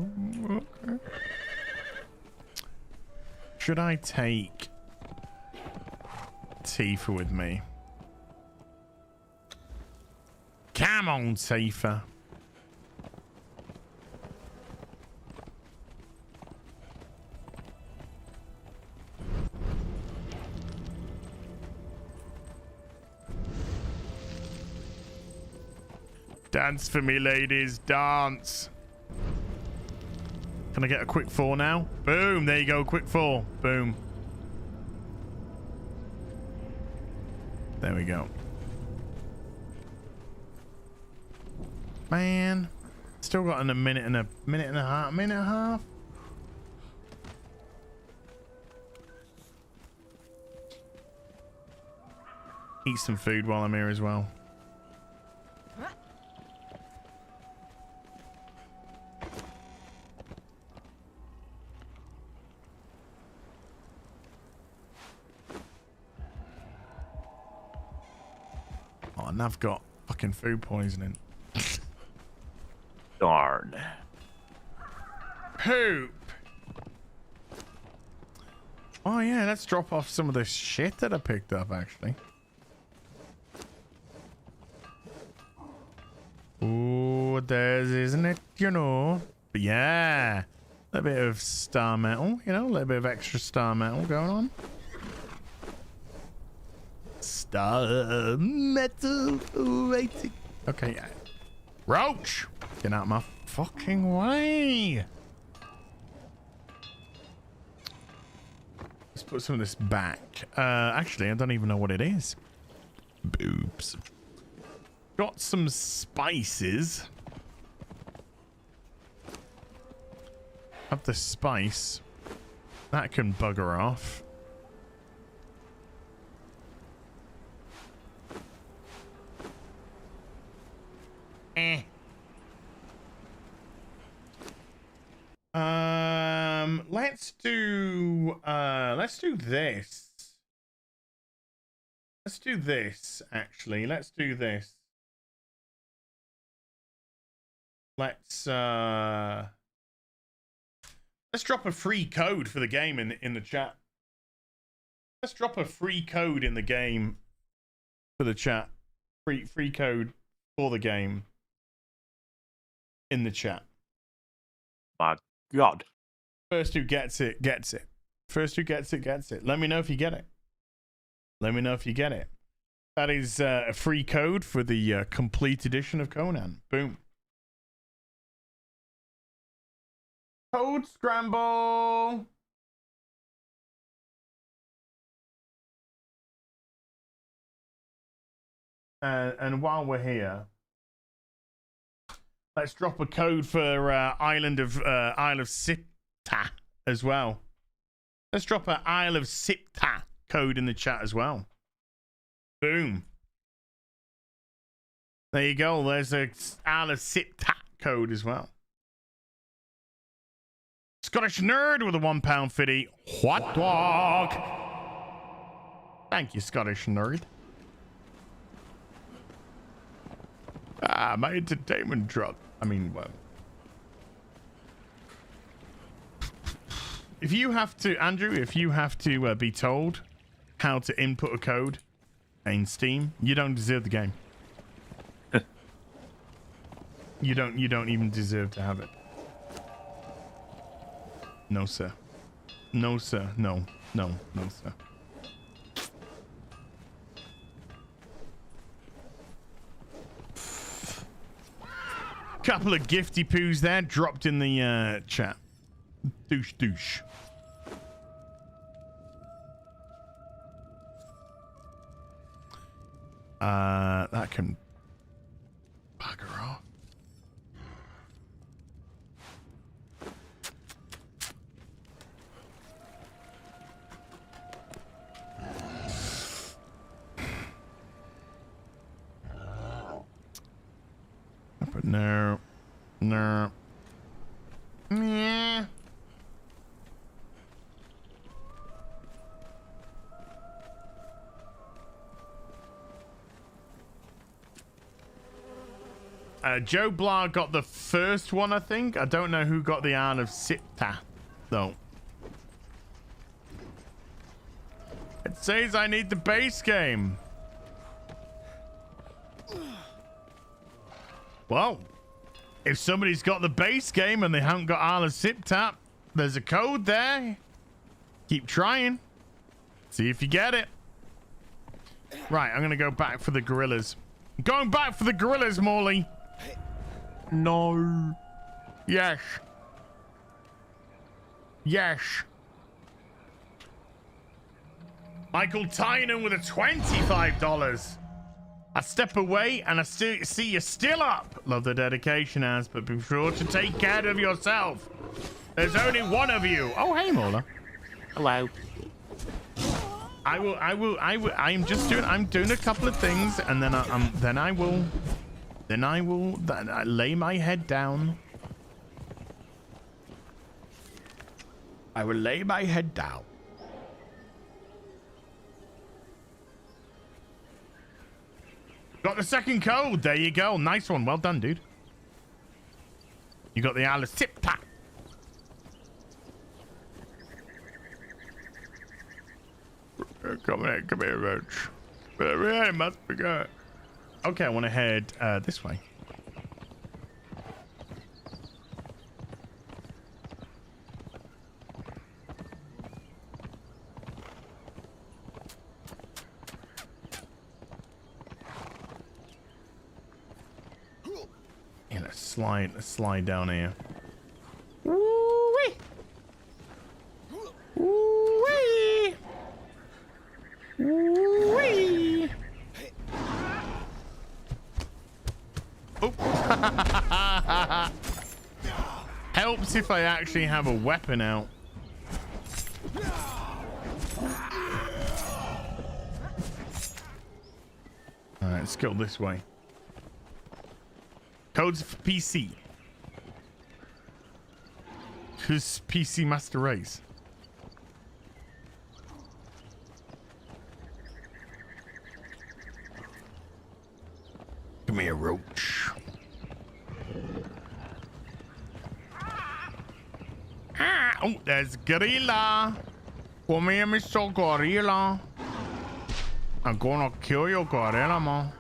Should I take Tifa with me? Come on, Tifa. Dance for me, ladies. Dance. Can I get a quick 4 now? Boom. There you go. Quick 4. Boom. There we go. Man. Still got in a minute and a half. Eat some food while I'm here as well. Oh, and I've got fucking food poisoning. Darn. Poop. Oh yeah, let's drop off some of the shit that I picked up actually. Oh, there's, isn't it? You know. But yeah, a bit of star metal, you know, a little bit of extra star metal going on. Star metal rating. Okay, yeah. Roach! Get out of my fucking way. Let's put some of this back. Actually, I don't even know what it is. Boobs. Got some spices. Have the spice. That can bugger off. Let's do this. Let's do this, actually. Let's do this. Let's drop a free code for the game in the chat. Let's drop a free code in the game for the chat. Free code for the game in the chat. My God. First who gets it, gets it. First who gets it, gets it. Let me know if you get it. Let me know if you get it. That is a free code for the complete edition of Conan. Boom. Code scramble. And while we're here, let's drop a code for Isle of Sipta as well. Let's drop an Isle of Sipta code in the chat as well. Boom. There you go. There's a Isle of Sipta code as well. Scottish Nerd with a £1.50 hot dog. Thank you, Scottish Nerd. My entertainment drop. I mean, well. If you have to, Andrew, if you have to be told how to input a code in Steam, you don't deserve the game. You don't even deserve to have it. No, sir. No, sir. No, sir. Couple of gifty poos there dropped in the chat. Douche. That can bugger off. But no. Yeah. Joe Blah got the first one, I think. I don't know who got the Isle of Sipta, though. It says I need the base game. Well, if somebody's got the base game and they haven't got Isle of Sipta, there's a code there. Keep trying. See if you get it. Right, I'm going to go back for the gorillas. Going back for the gorillas, Morley. No. Yes. Michael Tynan with a $25. I step away and I see you're still up. Love the dedication, Az, but be sure to take care of yourself. There's only one of you. Oh, hey, Mola. Hello. I'm doing a couple of things, and then I lay my head down. I will lay my head down. Got the second code. There you go. Nice one. Well done, dude. You got the Alice tip tap. Come here, Roach. But really must be good. Okay, I want to head this way. Yeah, let's slide down here. Woo-wee. Woo-wee. Woo-wee. Oh. Helps if I actually have a weapon out. Alright, let's go this way. Codes for PC. Who's PC Master Race? Come here, Roach. Ah, oh, there's Gorilla. Come here, Mr. Gorilla. I'm gonna kill your gorilla, man.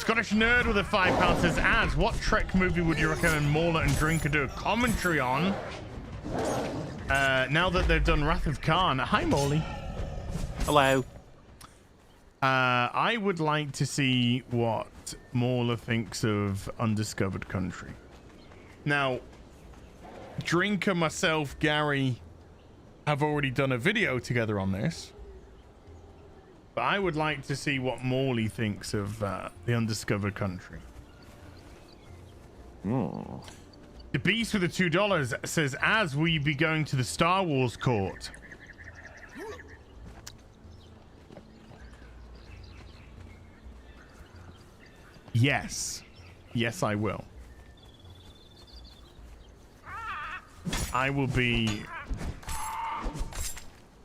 Scottish Nerd with a £5 says, "As what Trek movie would you recommend Mauler and Drinker do a commentary on? Now that they've done Wrath of Khan." Hi, Morley. Hello. I would like to see what Mauler thinks of Undiscovered Country. Now, Drinker, myself, Gary have already done a video together on this. But I would like to see what Morley thinks of the Undiscovered Country. Oh. The Beast with the $2 says, "As will you be going to the Star Wars court?" Yes. Yes, I will. I will be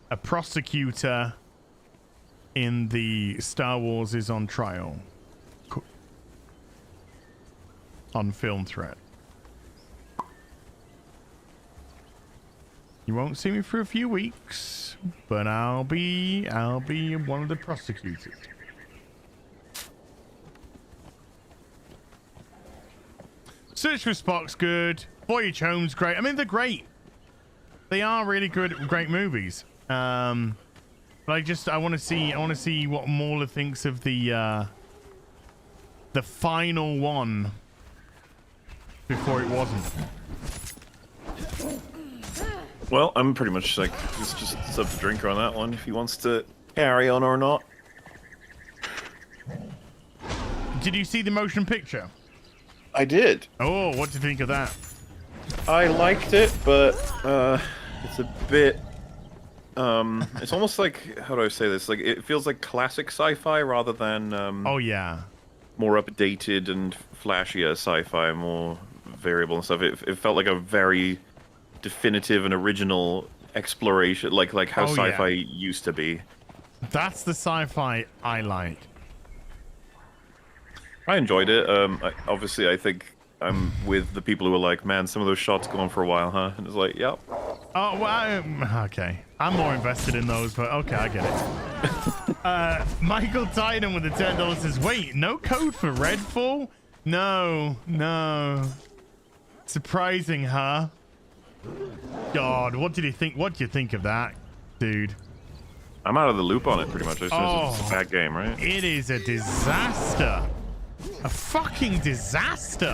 a prosecutor in the Star Wars is on trial on Film Threat. You won't see me for a few weeks, but I'll be one of the prosecutors. Search for Spock's good. Voyage Home's great. I mean, they're great. They are really good, great movies. But I want to see what Mauler thinks of the final one before it wasn't. Well, I'm pretty much like, it's just up to Drinker on that one if he wants to carry on or not. Did you see the motion picture? I did. Oh, what do you think of that? I liked it, but it's a bit. It's almost like, how do I say this? Like, it feels like classic sci-fi rather than Oh yeah, more updated and flashier sci-fi, more variable and stuff. It felt like a very definitive and original exploration, like how Oh, yeah. sci-fi used to be. that's the sci-fi I like. I enjoyed it. Obviously, I think I'm with the people who are like, man, some of those shots go on for a while, huh? And it's like, yep. Oh, well, okay. I'm more invested in those, but okay, I get it. Michael Titan with the $10 says, "Wait, no code for Redfall? No. Surprising, huh?" God, what did you think? What do you think of that, dude? I'm out of the loop on it pretty much. As soon as it's a bad game, right? It is a disaster. A fucking disaster.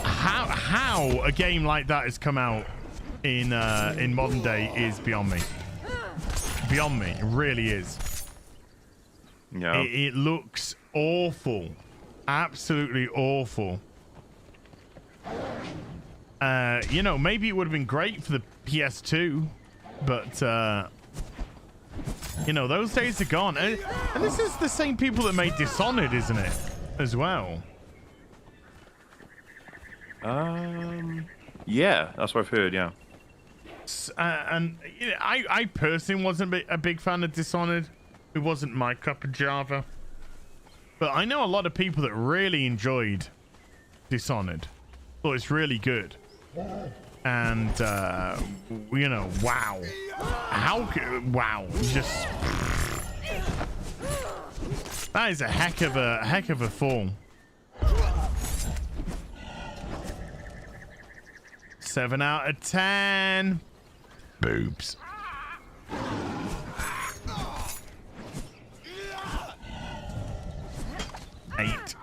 How a game like that has come out in modern day is beyond me. Beyond me, it really is. Yeah. It looks awful, absolutely awful. You know, maybe it would have been great for the PS2, but you know, those days are gone. And this is the same people that made Dishonored, isn't it? As well. Yeah, that's what I've heard. Yeah. And you know, I personally wasn't a big fan of Dishonored. It wasn't my cup of java. But I know a lot of people that really enjoyed Dishonored. Thought it's really good. And you know, wow. Wow. Just that is a heck of a fall. 7 out of 10. Boobs. Eight.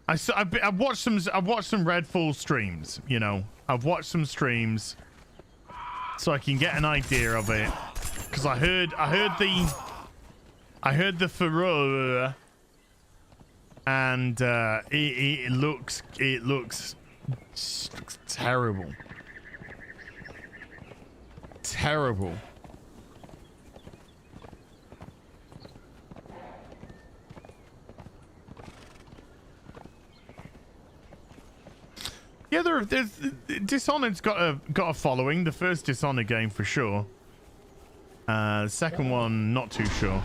I've watched some Redfall streams. You know, I've watched some streams so I can get an idea of it. Because I heard the furore, and it looks terrible. Terrible. Yeah, there's Dishonored's got a following. The first Dishonored game for sure. The second one, not too sure.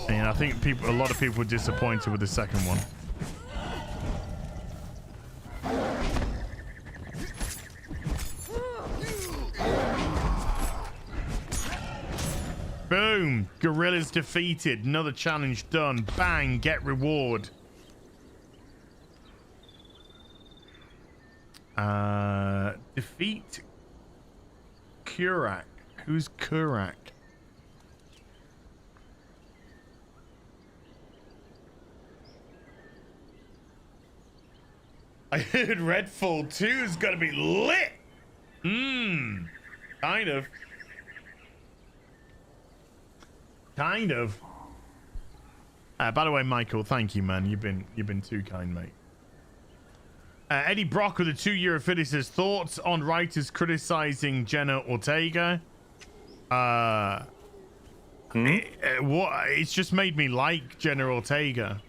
And I think a lot of people were disappointed with the second one. Boom. Gorillas defeated. Another challenge done. Bang. Get reward. Defeat Kurak. Who's Kurak? I heard Redfall 2 is gonna be lit. Kind of. Kind of. By the way, Michael, thank you, man. You've been too kind, mate. Eddie Brock with the 2-year affiliate says thoughts on writers criticizing Jenna Ortega. It's just made me like Jenna Ortega.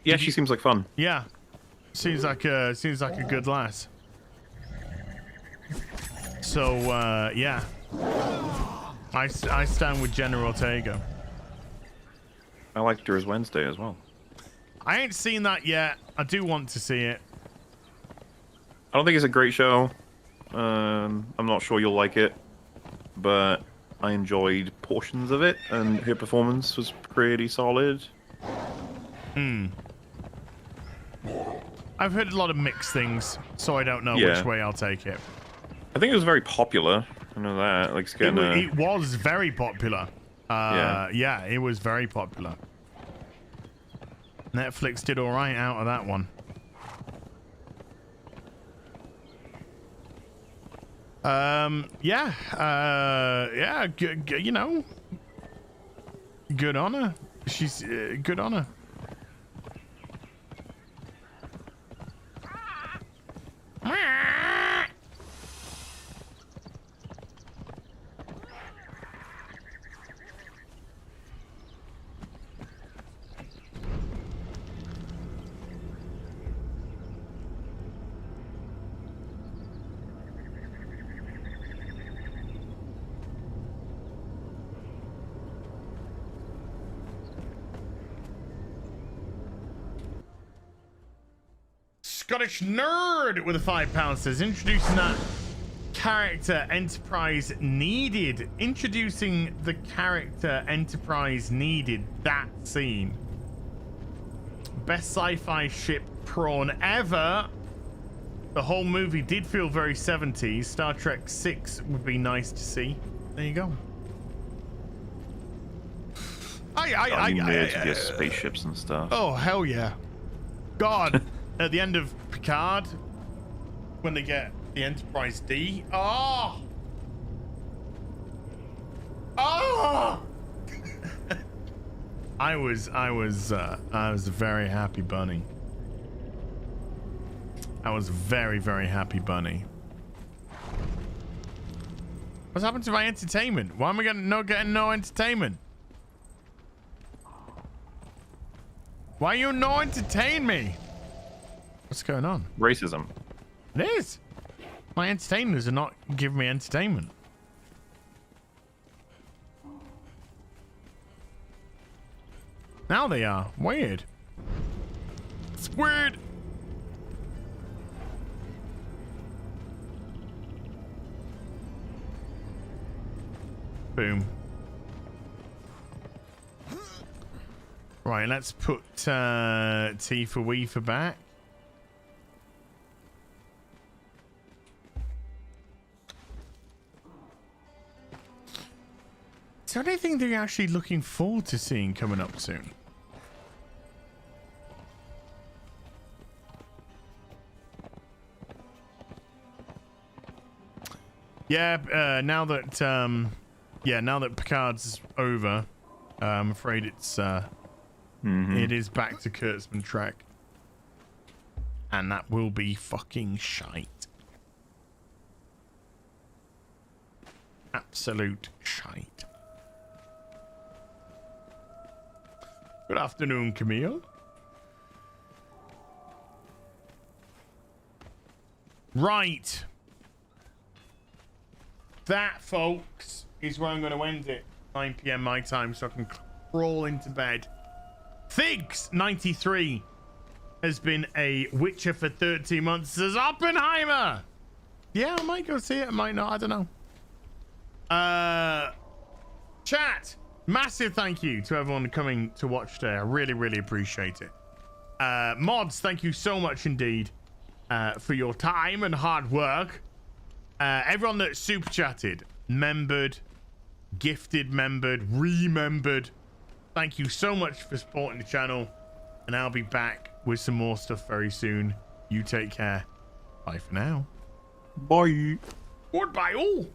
Yeah, she seems like fun. Yeah, seems like a good lass. So yeah, I stand with Jenna Ortega. I liked her as Wednesday as well. I ain't seen that yet. I do want to see it. I don't think it's a great show. I'm not sure you'll like it, but I enjoyed portions of it, and her performance was pretty solid. I've heard a lot of mixed things, so I don't know which way I'll take it. I think it was very popular. I know that. Like, it's getting it was very popular. Yeah, it was very popular. Netflix did all right out of that one. Yeah, you know, good on her. She's good on her. Scottish Nerd with a £5 says introducing that character Enterprise needed. Introducing the character Enterprise needed. That scene. Best sci-fi ship prawn ever. The whole movie did feel very 70s. Star Trek 6 would be nice to see. There you go. I spaceships and stuff. Oh, hell yeah. God. At the end of Picard, when they get the Enterprise D. Oh! Oh! I was a very happy bunny. I was very, very happy bunny. What's happened to my entertainment? Why am I getting no entertainment? Why you no entertain me? What's going on? Racism. It is. My entertainers are not giving me entertainment. Now they are. Weird. It's weird. Boom. Right, let's put T for Weaver back. Is there anything that you're actually looking forward to seeing coming up soon? Yeah, now that Picard's over, I'm afraid it's it is back to Kurtzman Trek. And that will be fucking shite. Absolute shite. Good afternoon, Camille. Right. That, folks, is where I'm going to end it. 9 p.m. my time, so I can crawl into bed. Figs93 has been a Witcher for 13 months. Says Oppenheimer. Yeah, I might go see it. I might not. I don't know. Chat, massive thank you to everyone coming to watch today. I really, really appreciate it. Mods, thank you so much indeed for your time and hard work. Everyone that super chatted, membered, gifted, membered, remembered, thank you so much for supporting the channel, and I'll be back with some more stuff very soon. You take care. Bye for now. Bye. Goodbye all.